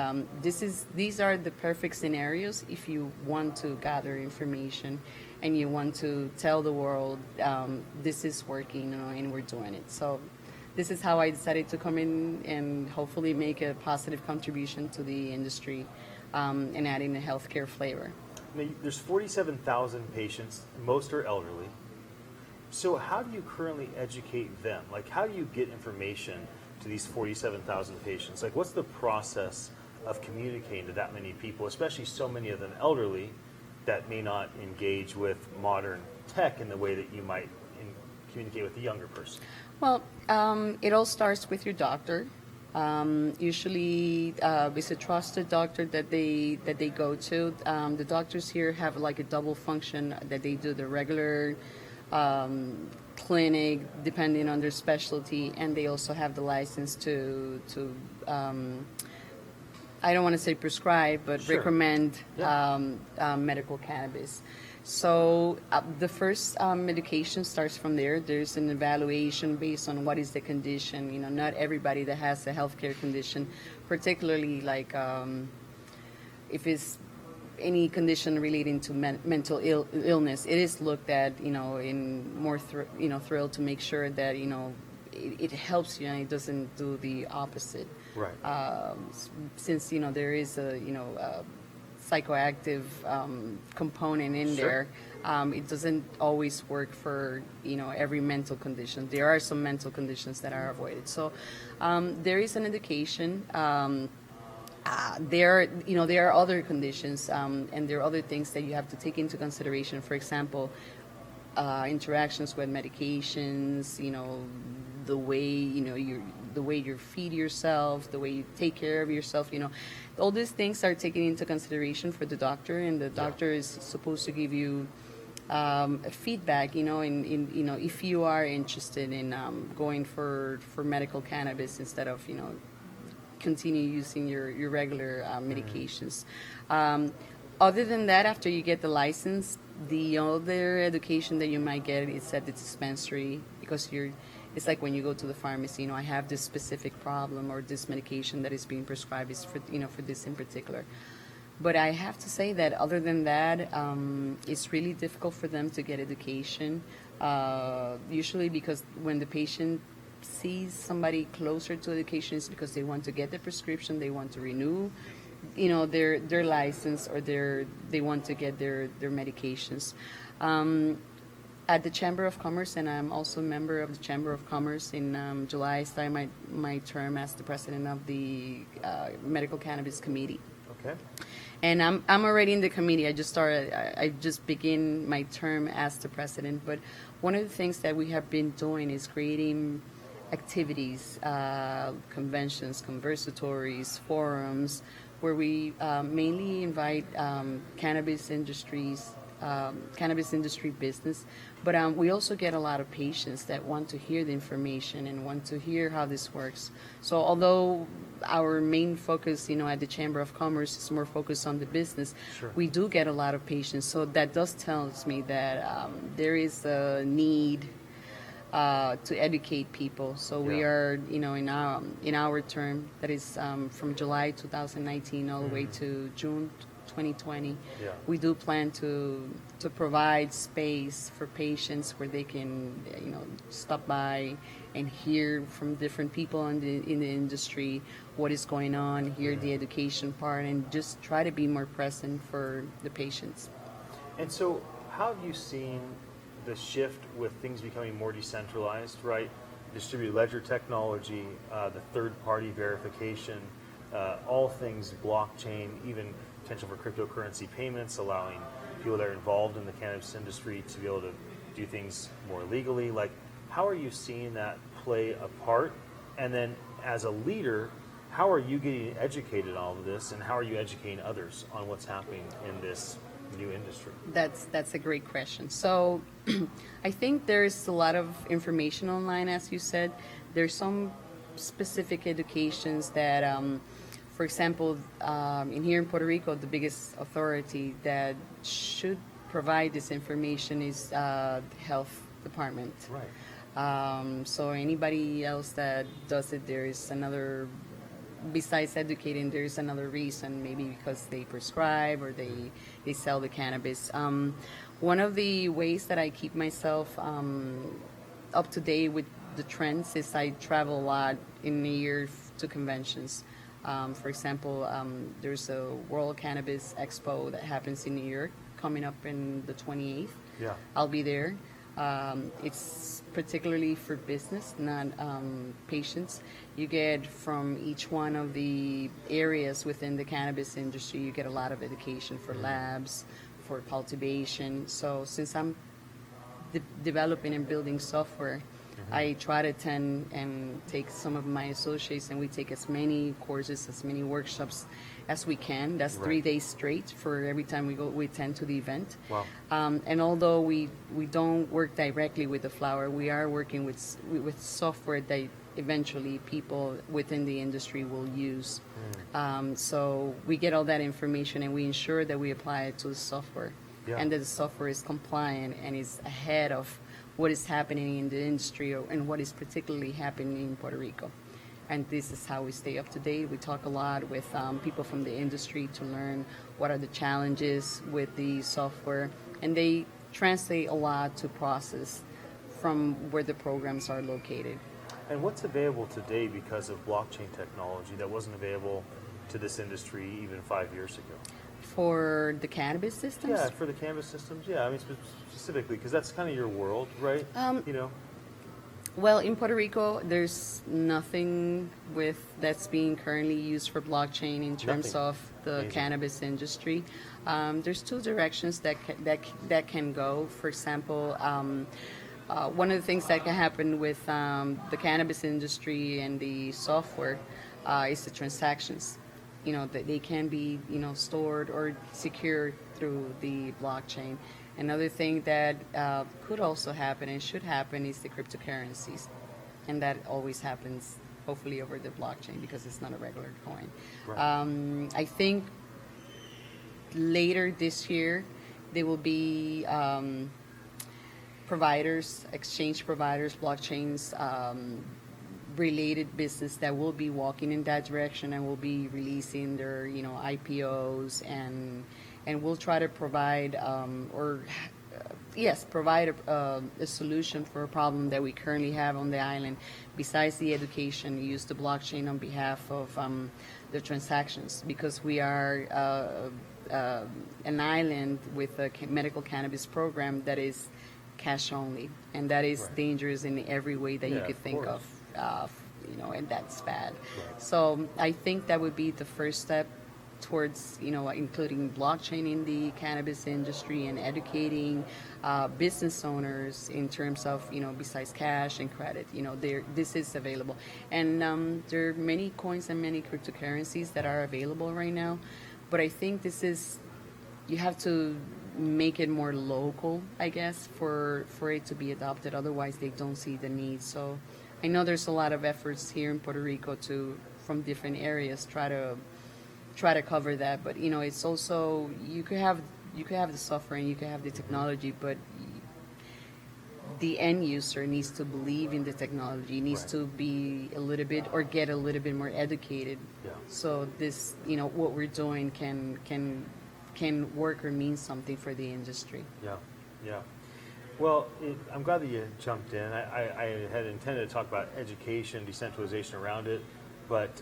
Speaker 8: these are the perfect scenarios if you want to gather information and you want to tell the world this is working, and we're doing it. So this is how I decided to come in and hopefully make a positive contribution to the industry and adding a healthcare flavor.
Speaker 1: Now, there's 47,000 patients. Most are elderly. So how do you currently educate them? Like, how do you get information to these 47,000 patients? Like, what's the process of communicating to that many people, especially so many of them elderly that may not engage with modern tech in the way that you might communicate with a younger person?
Speaker 8: Well, it all starts with your doctor. Usually, it's a trusted doctor that they go to. The doctors here have like a double function that they do the regular clinic depending on their specialty, and they also have the license to I don't want to say prescribe, but
Speaker 1: Sure.
Speaker 8: recommend medical cannabis. So the first medication starts from there. There's an evaluation based on what is the condition. Not everybody that has a healthcare condition, particularly like if it's any condition relating to mental illness, it is looked at, in more, thrilled to make sure that, it helps you and it doesn't do the opposite.
Speaker 1: Right.
Speaker 8: Since, there is a psychoactive component in
Speaker 1: Sure.
Speaker 8: there, it doesn't always work for, every mental condition. There are some mental conditions that are avoided. So there is an indication. There are other conditions, and there are other things that you have to take into consideration. For example, interactions with medications. The way the way you feed yourself, the way you take care of yourself. All these things are taken into consideration for the doctor, and the doctor is supposed to give you feedback. If you are interested in going for medical cannabis instead of continue using your regular medications. Other than that, after you get the license, the other education that you might get is at the dispensary, because it's like when you go to the pharmacy, I have this specific problem or this medication that is being prescribed is for, for this in particular. But I have to say that other than that, it's really difficult for them to get education, usually because when the patient sees somebody closer to education, it's because they want to get the prescription, they want to renew their license, or they want to get their medications. At the Chamber of Commerce, and I'm also a member of the Chamber of Commerce. In July, I started my term as the president of the Medical Cannabis Committee.
Speaker 1: Okay.
Speaker 8: And I'm already in the committee. I just begin my term as the president. But one of the things that we have been doing is creating activities, conventions, conversatories, forums, where we mainly invite cannabis industry business, but we also get a lot of patients that want to hear the information and want to hear how this works. So although our main focus, at the Chamber of Commerce is more focused on the business,
Speaker 1: Sure.
Speaker 8: we do get a lot of patients. So that does tells me that there is a need to educate people. So we
Speaker 1: Yeah.
Speaker 8: are, in our term, that is from July 2019 all the way to June 2020.
Speaker 1: Yeah.
Speaker 8: We do plan to provide space for patients where they can, stop by and hear from different people in the industry what is going on, hear the education part, and just try to be more present for the patients.
Speaker 1: And so, how have you seen the shift with things becoming more decentralized, right? Distributed ledger technology, the third-party verification, all things blockchain, even potential for cryptocurrency payments, allowing people that are involved in the cannabis industry to be able to do things more legally. Like, how are you seeing that play a part? And then, as a leader, how are you getting educated on all of this, and how are you educating others on what's happening in this new industry?
Speaker 8: That's a great question. So I think there's a lot of information online, as you said. There's some specific educations that, for example, here in Puerto Rico, the biggest authority that should provide this information is the health department.
Speaker 1: Right.
Speaker 8: So anybody else that does it, there is another, besides educating, there's another reason, maybe because they prescribe or they sell the cannabis. One of the ways that I keep myself up to date with the trends is I travel a lot in a year to conventions. For example, there's a World Cannabis Expo that happens in New York coming up in the 28th.
Speaker 1: Yeah.
Speaker 8: I'll be there. It's particularly for business, not patients. You get from each one of the areas within the cannabis industry, you get a lot of education for labs, for cultivation. So since I'm developing and building software, I try to attend and take some of my associates, and we take as many courses, as many workshops as we can. That's
Speaker 1: Right.
Speaker 8: 3 days straight for every time we attend to the event.
Speaker 1: Wow.
Speaker 8: And although we don't work directly with the flower, we are working with software that eventually people within the industry will use. So we get all that information and we ensure that we apply it to the software,
Speaker 1: Yeah.
Speaker 8: and that the software is compliant and is ahead of what is happening in the industry and what is particularly happening in Puerto Rico. And this is how we stay up to date. We talk a lot with people from the industry to learn what are the challenges with the software, and they translate a lot to process from where the programs are located.
Speaker 1: And what's available today because of blockchain technology that wasn't available to this industry even 5 years ago?
Speaker 8: For the cannabis systems?
Speaker 1: Yeah, for the cannabis systems. Yeah, I mean specifically because that's kind of your world, right?
Speaker 8: Well, in Puerto Rico, there's nothing that's being currently used for blockchain in terms
Speaker 1: Nothing.
Speaker 8: of the
Speaker 1: Amazing.
Speaker 8: cannabis industry. There's two directions that can go. For example, one of the things that can happen with the cannabis industry and the software is the transactions. That they can be, stored or secured through the blockchain. Another thing that could also happen and should happen is the cryptocurrencies. And that always happens, hopefully, over the blockchain because it's not a regular coin.
Speaker 1: Right.
Speaker 8: I think later this year, there will be providers, exchange providers, blockchains, related business that will be walking in that direction and will be releasing their, IPOs, and we'll try to provide provide a solution for a problem that we currently have on the island. Besides the education, use the blockchain on behalf of the transactions, because we are an island with a medical cannabis program that is cash only, and that is dangerous in every way that you could think of, and that's bad. So I think that would be the first step towards, including blockchain in the cannabis industry and educating business owners in terms of, besides cash and credit, this is available. And there are many coins and many cryptocurrencies that are available right now, but I think you have to make it more local, I guess, for it to be adopted. Otherwise, they don't see the need. So I know there's a lot of efforts here in Puerto Rico from different areas, try to cover that. But it's also, you could have the software and you could have the technology, but the end user needs to believe in the technology, needs to be a little bit, or get a little bit more educated. So this, what we're doing can work or mean something for the industry.
Speaker 1: Yeah. Well, I'm glad that you jumped in. I had intended to talk about education, decentralization around it, but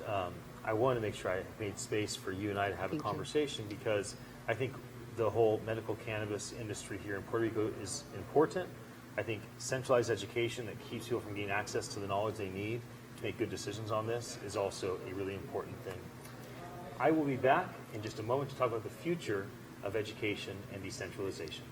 Speaker 1: I wanted to make sure I made space for you and I to have a conversation, because I think the whole medical cannabis industry here in Puerto Rico is important. I think centralized education that keeps people from getting access to the knowledge they need to make good decisions on this is also a really important thing. I will be back in just a moment to talk about the future of education and decentralization.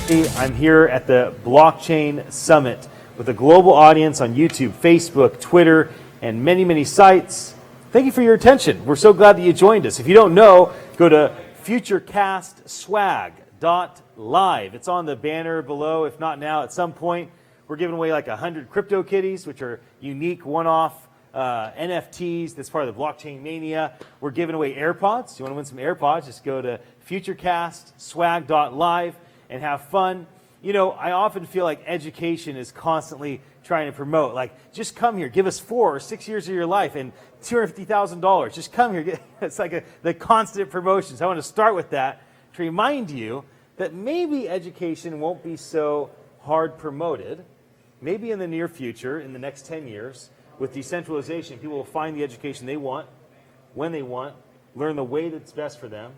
Speaker 1: I'm here at the Blockchain Summit with a global audience on YouTube, Facebook, Twitter, and many, many sites. Thank you for your attention. We're so glad that you joined us. If you don't know, go to FutureCast.Live. It's on the banner below. If not now, at some point, we're giving away like 100 crypto kitties, which are unique one-off NFTs. That's part of the blockchain mania. We're giving away AirPods. You want to win some AirPods? Just go to FutureCastSwag.live and have fun. You know, I often feel like education is constantly trying to promote, like, just come here, give us 4 or 6 years of your life and $250,000. Just come here. It's like the constant promotions. I want to start with that to remind you that maybe education won't be so hard promoted. Maybe in the near future, in the next 10 years, with decentralization, people will find the education they want, when they want, learn the way that's best for them.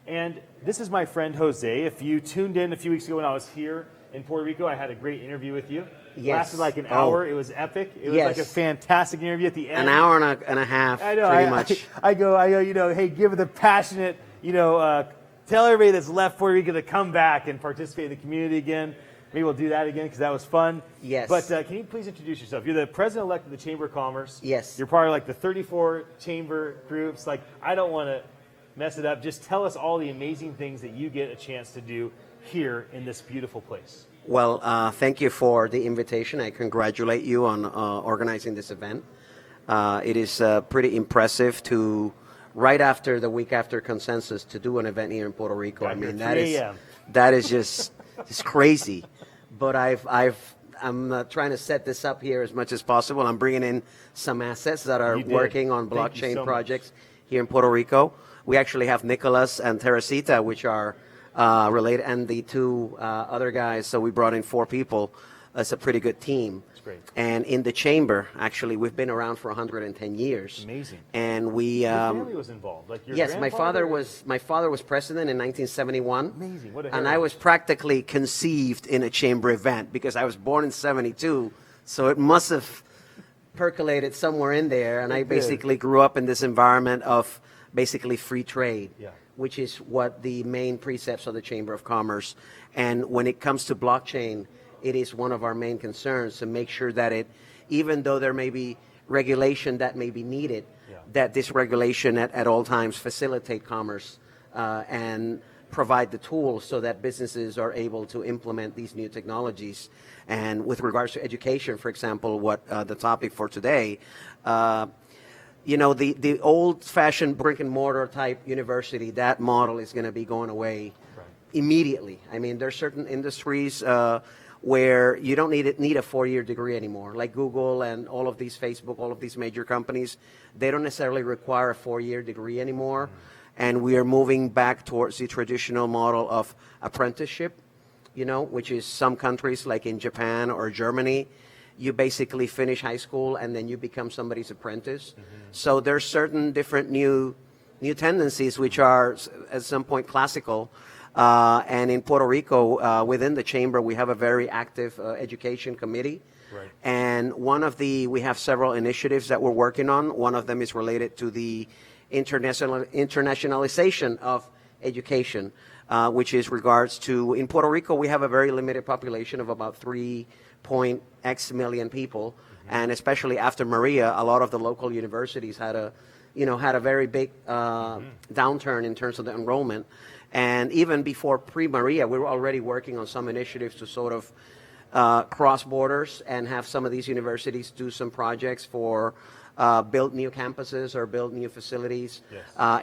Speaker 1: And this is my friend Jose. If you tuned in a few weeks ago when I was here in Puerto Rico, I had a great interview with you.
Speaker 9: Yes.
Speaker 1: Lasted like an hour. It was epic. It was like a fantastic interview at the end.
Speaker 9: An hour and a half,
Speaker 1: I know,
Speaker 9: pretty much.
Speaker 1: I go, you know, hey, give the passionate, you know, tell everybody that's left Puerto Rico to come back and participate in the community again. Maybe we'll do that again because that was fun.
Speaker 9: Yes.
Speaker 1: But can you please introduce yourself? You're the president-elect of the Chamber of Commerce.
Speaker 9: Yes.
Speaker 1: You're part of like the 34 chamber groups. Like, I don't want to mess it up. Just tell us all the amazing things that you get a chance to do here in this beautiful place.
Speaker 9: Well, thank you for the invitation. I congratulate you on organizing this event. It is pretty impressive to, right after the week after consensus, to do an event here in Puerto Rico. I mean, that is just it's crazy. But I'm trying to set this up here as much as possible. I'm bringing in some assets that are working on blockchain projects here in Puerto Rico. We actually have Nicholas and Teresita, which are related, and the 2 other guys. So we brought in 4 people. It's a pretty good team.
Speaker 1: That's great.
Speaker 9: And in the chamber, actually, we've been around for 110 years.
Speaker 1: Amazing.
Speaker 9: And we
Speaker 1: your family was involved. Like your
Speaker 9: yes,
Speaker 1: grandfather?
Speaker 9: my father was president in 1971.
Speaker 1: Amazing. What a
Speaker 9: and I was practically conceived in a chamber event because I was born in 72. So it must have percolated somewhere in there. And I basically grew up in this environment of basically free trade, which is what the main precepts of the Chamber of Commerce. And when it comes to blockchain, it is one of our main concerns to make sure that it, even though there may be regulation that may be needed, that this regulation at all times facilitate commerce and provide the tools so that businesses are able to implement these new technologies. And with regards to education, for example, what the topic for today, you know, the old-fashioned brick-and-mortar type university, that model is going to be going away immediately. I mean, there's certain industries where you don't need a 4-year degree anymore, like Google and all of these, Facebook, all of these major companies. They don't necessarily require a 4-year degree anymore. And we are moving back towards the traditional model of apprenticeship, you know, which is some countries like in Japan or Germany, you basically finish high school and then you become somebody's apprentice. So there's certain different new tendencies which are at some point classical. And in Puerto Rico, within the chamber, we have a very active education committee. Right. And we have several initiatives that we're working on. One of them is related to the internationalization of education, which is regards to, in Puerto Rico, we have a very limited population of about 3.x million people. And especially after Maria, a lot of the local universities had a very big downturn in terms of the enrollment. And even before pre-Maria, we were already working on some initiatives to sort of cross borders and have some of these universities do some projects for build new campuses or build new facilities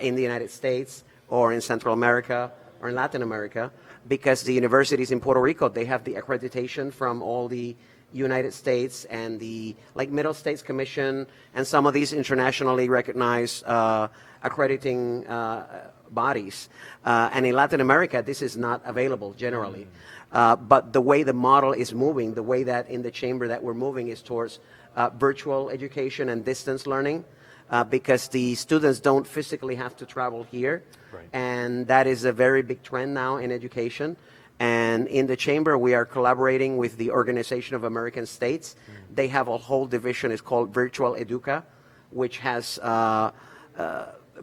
Speaker 9: in the United States or in Central America or in Latin America, because the universities in Puerto Rico, they have the accreditation from all the United States and the Middle States Commission and some of these internationally recognized accrediting bodies. And in Latin America, this is not available generally. But the way the model is moving, the way that in the chamber that we're moving is towards virtual education and distance learning, because the students don't physically have to travel here. Right. And that is a very big trend now in education. And in the chamber, we are collaborating with the Organization of American States. They have a whole division, it's called Virtual Educa, which has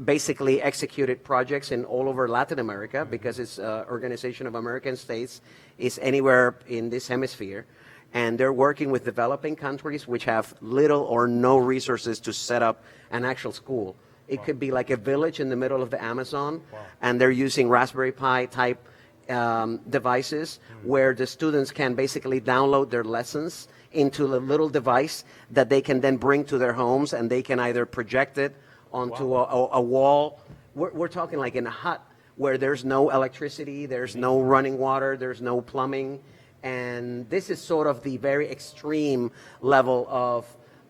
Speaker 9: basically executed projects in all over Latin America because it's Organization of American States is anywhere in this hemisphere. And they're working with developing countries which have little or no resources to set up an actual school. It could be like a village in the middle of the Amazon, and they're using Raspberry Pi type devices where the students can basically download their lessons into a little device that they can then bring to their homes, and they can either project it onto a wall. We're talking like in a hut where there's no electricity, there's no running water, there's no plumbing. And this is sort of the very extreme level of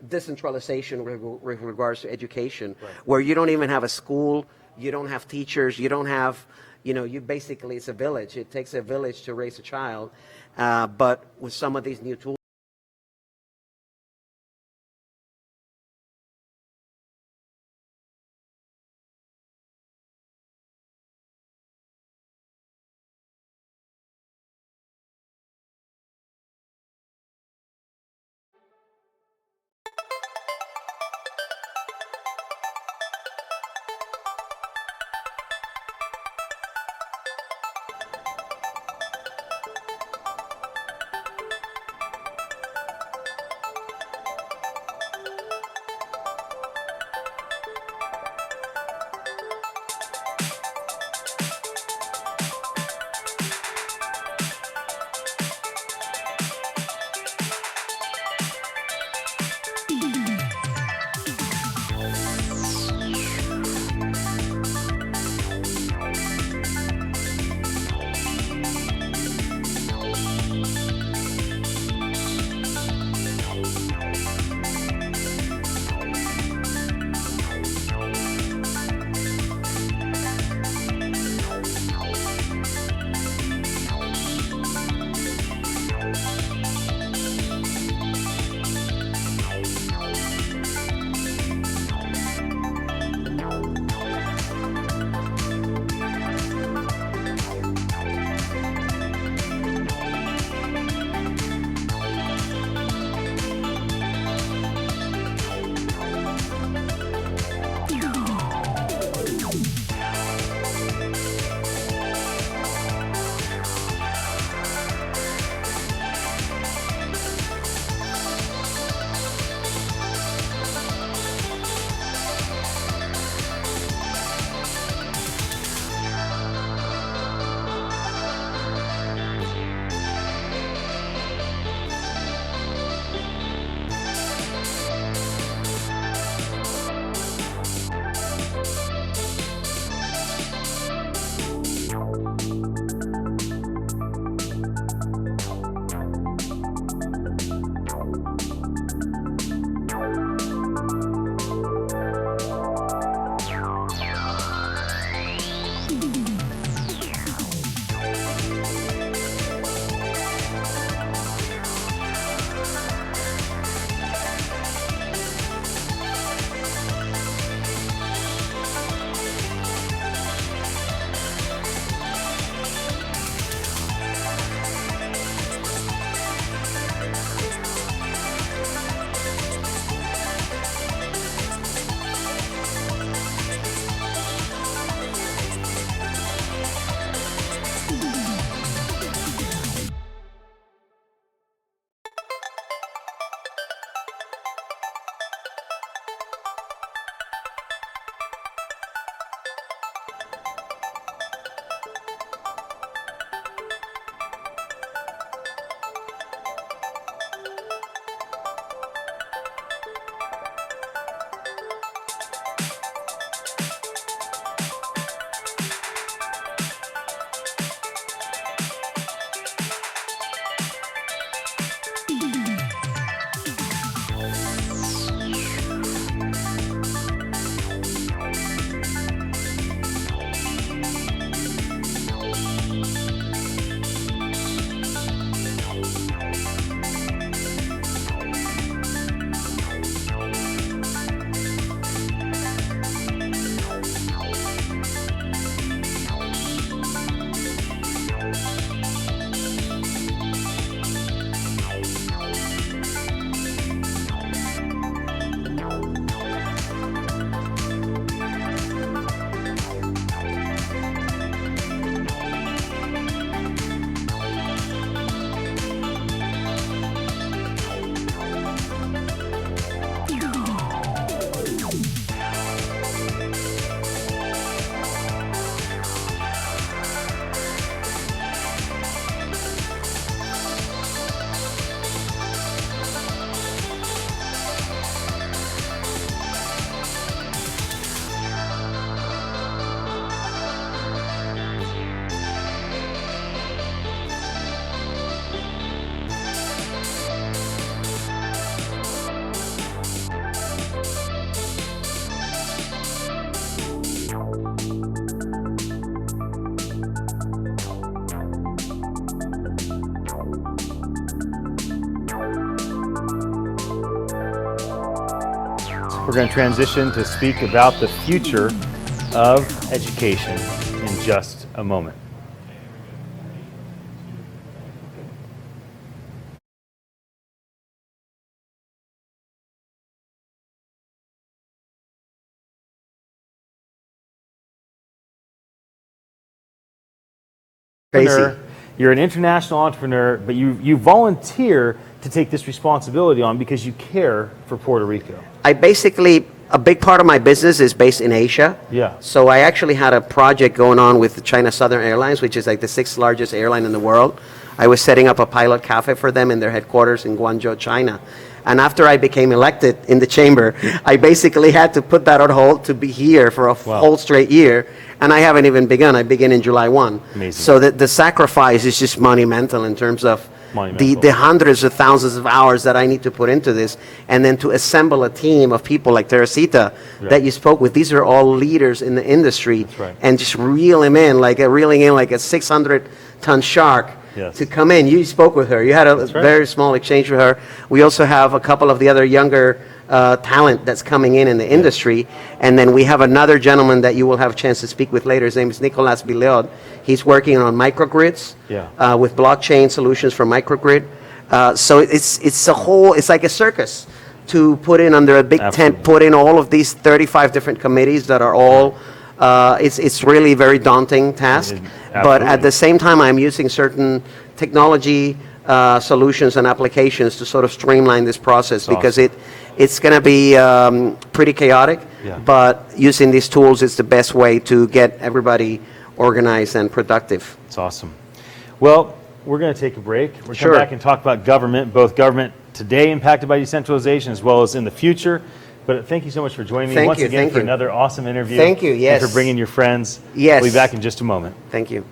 Speaker 9: decentralization with regards to education, where you don't even have a school, you don't have teachers, you don't have, you basically, it's a village. It takes a village to raise a child. But with some of these new tools,
Speaker 1: we're going to transition to speak about the future of education in just a moment.
Speaker 9: Crazy.
Speaker 1: You're an international entrepreneur, but you volunteer to take this responsibility on because you care for Puerto Rico.
Speaker 9: I basically, a big part of my business is based in Asia.
Speaker 1: Yeah.
Speaker 9: So I actually had a project going on with China Southern Airlines, which is like the 6th largest airline in the world. I was setting up a pilot cafe for them in their headquarters in Guangzhou, China. And after I became elected in the chamber, I basically had to put that on hold to be here for a whole straight year. And I haven't even begun. I begin in July 1.
Speaker 1: Amazing.
Speaker 9: So the sacrifice is just monumental in terms of the hundreds of thousands of hours that I need to put into this. And then to assemble a team of people like Teresita that you spoke with. These are all leaders in the industry.
Speaker 1: That's right.
Speaker 9: And just reel them in, reeling in like a 600-ton shark.
Speaker 1: Yes.
Speaker 9: To come in. You spoke with her. You had a very small exchange with her. We also have a couple of the other younger talent that's coming in the industry. And then we have another gentleman that you will have a chance to speak with later. His name is Nicolas Bileod. He's working on microgrids with blockchain solutions for microgrid. So it's a whole, it's like a circus to put in under a big tent, put in all of these 35 different committees that are all, it's really a very daunting task. But at the same time, I'm using certain technology solutions and applications to sort of streamline this process because it's going to be pretty chaotic. But using these tools is the best way to get everybody organized and productive.
Speaker 1: It's awesome. Well, we're going to take a break. We're going to come back and talk about government, both government today impacted by decentralization as well as in the future. But thank you so much for joining me once again for another awesome interview.
Speaker 9: Thank you, yes.
Speaker 1: And for bringing your friends.
Speaker 9: Yes.
Speaker 1: We'll be back in just a moment.
Speaker 9: Thank you.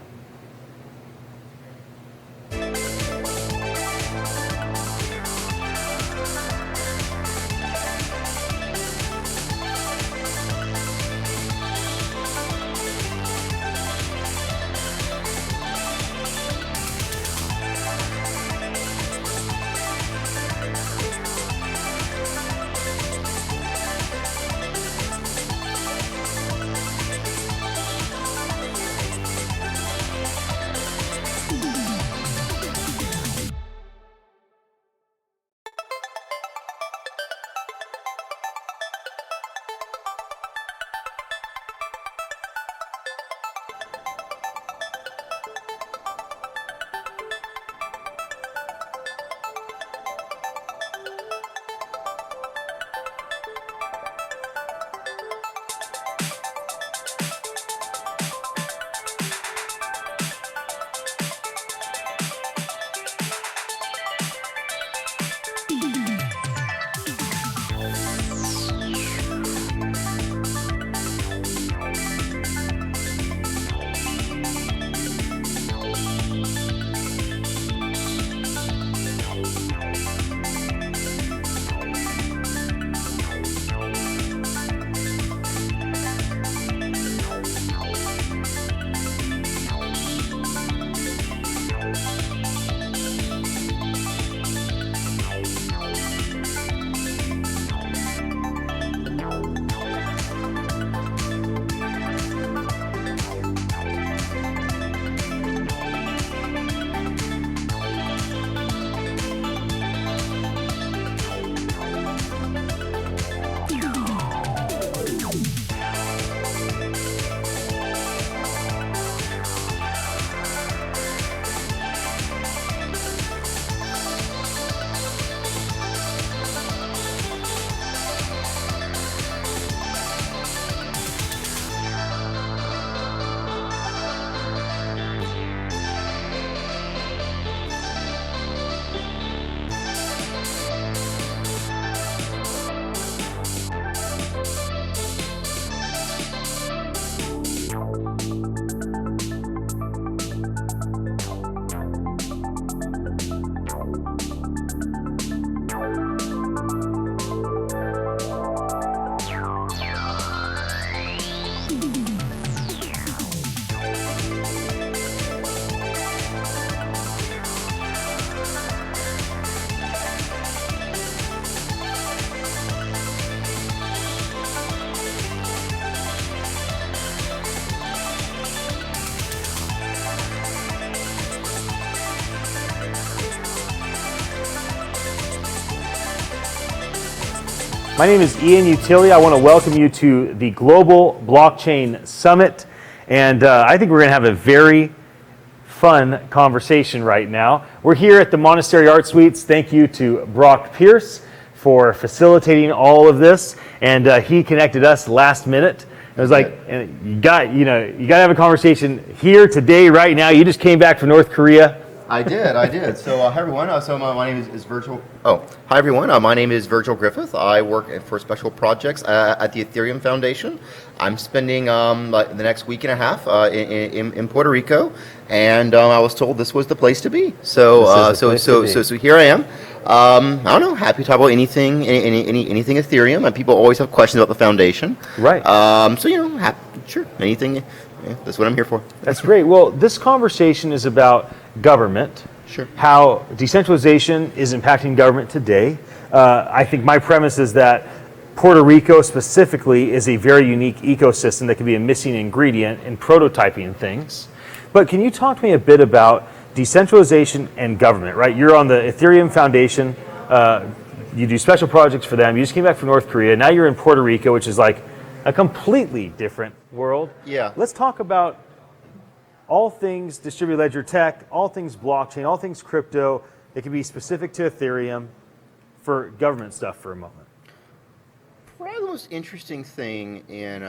Speaker 1: My name is Ian Utile. I want to welcome you to the Global Blockchain Summit. And I think we're going to have a very fun conversation right now. We're here at the Monastery Art Suites. Thank you to Brock Pierce for facilitating all of this. And he connected us last minute. It was like, you got to have a conversation here today, right now. You just came back from North Korea.
Speaker 10: I did. So, hi everyone. My name is Virgil. Oh, hi everyone. My name is Virgil Griffith. I work for special projects at the Ethereum Foundation. I'm spending the next week and a half in Puerto Rico, and I was told this was the place to be. So, so here I am. I don't know. Happy to talk about anything Ethereum. And people always have questions about the foundation.
Speaker 1: Right.
Speaker 10: So sure, anything. Yeah, that's what I'm here for.
Speaker 1: That's great. Well, this conversation is about government.
Speaker 10: Sure.
Speaker 1: How decentralization is impacting government today. I think my premise is that Puerto Rico specifically is a very unique ecosystem that can be a missing ingredient in prototyping things. But can you talk to me a bit about decentralization and government, right? You're on the Ethereum Foundation. You do special projects for them. You just came back from North Korea. Now you're in Puerto Rico, which is like a completely different world.
Speaker 10: Yeah.
Speaker 1: Let's talk about all things distributed ledger tech, all things blockchain, all things crypto. It can be specific to Ethereum for government stuff for a moment.
Speaker 10: Probably the most interesting thing in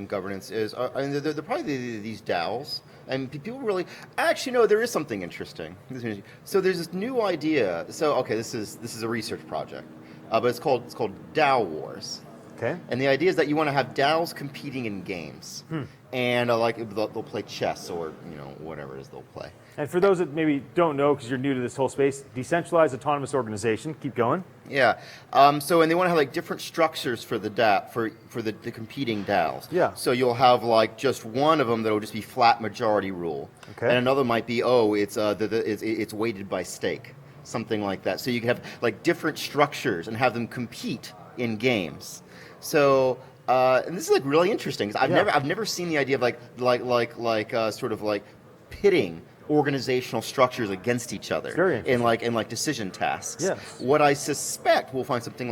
Speaker 10: governance is they're probably these DAOs. And people really actually no, there is something interesting. So there's this new idea. So okay, this is a research project, but it's called DAO Wars.
Speaker 1: Okay.
Speaker 10: And the idea is that you want to have DAOs competing in games, and they'll play chess or whatever it is they'll play.
Speaker 1: And for those that maybe don't know, because you're new to this whole space, decentralized autonomous organization. Keep going.
Speaker 10: Yeah. And they want to have different structures for the DAO for the competing DAOs.
Speaker 1: Yeah.
Speaker 10: So you'll have just one of them that'll just be flat majority rule,
Speaker 1: Okay.
Speaker 10: and another might be it's weighted by stake, something like that. So you can have different structures and have them compete in games. So and this is really interesting because I've never seen the idea of pitting organizational structures against each other in decision tasks.
Speaker 1: Yes.
Speaker 10: What I suspect we'll find something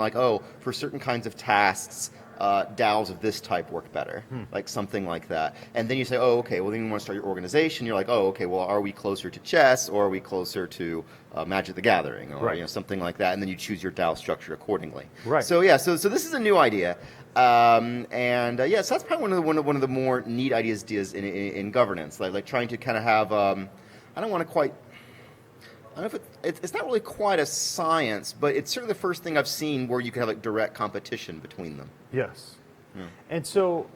Speaker 10: for certain kinds of tasks, DAOs of this type work better, something like that. And then you say, oh, okay, well then you want to start your organization. You're like, oh, okay, well are we closer to chess or are we closer to Magic the Gathering or something like that? And then you choose your DAO structure accordingly.
Speaker 1: Right.
Speaker 10: So yeah, so this is a new idea, so that's probably one of the more neat ideas in governance, like trying to kind of have I don't know if it's not really quite a science, but it's certainly the first thing I've seen where you can have direct competition between them.
Speaker 1: Yes. Yeah. And so,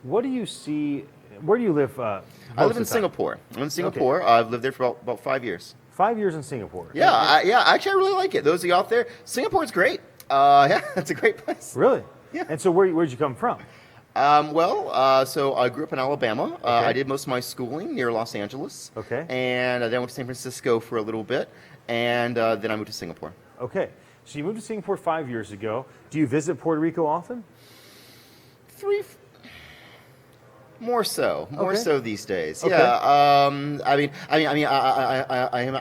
Speaker 1: what do you see? Where do you live?
Speaker 10: I live in Singapore. I'm in Singapore. Okay. I've lived there for about 5 years.
Speaker 1: 5 years in Singapore.
Speaker 10: Yeah, actually, I really like it. Those of you out there, Singapore's great. It's a great place.
Speaker 1: Really?
Speaker 10: Yeah.
Speaker 1: And so, where'd you come from?
Speaker 10: So I grew up in Alabama.
Speaker 1: Okay.
Speaker 10: I did most of my schooling near Los Angeles.
Speaker 1: Okay.
Speaker 10: And then I went to San Francisco for a little bit, and then I moved to Singapore.
Speaker 1: Okay. So you moved to Singapore 5 years ago. Do you visit Puerto Rico often?
Speaker 10: More so these days.
Speaker 1: Okay.
Speaker 10: Yeah. I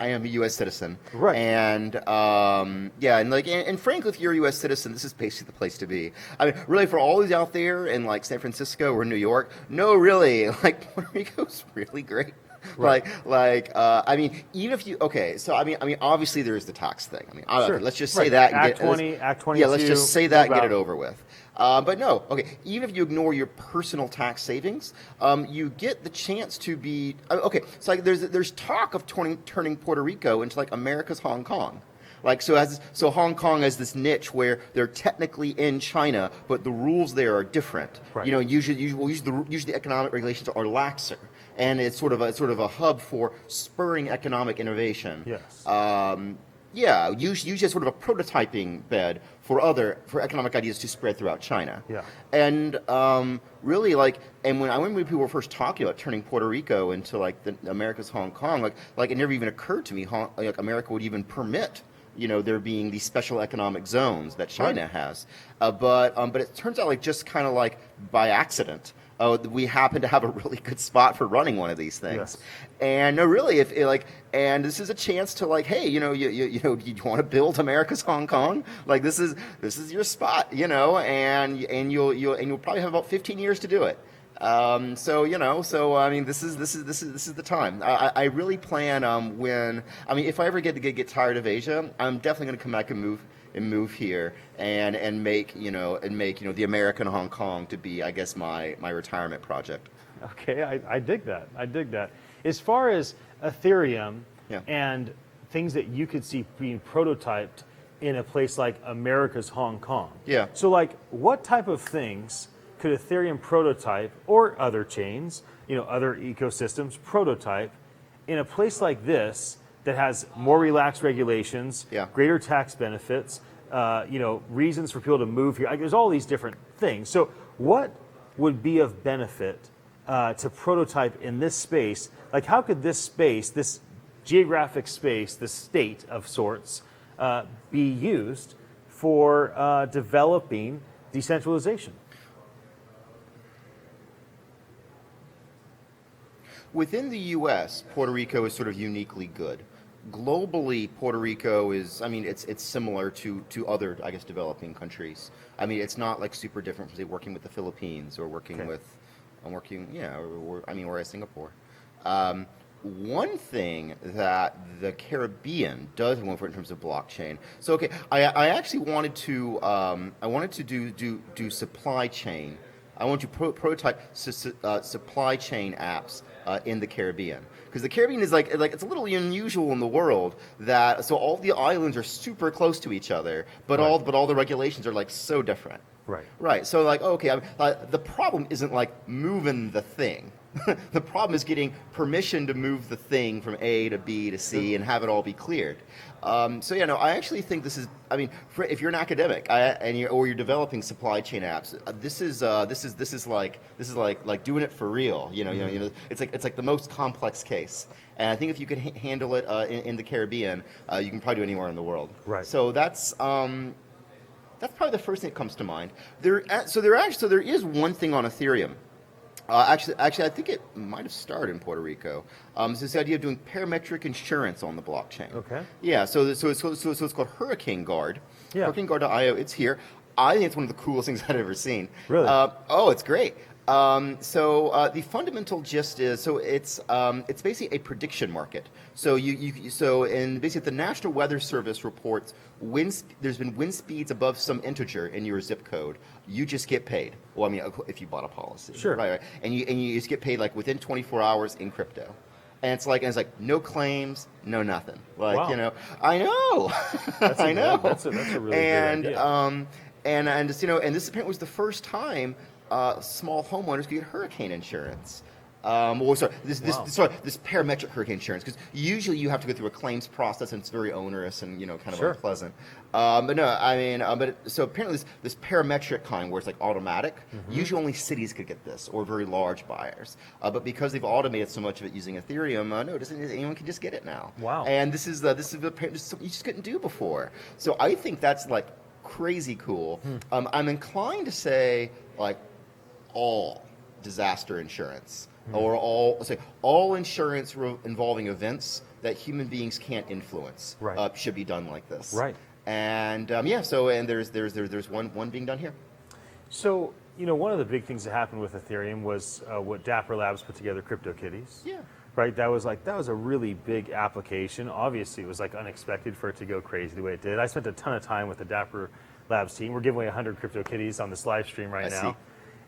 Speaker 10: am a U.S. citizen.
Speaker 1: Right.
Speaker 10: And and frankly, if you're a U.S. citizen, this is basically the place to be. I mean, really, for all these out there in San Francisco or New York, no, really, Puerto Rico's really great.
Speaker 1: Right.
Speaker 10: Even if you obviously there is the tax thing.
Speaker 1: Sure.
Speaker 10: Let's just say that.
Speaker 1: Act 20, Act 22.
Speaker 10: Yeah, let's just say that and get it over with. But no, okay, even if you ignore your personal tax savings, you get the chance to be, so there's talk of turning Puerto Rico into America's Hong Kong. So Hong Kong has this niche where they're technically in China, but the rules there are different.
Speaker 1: Right.
Speaker 10: Usually the economic regulations are laxer, and it's sort of a hub for spurring economic innovation.
Speaker 1: Yes.
Speaker 10: Usually sort of a prototyping bed for economic ideas to spread throughout China.
Speaker 1: Yeah.
Speaker 10: And really and when people were first talking about turning Puerto Rico into the America's Hong Kong, it never even occurred to me America would even permit there being these special economic zones that China has. But it turns out just kind of by accident, we happen to have a really good spot for running one of these things.
Speaker 1: Yes.
Speaker 10: And no, really, and this is a chance to hey, you want to build America's Hong Kong? Like this is your spot, and you'll probably have about 15 years to do it. So I mean, this is the time. I really plan if I ever get tired of Asia, I'm definitely going to come back and move here and make the American Hong Kong to be, I guess, my retirement project.
Speaker 1: Okay, I dig that. I dig that. As far as Ethereum and things that you could see being prototyped in a place like America's Hong Kong.
Speaker 10: Yeah.
Speaker 1: So what type of things could Ethereum prototype, or other chains, other ecosystems prototype in a place like this that has more relaxed regulations, greater tax benefits, reasons for people to move here? There's all these different things. So what would be of benefit to prototype in this space? How could this space, this geographic space, this state of sorts, be used for developing decentralization?
Speaker 10: Within the U.S., Puerto Rico is sort of uniquely good. Globally, Puerto Rico is, it's similar to other, I guess, developing countries. It's not super different from, say, working with the Philippines or working whereas Singapore. One thing that the Caribbean does in terms of blockchain. So, I actually wanted to do supply chain. I want to prototype supply chain apps in the Caribbean, because the Caribbean is it's a little unusual in the world that all the islands are super close to each other, but all the regulations are so different. Right. So the problem isn't moving the thing. The problem is getting permission to move the thing from A to B to C and have it all be cleared. I actually think this is. If you're an academic or you're developing supply chain apps, this is like doing it for real. It's like the most complex case. And I think if you can handle it in the Caribbean, you can probably do it anywhere in the world.
Speaker 1: Right.
Speaker 10: So that's probably the first thing that comes to mind. There is one thing on Ethereum. Actually, I think it might have started in Puerto Rico. It's this idea of doing parametric insurance on the blockchain.
Speaker 1: Okay.
Speaker 10: Yeah. So it's called Hurricane Guard.
Speaker 1: Yeah.
Speaker 10: HurricaneGuard.io. It's here. I think it's one of the coolest things I've ever seen.
Speaker 1: Really?
Speaker 10: It's great. The fundamental gist is it's basically a prediction market. So basically the National Weather Service reports there's been wind speeds above some integer in your zip code, you just get paid. Well, if you bought a policy,
Speaker 1: sure,
Speaker 10: right, and you just get paid within 24 hours in crypto. And it's like no claims, no nothing.
Speaker 1: Wow.
Speaker 10: I know. I know.
Speaker 1: That's a really good idea.
Speaker 10: And this apparently was the first time small homeowners could get hurricane insurance. This parametric hurricane insurance, because usually you have to go through a claims process and it's very onerous and kind of unpleasant. So apparently this parametric kind where it's automatic. Usually only cities could get this, or very large buyers. But because they've automated so much of it using Ethereum, anyone can just get it now.
Speaker 1: Wow!
Speaker 10: And this is something you just couldn't do before. So I think that's crazy cool. I'm inclined to say all disaster insurance. Or all insurance involving events that human beings can't influence should be done like this.
Speaker 1: Right.
Speaker 10: And there's one being done here.
Speaker 1: So one of the big things that happened with Ethereum was what Dapper Labs put together, CryptoKitties.
Speaker 10: Yeah.
Speaker 1: Right. That was a really big application. Obviously, it was unexpected for it to go crazy the way it did. I spent a ton of time with the Dapper Labs team. We're giving away 100 CryptoKitties on this live stream right now.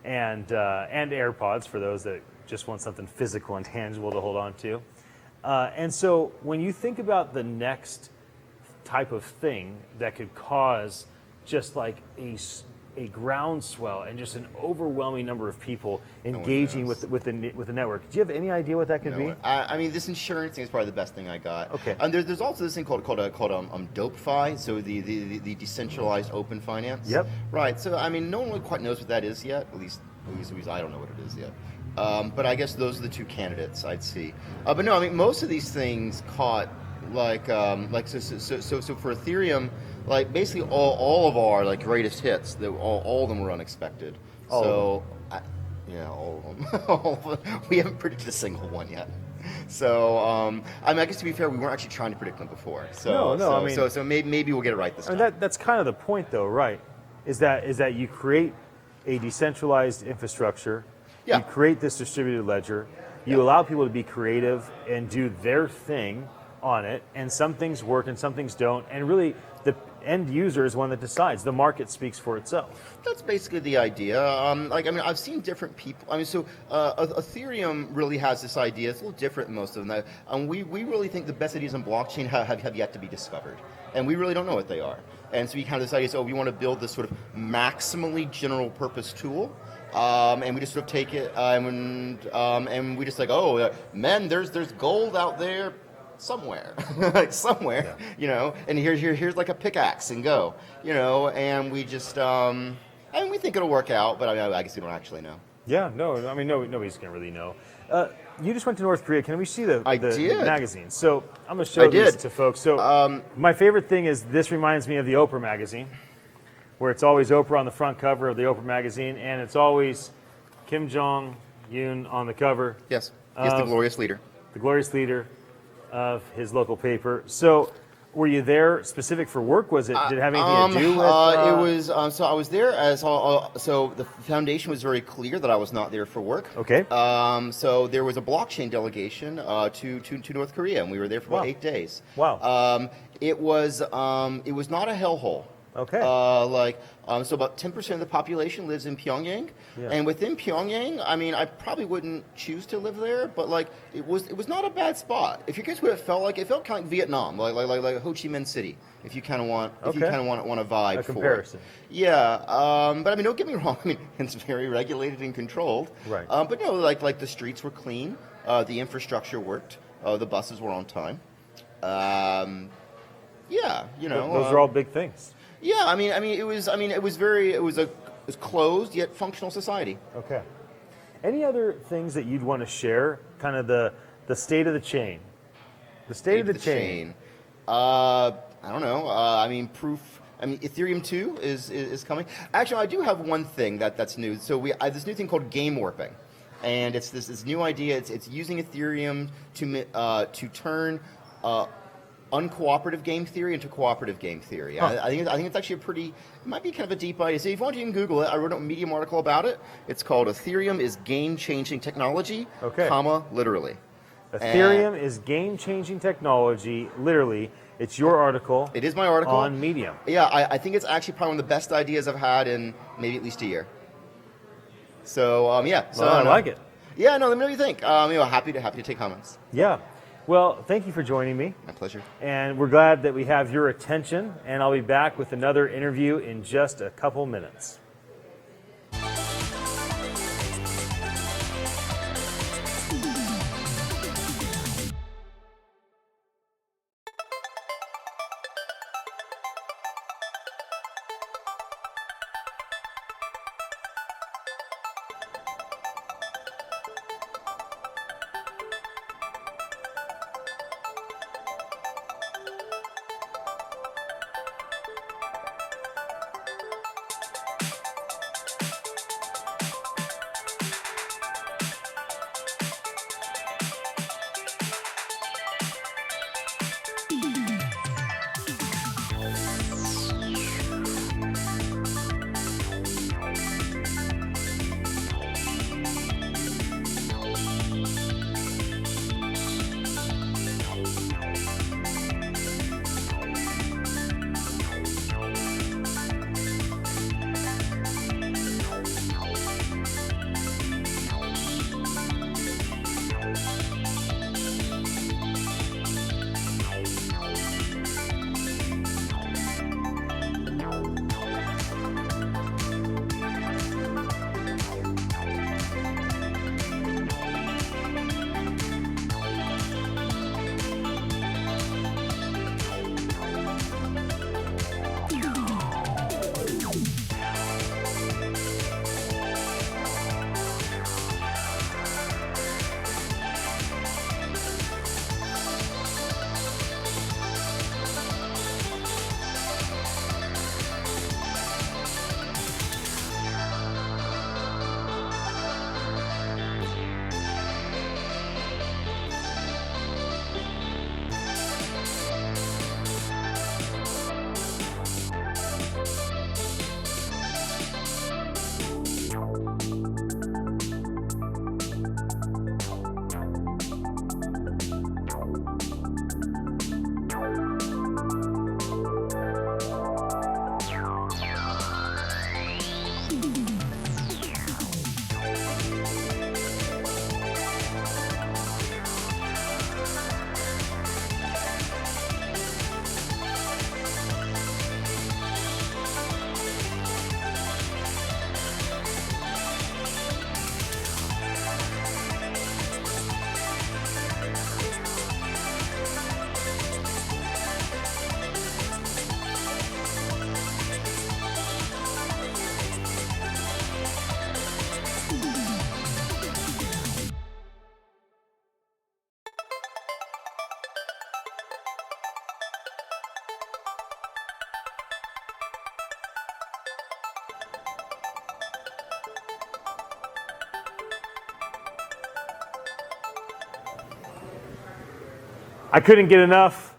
Speaker 1: And AirPods for those that just want something physical and tangible to hold on to. And so when you think about the next type of thing that could cause just a groundswell and just an overwhelming number of people engaging with the network, do you have any idea what that could be?
Speaker 10: This insurance thing is probably the best thing I got.
Speaker 1: Okay.
Speaker 10: And there's also this thing called DopeFi, so the decentralized open finance.
Speaker 1: Yep.
Speaker 10: Right. So no one really quite knows what that is yet. At least I don't know what it is yet. But I guess those are the two candidates I'd see. But no, most of these things caught so for Ethereum, basically all of our greatest hits, all of them were unexpected. Yeah, all of them. All of them. We haven't predicted a single one yet. So, I mean, I guess to be fair, we weren't actually trying to predict them before. So,
Speaker 1: No, I mean-
Speaker 10: so maybe we'll get it right this
Speaker 1: I mean,
Speaker 10: time.
Speaker 1: that's kind of the point, though, right? Is that you create a decentralized infrastructure,
Speaker 10: Yeah.
Speaker 1: you create this distributed ledger, you allow people to be creative and do their thing on it, and some things work and some things don't, and really the end user is one that decides. The market speaks for itself.
Speaker 10: That's basically the idea. I've seen different people. I mean, so Ethereum really has this idea. It's a little different than most of them. We really think the best ideas in blockchain have yet to be discovered, and we really don't know what they are. And so we kind of decided, we want to build this sort of maximally general purpose tool. And we just sort of take it and we just like, man, there's gold out there somewhere, like somewhere, and here's like a pickaxe and go, and we just, and we think it'll work out, but I guess we don't actually know.
Speaker 1: Yeah, no, I mean, nobody's going to really know. You just went to North Korea. Can we see the
Speaker 10: did.
Speaker 1: magazine? So I'm going to show these
Speaker 10: did.
Speaker 1: to folks. So my favorite thing is this reminds me of the Oprah magazine, where it's always Oprah on the front cover of the Oprah magazine, and it's always Kim Jong-un on the cover.
Speaker 10: Yes, he's the glorious leader.
Speaker 1: The glorious leader of his local paper. So were you there specific for work? Did it have anything to do with?
Speaker 10: It was, so I was there so the foundation was very clear that I was not there for work.
Speaker 1: Okay.
Speaker 10: So there was a blockchain delegation to North Korea, and we were there for about 8 days.
Speaker 1: Wow.
Speaker 10: It was not a hellhole.
Speaker 1: Okay.
Speaker 10: So about 10% of the population lives in Pyongyang, and within Pyongyang, I mean, I probably wouldn't choose to live there, but like it was not a bad spot. If you guess what it felt like kind of like Vietnam, like Ho Chi Minh City. If you kind of want, want a vibe
Speaker 1: A
Speaker 10: for
Speaker 1: comparison.
Speaker 10: it. Yeah. But I mean, don't get me wrong. I mean, it's very regulated and controlled.
Speaker 1: Right.
Speaker 10: But no, like the streets were clean, the infrastructure worked, the buses were on time.
Speaker 1: Those are all big things.
Speaker 10: Yeah, it was closed yet functional society.
Speaker 1: Okay. Any other things that you'd want to share? Kind of the state of the chain. The state of the chain.
Speaker 10: I don't know. Ethereum 2 is coming. Actually, I do have one thing that's new. So this new thing called game warping, and it's this new idea. It's using Ethereum to turn uncooperative game theory into cooperative game theory.
Speaker 1: Huh.
Speaker 10: I think it's actually it might be kind of a deep idea. So if you want, you can Google it. I wrote a Medium article about it. It's called Ethereum is Game-Changing Technology, literally.
Speaker 1: Ethereum is game-changing technology, literally. It's your article.
Speaker 10: It is my article.
Speaker 1: On Medium.
Speaker 10: Yeah, I think it's actually probably one of the best ideas I've had in maybe at least a year. So, yeah. So
Speaker 1: I like it.
Speaker 10: Yeah, no, let me know what you think. Happy to take comments.
Speaker 1: Yeah. Well, thank you for joining me.
Speaker 10: My pleasure.
Speaker 1: And we're glad that we have your attention, and I'll be back with another interview in just a couple minutes. I couldn't get enough.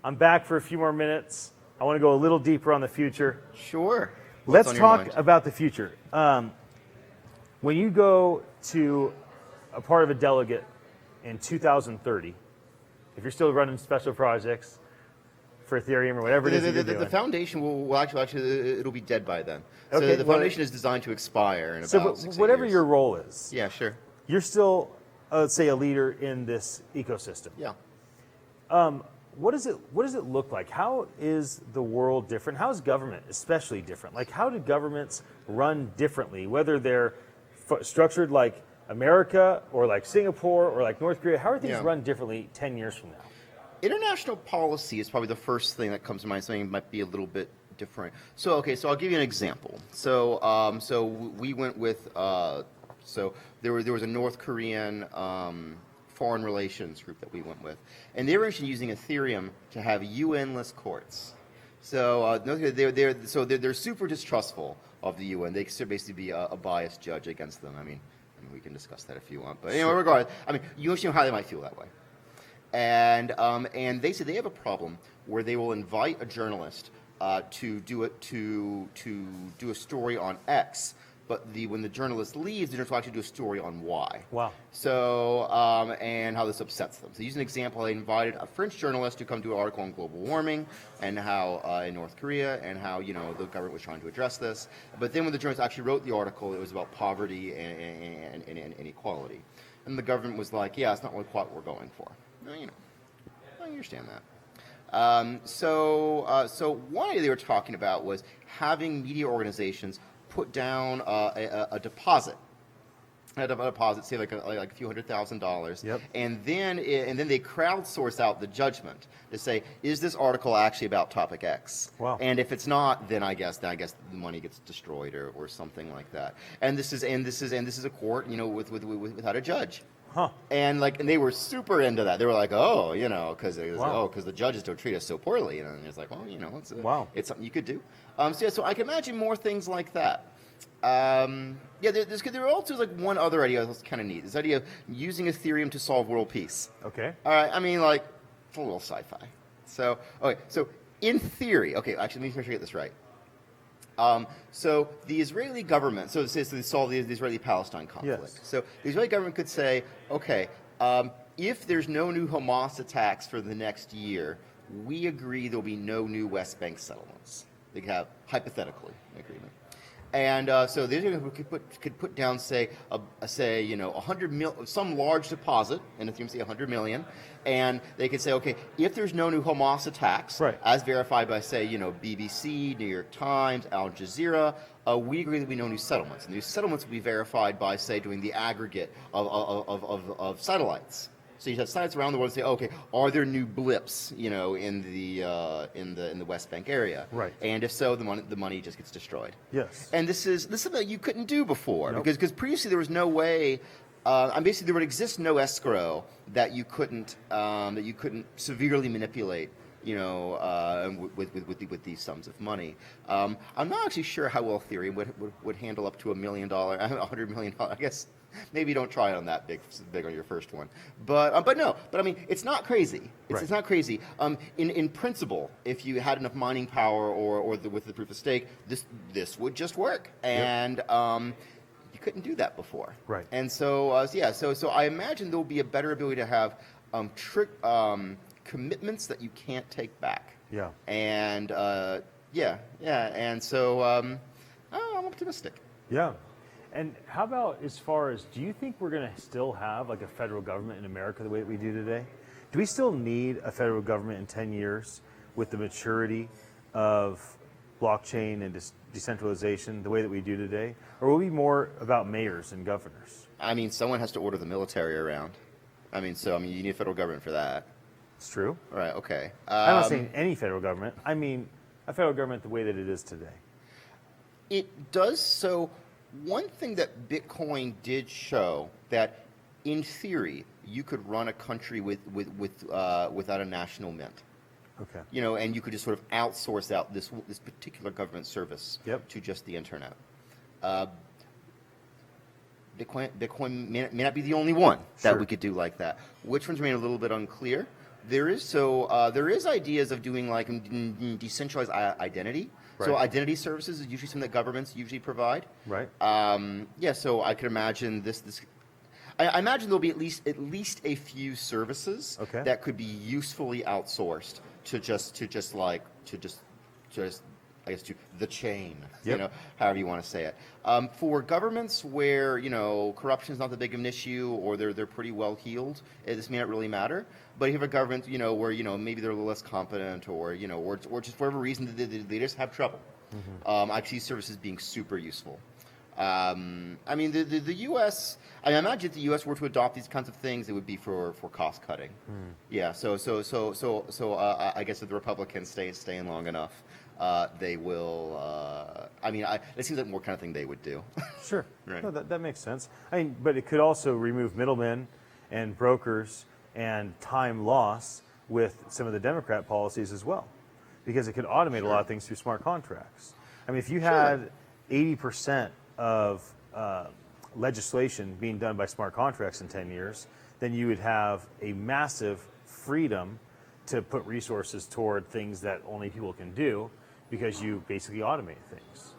Speaker 1: I'm back for a few more minutes. I want to go a little deeper on the future.
Speaker 10: Sure.
Speaker 1: Let's
Speaker 10: What's on your
Speaker 1: talk
Speaker 10: mind?
Speaker 1: about the future. When you go to a part of a delegate in 2030, if you're still running special projects for Ethereum or whatever it is that you're doing.
Speaker 10: The foundation will actually it'll be dead by then.
Speaker 1: Okay,
Speaker 10: So the
Speaker 1: well,
Speaker 10: foundation is designed to expire in
Speaker 1: So,
Speaker 10: about
Speaker 1: but
Speaker 10: 6
Speaker 1: whatever
Speaker 10: years.
Speaker 1: your role is,
Speaker 10: Yeah, sure.
Speaker 1: you're still, let's say, a leader in this ecosystem.
Speaker 10: Yeah.
Speaker 1: What does it look like? How is the world different? How is government especially different? Like, how do governments run differently, whether they're structured like America or like Singapore or like North Korea? How are things
Speaker 10: Yeah.
Speaker 1: run differently 10 years from now?
Speaker 10: International policy is probably the first thing that comes to mind. Something might be a little bit different. So, okay, so I'll give you an example. So we went with, so there was a North Korean foreign relations group that we went with, and they were actually using Ethereum to have UN-less courts. So they're super distrustful of the UN. They could basically be a biased judge against them. I mean, we can discuss that if you want, but anyway, regardless, I mean, you know how they might feel that way. And they said they have a problem where they will invite a journalist to do a story on X, but when the journalist leaves, they're going to actually do a story on Y.
Speaker 1: Wow.
Speaker 10: So and how this upsets them. So use an example. They invited a French journalist to come do an article on global warming and how in North Korea and how the government was trying to address this. But then when the journalist actually wrote the article, it was about poverty and inequality. And the government was like, yeah, it's not really quite what we're going for. Well, I understand that. So one idea they were talking about was having media organizations put down a deposit. A deposit, say like a few $100,000,
Speaker 1: Yep.
Speaker 10: and then they crowdsource out the judgment to say, is this article actually about topic X?
Speaker 1: Wow.
Speaker 10: And if it's not, then I guess the money gets destroyed or something like that. And this is a court, without a judge.
Speaker 1: Huh.
Speaker 10: And they were super into that. They were like, oh, because
Speaker 1: Wow.
Speaker 10: the judges don't treat us so poorly. And it's like, well,
Speaker 1: Wow.
Speaker 10: it's something you could do. So I can imagine more things like that. There were also one other idea that was kind of neat. This idea of using Ethereum to solve world peace.
Speaker 1: Okay.
Speaker 10: All right, I mean, it's a little sci-fi. So in theory, okay, actually, let me make sure I get this right. So the Israeli government, so they solve the Israeli-Palestine conflict.
Speaker 1: Yes.
Speaker 10: So the Israeli government could say, okay, if there's no new Hamas attacks for the next year, we agree there'll be no new West Bank settlements. They could have, hypothetically, an agreement. And so they could put down, say, 100 million, some large deposit, and Ethereum say 100 million, and they could say, okay, if there's no new Hamas attacks,
Speaker 1: right,
Speaker 10: as verified by, say, BBC, New York Times, Al Jazeera, we agree that we know new settlements, and these settlements will be verified by, say, doing the aggregate of satellites. So you have satellites around the world and say, okay, are there new blips, in the West Bank area?
Speaker 1: Right.
Speaker 10: And if so, the money just gets destroyed.
Speaker 1: Yes.
Speaker 10: And this is something you couldn't do before.
Speaker 1: Nope.
Speaker 10: because previously there was no way. Basically there would exist no escrow that you couldn't severely manipulate. With these sums of money. I'm not actually sure how well Ethereum would handle up to $1 million, $100 million. I guess maybe don't try it on that big on your first one. But I mean, it's not crazy. It's not crazy. In principle, if you had enough mining power with the proof of stake, this would just work. And you couldn't do that before.
Speaker 1: Right.
Speaker 10: And so so I imagine there will be a better ability to have commitments that you can't take back.
Speaker 1: Yeah.
Speaker 10: And and so I'm optimistic.
Speaker 1: Yeah. And how about as far as, do you think we're going to still have a federal government in America the way that we do today? Do we still need a federal government in 10 years with the maturity of blockchain and decentralization the way that we do today? Or will it be more about mayors and governors?
Speaker 10: I mean, someone has to order the military around. I mean, you need a federal government for that.
Speaker 1: It's true.
Speaker 10: Right, okay.
Speaker 1: I'm not saying any federal government. I mean a federal government the way that it is today.
Speaker 10: It does so. One thing that Bitcoin did show that, in theory, you could run a country without a national mint.
Speaker 1: Okay.
Speaker 10: And you could just sort of outsource out this particular government service to just the internet. Bitcoin may not be the only one that we could do like that. Which ones remain a little bit unclear, There is ideas of doing like decentralized identity. So
Speaker 1: Right.
Speaker 10: identity services is usually something that governments usually provide.
Speaker 1: Right.
Speaker 10: Yeah, so I could imagine this. I imagine there'll be at least a few services
Speaker 1: Okay.
Speaker 10: that could be usefully outsourced to the chain,
Speaker 1: Yep.
Speaker 10: however you want to say it. For governments where corruption is not that big of an issue, or they're pretty well heeled, this may not really matter. But if you have a government where maybe they're a little less competent, or just for whatever reason they just have trouble, I see services being super useful. I mean, the U.S. I imagine if the U.S. were to adopt these kinds of things, it would be for cost cutting. Yeah. So I guess if the Republicans stay in long enough, they will. It seems like more kind of thing they would do.
Speaker 1: Sure.
Speaker 10: Right.
Speaker 1: No, that makes sense. I mean, but it could also remove middlemen and brokers and time loss with some of the Democrat policies as well, because it could automate a lot of things through smart contracts. I mean, if you had 80% of legislation being done by smart contracts in 10 years, then you would have a massive freedom to put resources toward things that only people can do, because you basically automate things.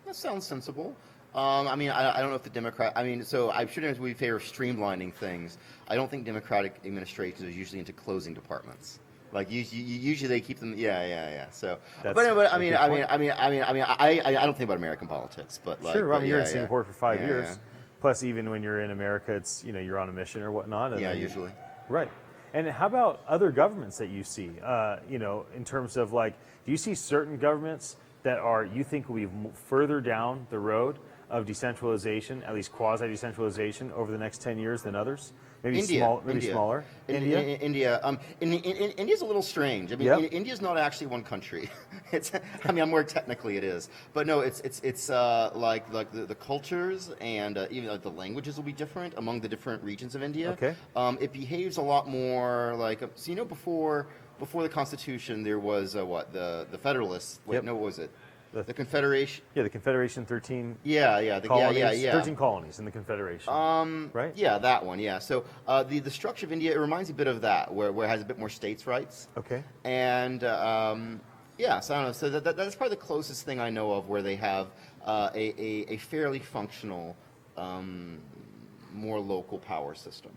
Speaker 10: That sounds sensible. I don't know if the Democrat. So I'm sure we favor streamlining things. I don't think Democratic administrations are usually into closing departments. Like usually they keep them. Yeah. So,
Speaker 1: That's
Speaker 10: but
Speaker 1: a good
Speaker 10: I don't think about American politics. But like,
Speaker 1: Sure. I mean, you're in
Speaker 10: yeah.
Speaker 1: Singapore for 5
Speaker 10: Yeah,
Speaker 1: years.
Speaker 10: yeah.
Speaker 1: Plus, even when you're in America, it's you're on a mission or whatnot. And
Speaker 10: Yeah,
Speaker 1: then
Speaker 10: usually.
Speaker 1: Right. And how about other governments that you see? In terms of like, do you see certain governments that you think will be further down the road of decentralization, at least quasi-decentralization, over the next 10 years than others? Maybe
Speaker 10: India.
Speaker 1: smaller.
Speaker 10: India. India's a little strange. I mean,
Speaker 1: Yeah.
Speaker 10: India's not actually one country. More technically it is, but no, it's like the cultures and even like the languages will be different among the different regions of India.
Speaker 1: Okay.
Speaker 10: It behaves a lot more like before the Constitution there was the Federalists. Wait,
Speaker 1: Yep.
Speaker 10: no, what was it? The Confederation.
Speaker 1: Yeah, the Confederation, 13
Speaker 10: Yeah.
Speaker 1: colonies,
Speaker 10: Yeah.
Speaker 1: 13 colonies in the Confederation. Right?
Speaker 10: Yeah, that one. Yeah. So the structure of India, it reminds me a bit of that, where it has a bit more states' rights.
Speaker 1: Okay.
Speaker 10: And so I don't know. So that's probably the closest thing I know of where they have a fairly functional, more local power system.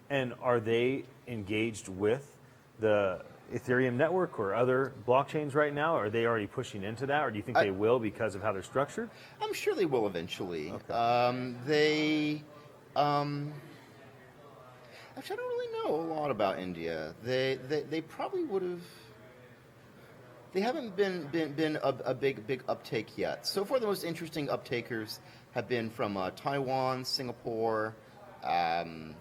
Speaker 1: And are they engaged with the Ethereum network or other blockchains right now? Are they already pushing into that, or do you think they will because of how they're structured?
Speaker 10: I'm sure they will eventually.
Speaker 1: Okay.
Speaker 10: Actually, I don't really know a lot about India. They probably would have. They haven't been a big uptake yet. So far, the most interesting uptakers have been from Taiwan, Singapore, and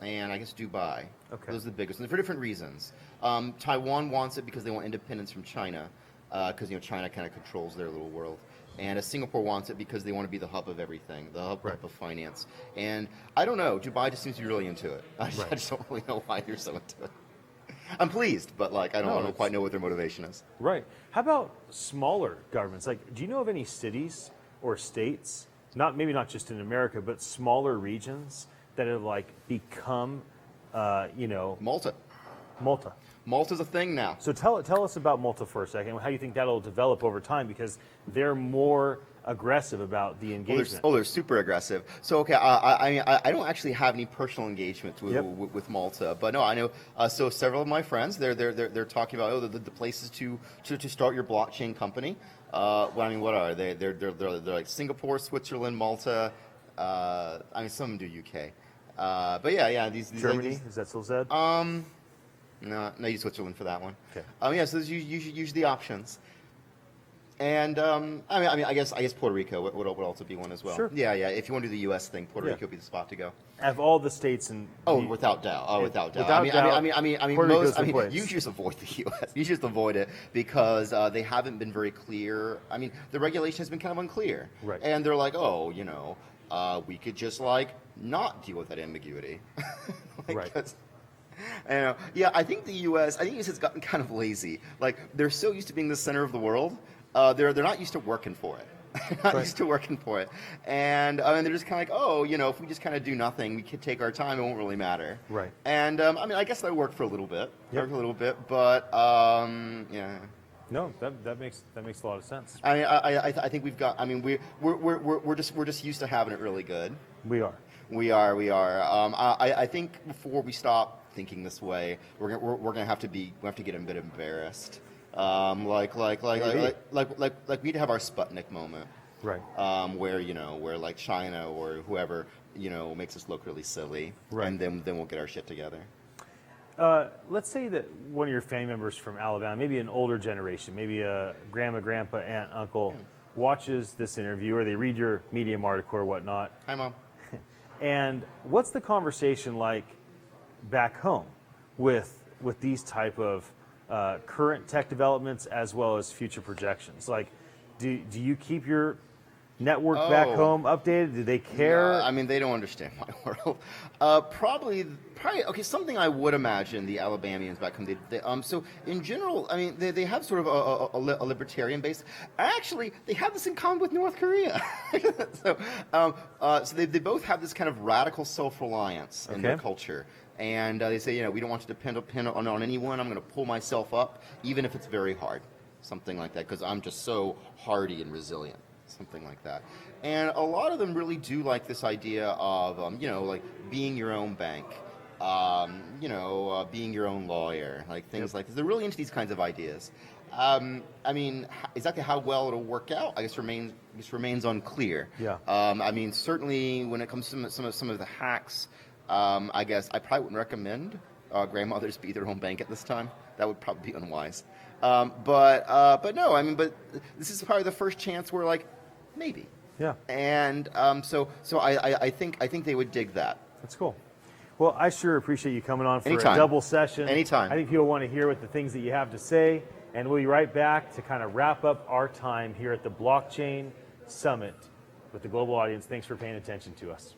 Speaker 10: I guess Dubai.
Speaker 1: Okay.
Speaker 10: Those are the biggest, and for different reasons. Taiwan wants it because they want independence from China, because China kind of controls their little world. And Singapore wants it because they want to be the hub of everything, the hub of finance. And I don't know, Dubai just seems to be really into it. I just don't really know why they're so into it. I'm pleased, but I don't quite know what their motivation is.
Speaker 1: Right. How about smaller governments? Like, do you know of any cities or states, maybe not just in America, but smaller regions that have become,
Speaker 10: Malta. Malta's a thing now.
Speaker 1: So tell us about Malta for a second. How do you think that'll develop over time? Because they're more aggressive about the engagement.
Speaker 10: They're super aggressive. So okay, I don't actually have any personal engagement with Malta, but no, I know. So several of my friends, they're talking about the places to start your blockchain company. What are they? They're like Singapore, Switzerland, Malta. Some of them do UK. But yeah, these
Speaker 1: Germany, is that still said?
Speaker 10: No, use Switzerland for that one.
Speaker 1: Okay.
Speaker 10: So those usually the options. And I guess Puerto Rico would also be one as well.
Speaker 1: Sure.
Speaker 10: Yeah. If you want to do the U.S. thing, Puerto Rico would be the spot to go.
Speaker 1: Of all the states in
Speaker 10: Without doubt. Without doubt. You just avoid the U.S. You just avoid it because they haven't been very clear. The regulation has been kind of unclear.
Speaker 1: Right.
Speaker 10: And they're like, we could just not deal with that ambiguity.
Speaker 1: Right.
Speaker 10: I think the U.S. has gotten kind of lazy. They're so used to being the center of the world. They're not used to working for it. not used to working for it. And they're just kind of like, oh, if we just kind of do nothing, we could take our time, it won't really matter.
Speaker 1: Right.
Speaker 10: And I guess that worked for a little bit. But yeah.
Speaker 1: No, that makes a lot of sense.
Speaker 10: I think we've got. I mean, we're just used to having it really good.
Speaker 1: We are.
Speaker 10: I think before we stop thinking this way, we're gonna have to get a bit embarrassed. Like we need to have our Sputnik moment.
Speaker 1: Right.
Speaker 10: Where like China or whoever, makes us look really silly.
Speaker 1: Right.
Speaker 10: And then we'll get our shit together.
Speaker 1: Let's say that one of your family members from Alabama, maybe an older generation, maybe a grandma, grandpa, aunt, uncle, watches this interview, or they read your Medium article or whatnot.
Speaker 10: Hi, Mom.
Speaker 1: And what's the conversation like back home with these type of current tech developments as well as future projections? Like, do you keep your network back home updated? Do they care?
Speaker 10: I mean, they don't understand my world. Probably. Okay, something I would imagine the Alabamians back home. So in general, I mean, they have sort of a libertarian base. Actually, they have this in common with North Korea. So they both have this kind of radical self-reliance in their culture. And they say, we don't want to depend on anyone. I'm going to pull myself up, even if it's very hard. Something like that, because I'm just so hardy and resilient. Something like that. And a lot of them really do like this idea of, like being your own bank, being your own lawyer, like things like this. They're really into these kinds of ideas. I mean, exactly how well it'll work out, I guess remains unclear.
Speaker 1: Yeah.
Speaker 10: I mean, certainly when it comes to some of the hacks, I guess I probably wouldn't recommend grandmothers be their own bank at this time. That would probably be unwise. But no, I mean, but this is probably the first chance where, like, maybe.
Speaker 1: Yeah.
Speaker 10: And so I think they would dig that.
Speaker 1: That's cool. Well, I sure appreciate you coming on for
Speaker 10: Anytime.
Speaker 1: a double session.
Speaker 10: Anytime.
Speaker 1: I think people want to hear what the things that you have to say, and we'll be right back to kind of wrap up our time here at the Blockchain Summit with the global audience. Thanks for paying attention to us.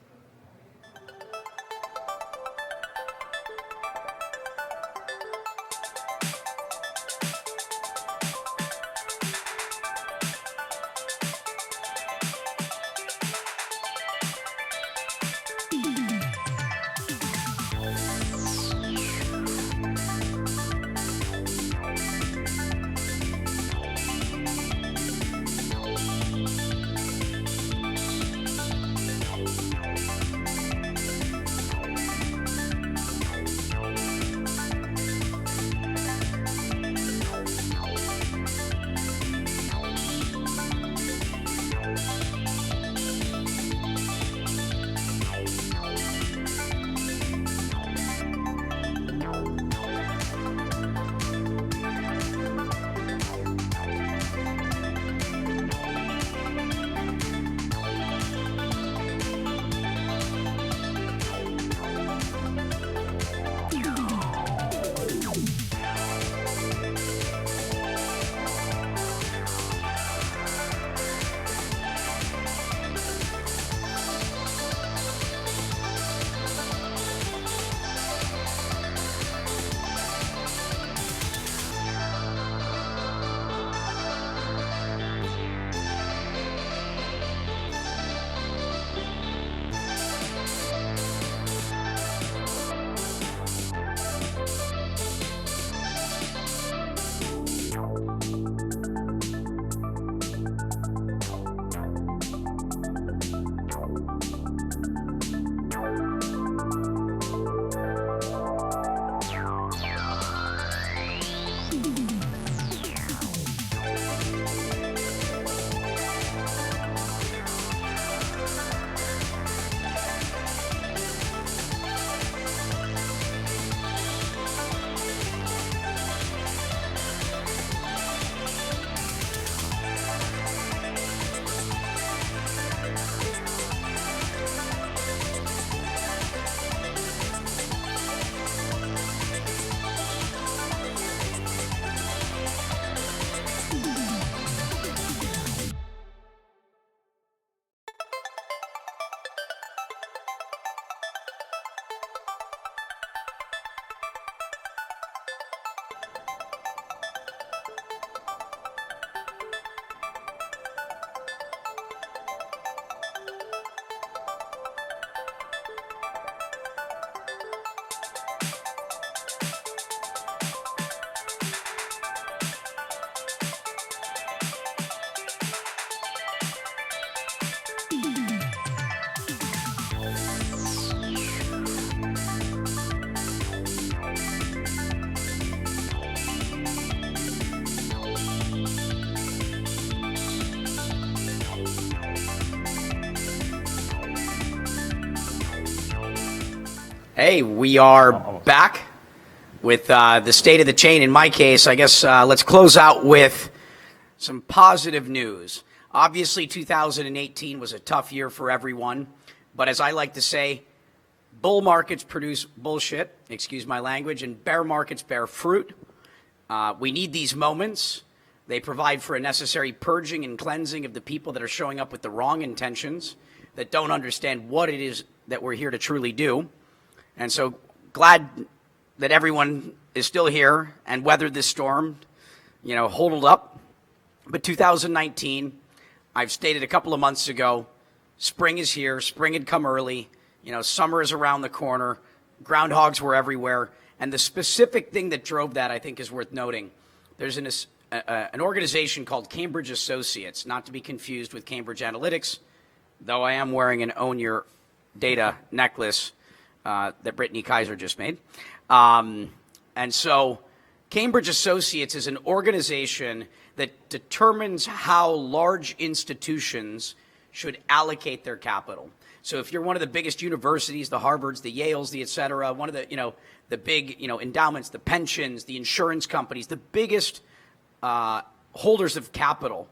Speaker 2: Hey, we are back with the state of the chain. In my case, I guess let's close out with some positive news. Obviously, 2018 was a tough year for everyone, but as I like to say, bull markets produce bullshit, excuse my language, and bear markets bear fruit. We need these moments. They provide for a necessary purging and cleansing of the people that are showing up with the wrong intentions, that don't understand what it is that we're here to truly do. And so glad that everyone is still here and weathered this storm, hodled up. But 2019, I've stated a couple of months ago, spring is here. Spring had come early. Summer is around the corner. Groundhogs were everywhere. And the specific thing that drove that, I think, is worth noting. There's an organization called Cambridge Associates, not to be confused with Cambridge Analytics, though I am wearing an Own Your Data necklace that Brittany Kaiser just made. And so Cambridge Associates is an organization that determines how large institutions should allocate their capital. So if you're one of the biggest universities, the Harvards, the Yales, the et cetera, one of the big endowments, the pensions, the insurance companies, the biggest holders of capital,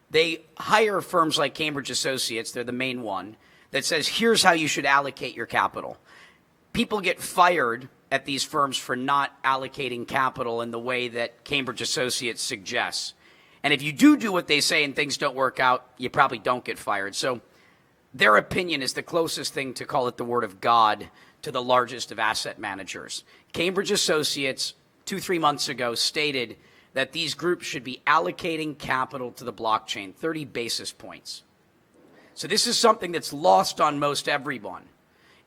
Speaker 2: they hire firms like Cambridge Associates, they're the main one, that says, here's how you should allocate your capital. People get fired at these firms for not allocating capital in the way that Cambridge Associates suggests. And if you do what they say and things don't work out, you probably don't get fired. So their opinion is the closest thing to call it the word of God to the largest of asset managers. Cambridge Associates, 2-3 months ago, stated that these groups should be allocating capital to the blockchain, 30 basis points. So this is something that's lost on most everyone.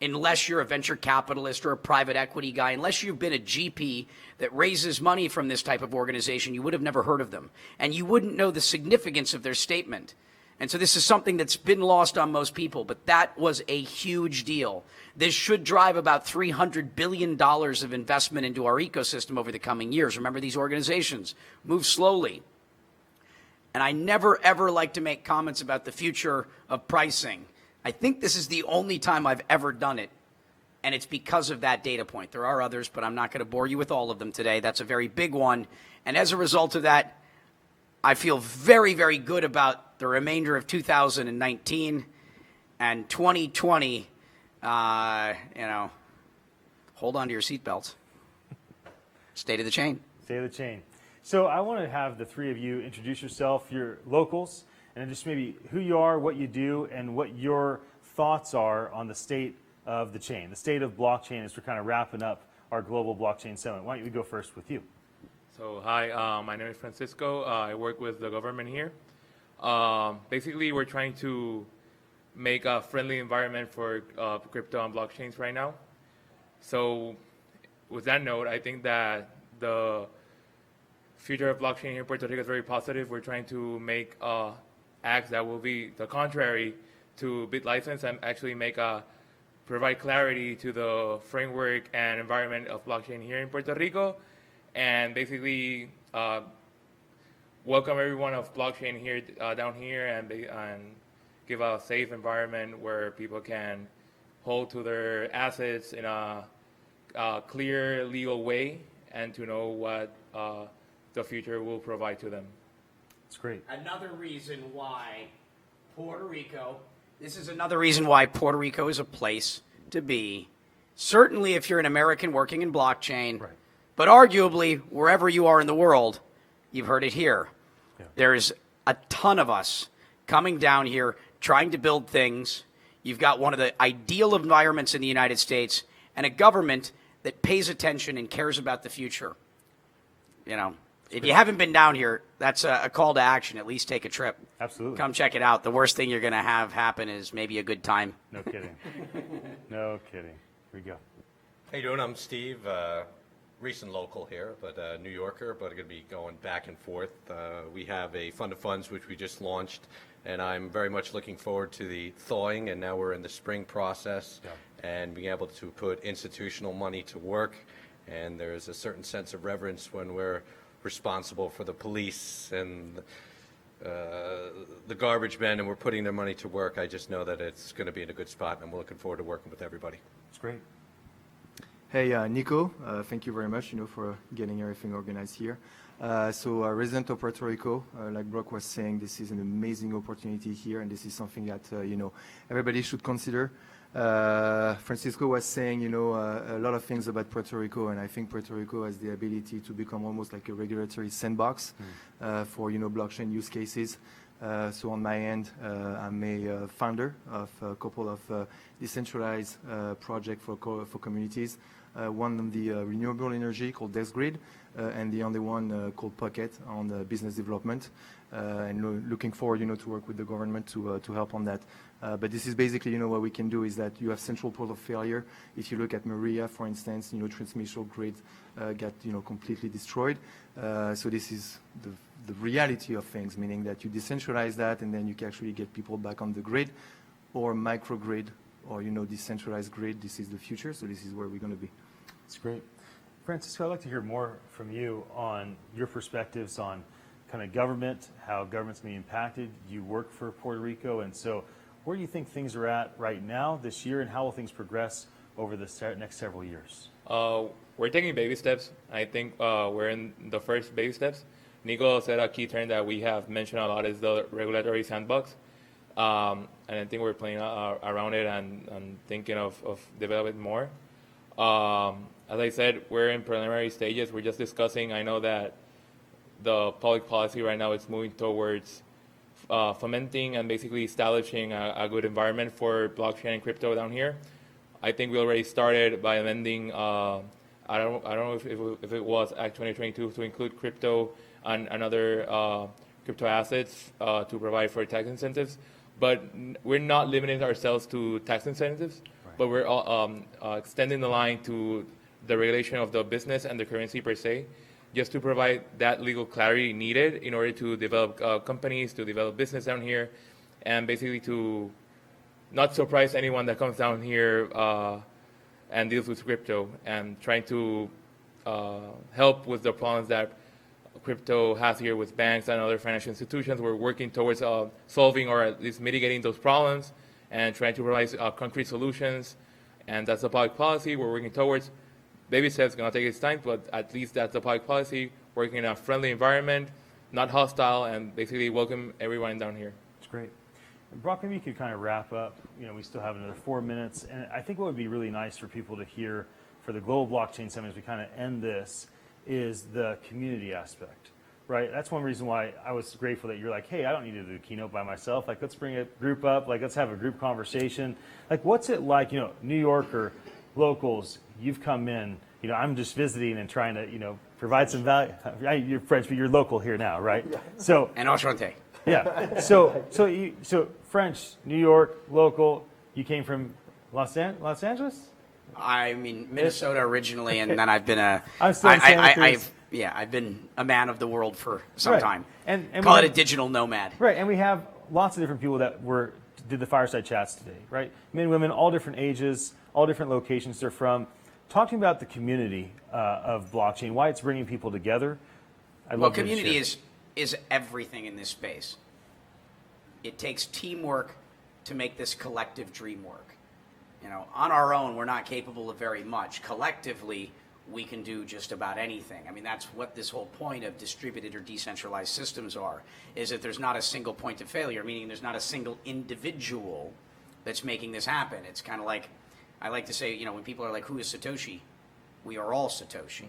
Speaker 2: Unless you're a venture capitalist or a private equity guy, unless you've been a GP that raises money from this type of organization, you would have never heard of them. And you wouldn't know the significance of their statement. And so this is something that's been lost on most people, but that was a huge deal. This should drive about $300 billion of investment into our ecosystem over the coming years. Remember, these organizations move slowly. And I never, ever like to make comments about the future of pricing. I think this is the only time I've ever done it, and it's because of that data point. There are others, but I'm not going to bore you with all of them today. That's a very big one. And as a result of that, I feel very, very good about the remainder of 2019 and 2020. Hold on to your seatbelts. State of the chain.
Speaker 1: State of the chain. So I want to have the three of you introduce yourself, your locals, and just maybe who you are, what you do, and what your thoughts are on the state of the chain, the state of blockchain as we're kind of wrapping up our global blockchain summit. Why don't we go first with you?
Speaker 11: So hi, my name is Francisco. I work with the government here. Basically, we're trying to make a friendly environment for crypto and blockchains right now. So with that note, I think that the future of blockchain here in Puerto Rico is very positive. We're trying to make acts that will be the contrary to BitLicense and actually provide clarity to the framework and environment of blockchain here in Puerto Rico, and basically welcome everyone of blockchain here down here and give a safe environment where people can hold to their assets in a clear legal way and to know what the future will provide to them.
Speaker 1: It's great.
Speaker 2: Another reason why Puerto Rico is a place to be. Certainly if you're an American working in blockchain, right. But arguably wherever you are in the world, you've heard it here. Yeah. There's a ton of us coming down here trying to build things. You've got one of the ideal environments in the United States and a government that pays attention and cares about the future. If you haven't been down here, that's a call to action. At least take a trip.
Speaker 1: Absolutely.
Speaker 2: Come check it out. The worst thing you're going to have happen is maybe a good time.
Speaker 1: No kidding. No kidding. Here we go.
Speaker 12: How you doing? I'm Steve. Recent local here, but New Yorker, but going to be going back and forth. We have a fund of funds which we just launched, and I'm very much looking forward to the thawing, and now we're in the spring process, and being able to put institutional money to work, and there's a certain sense of reverence when we're responsible for the police and the garbage men, and we're putting their money to work. I just know that it's going to be in a good spot, and I'm looking forward to working with everybody.
Speaker 1: It's great.
Speaker 13: Hey, Nico, thank you very much, for getting everything organized here. Resident of Puerto Rico, like Brock was saying, this is an amazing opportunity here, and this is something that, everybody should consider. Francisco was saying, a lot of things about Puerto Rico, and I think Puerto Rico has the ability to become almost like a regulatory sandbox for, blockchain use cases. So on my end, I'm a founder of a couple of decentralized projects for communities. One on the renewable energy called DeskGrid, and the other one called Pocket on business development. And looking forward, to work with the government to help on that. But this is basically, what we can do is that you have central port of failure. If you look at Maria, for instance, transmission grid got, completely destroyed. So this is the reality of things, meaning that you decentralize that and then you can actually get people back on the grid or microgrid or, decentralized grid. This is the future, so this is where we're going to be.
Speaker 1: That's great. Francisco, I'd like to hear more from you on your perspectives on kind of government, how government's being impacted. You work for Puerto Rico, and so where do you think things are at right now this year, and how will things progress over the next several years?
Speaker 11: We're taking baby steps. I think we're in the first baby steps. Nico said a key term that we have mentioned a lot is the regulatory sandbox. And I think we're playing around it and thinking of developing more. As I said, we're in preliminary stages. We're just discussing. I know that the public policy right now is moving towards fomenting and basically establishing a good environment for blockchain and crypto down here. I think we already started by amending, I don't know if it was Act 2022 to include crypto and other crypto assets to provide for tax incentives. But we're not limiting ourselves to tax incentives, but we're extending the line to the regulation of the business and the currency per se, just to provide that legal clarity needed in order to develop companies, to develop business down here, and basically to not surprise anyone that comes down here and deals with crypto, and trying to help with the problems that crypto has here with banks and other financial institutions. We're working towards solving or at least mitigating those problems and trying to provide concrete solutions. And that's the public policy we're working towards. Baby steps going to take its time, but at least that's the public policy, working in a friendly environment, not hostile, and basically welcome everyone down here.
Speaker 1: That's great. And Brock, maybe you could kind of wrap up. We still have another 4 minutes, and I think what would be really nice for people to hear for the Global Blockchain Summit as we kind of end this is the community aspect, right? That's one reason why I was grateful that you're like, hey, I don't need to do a keynote by myself. Like, let's bring a group up. Like, let's have a group conversation. Like, what's it like, New Yorker, locals, you've come in, I'm just visiting and trying to, provide some value. You're French, but you're local here now, right? Yeah. So,
Speaker 2: And enchanté.
Speaker 1: Yeah. So French, New York, local, you came from Los Angeles?
Speaker 2: I mean, Minnesota originally, and then I've been
Speaker 1: I'm still in Santa Cruz.
Speaker 2: I've been a man of the world for some time.
Speaker 1: And
Speaker 2: call it a digital nomad.
Speaker 1: Right, and we have lots of different people that did the fireside chats today, right? Men, women, all different ages, all different locations they're from. Talk to me about the community of blockchain, why it's bringing people together.
Speaker 2: Well, community is everything in this space. It takes teamwork to make this collective dream work. On our own, we're not capable of very much. Collectively, we can do just about anything. I mean, that's what this whole point of distributed or decentralized systems are, is that there's not a single point of failure, meaning there's not a single individual that's making this happen. It's kind of like, I like to say, when people are like, who is Satoshi? We are all Satoshi.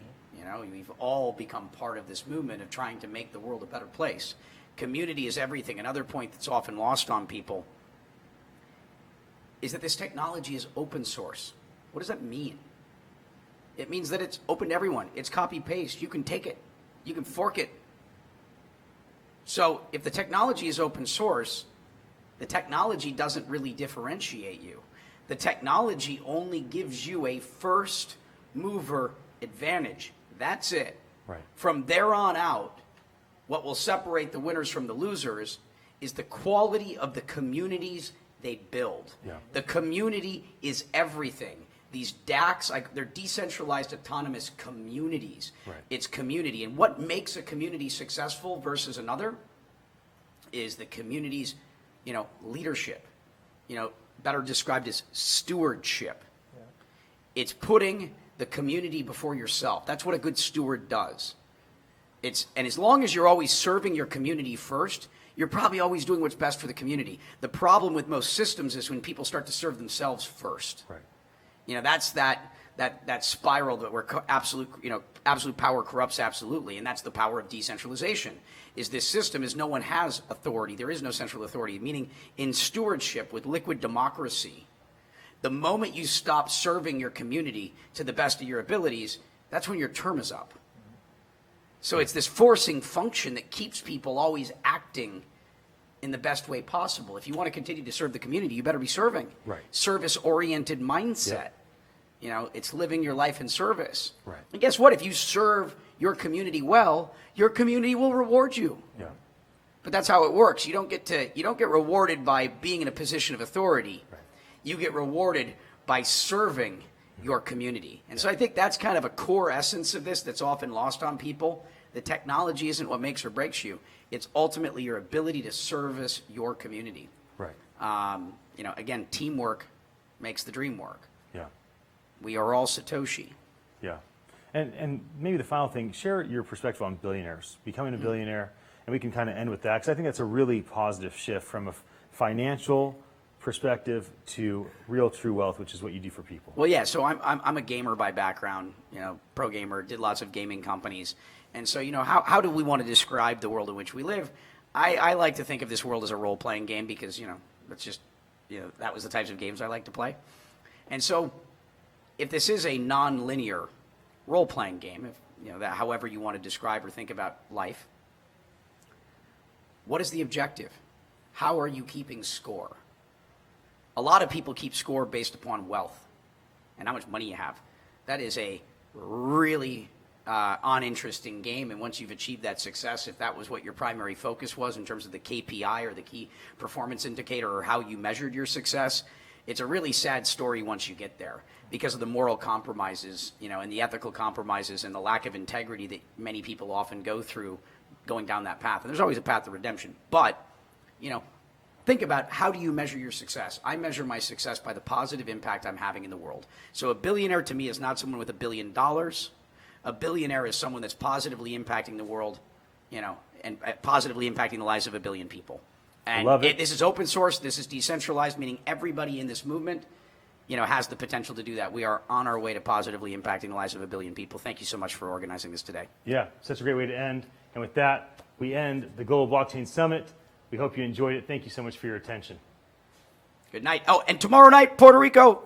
Speaker 2: We've all become part of this movement of trying to make the world a better place. Community is everything. Another point that's often lost on people is that this technology is open source. What does that mean? It means that it's open to everyone. It's copy-paste. You can take it. You can fork it. So if the technology is open source, the technology doesn't really differentiate you. The technology only gives you a first mover advantage. That's it.
Speaker 1: Right.
Speaker 2: From there on out, what will separate the winners from the losers is the quality of the communities they build.
Speaker 1: Yeah.
Speaker 2: The community is everything. These DACs, they're decentralized autonomous communities.
Speaker 1: Right.
Speaker 2: It's community. And what makes a community successful versus another is the community's, leadership. Better described as stewardship. Yeah. It's putting the community before yourself. That's what a good steward does. And as long as you're always serving your community first, you're probably always doing what's best for the community. The problem with most systems is when people start to serve themselves first.
Speaker 1: Right.
Speaker 2: You know, that's that spiral that where absolute power corrupts absolutely, and that's the power of decentralization. Is this system is no one has authority. There is no central authority, meaning in stewardship with liquid democracy, the moment you stop serving your community to the best of your abilities, that's when your term is up. So it's this forcing function that keeps people always acting in the best way possible. If you want to continue to serve the community, you better be serving.
Speaker 1: Right.
Speaker 2: Service-oriented mindset.
Speaker 1: Yeah.
Speaker 2: You know, it's living your life in service.
Speaker 1: Right.
Speaker 2: And guess what? If you serve your community well, your community will reward you.
Speaker 1: Yeah.
Speaker 2: But that's how it works. You don't get rewarded by being in a position of authority.
Speaker 1: Right.
Speaker 2: You get rewarded by serving your community. And so I think that's kind of a core essence of this that's often lost on people. The technology isn't what makes or breaks you. It's ultimately your ability to service your community.
Speaker 1: Right.
Speaker 2: You know, again, teamwork makes the dream work.
Speaker 1: Yeah.
Speaker 2: We are all Satoshi.
Speaker 1: Yeah. And maybe the final thing, share your perspective on billionaires, becoming a billionaire, and we can kind of end with that, because I think that's a really positive shift from a financial perspective to real true wealth, which is what you do for people.
Speaker 2: Well, yeah, so I'm a gamer by background, you know, pro gamer, did lots of gaming companies. And so, you know, how do we want to describe the world in which we live? I like to think of this world as a role-playing game because, you know, that's just, you know, that was the types of games I like to play. And so if this is a non-linear role-playing game, if, you know, that however you want to describe or think about life, what is the objective? How are you keeping score? A lot of people keep score based upon wealth and how much money you have. That is a really uninteresting game, and once you've achieved that success, if that was what your primary focus was in terms of the KPI or the key performance indicator or how you measured your success, it's a really sad story once you get there because of the moral compromises, you know, and the ethical compromises and the lack of integrity that many people often go through going down that path. And there's always a path to redemption, but, you know, think about how do you measure your success? I measure my success by the positive impact I'm having in the world. So a billionaire to me is not someone with $1 billion. A billionaire is someone that's positively impacting the world, you know, and positively impacting the lives of 1 billion people. And
Speaker 1: love it.
Speaker 2: This is open source. This is decentralized, meaning everybody in this movement, you know, has the potential to do that. We are on our way to positively impacting the lives of 1 billion people. Thank you so much for organizing this today.
Speaker 1: Yeah, such a great way to end. And with that, we end the Global Blockchain Summit. We hope you enjoyed it. Thank you so much for your attention.
Speaker 2: Good night. Oh, and tomorrow night, Puerto Rico.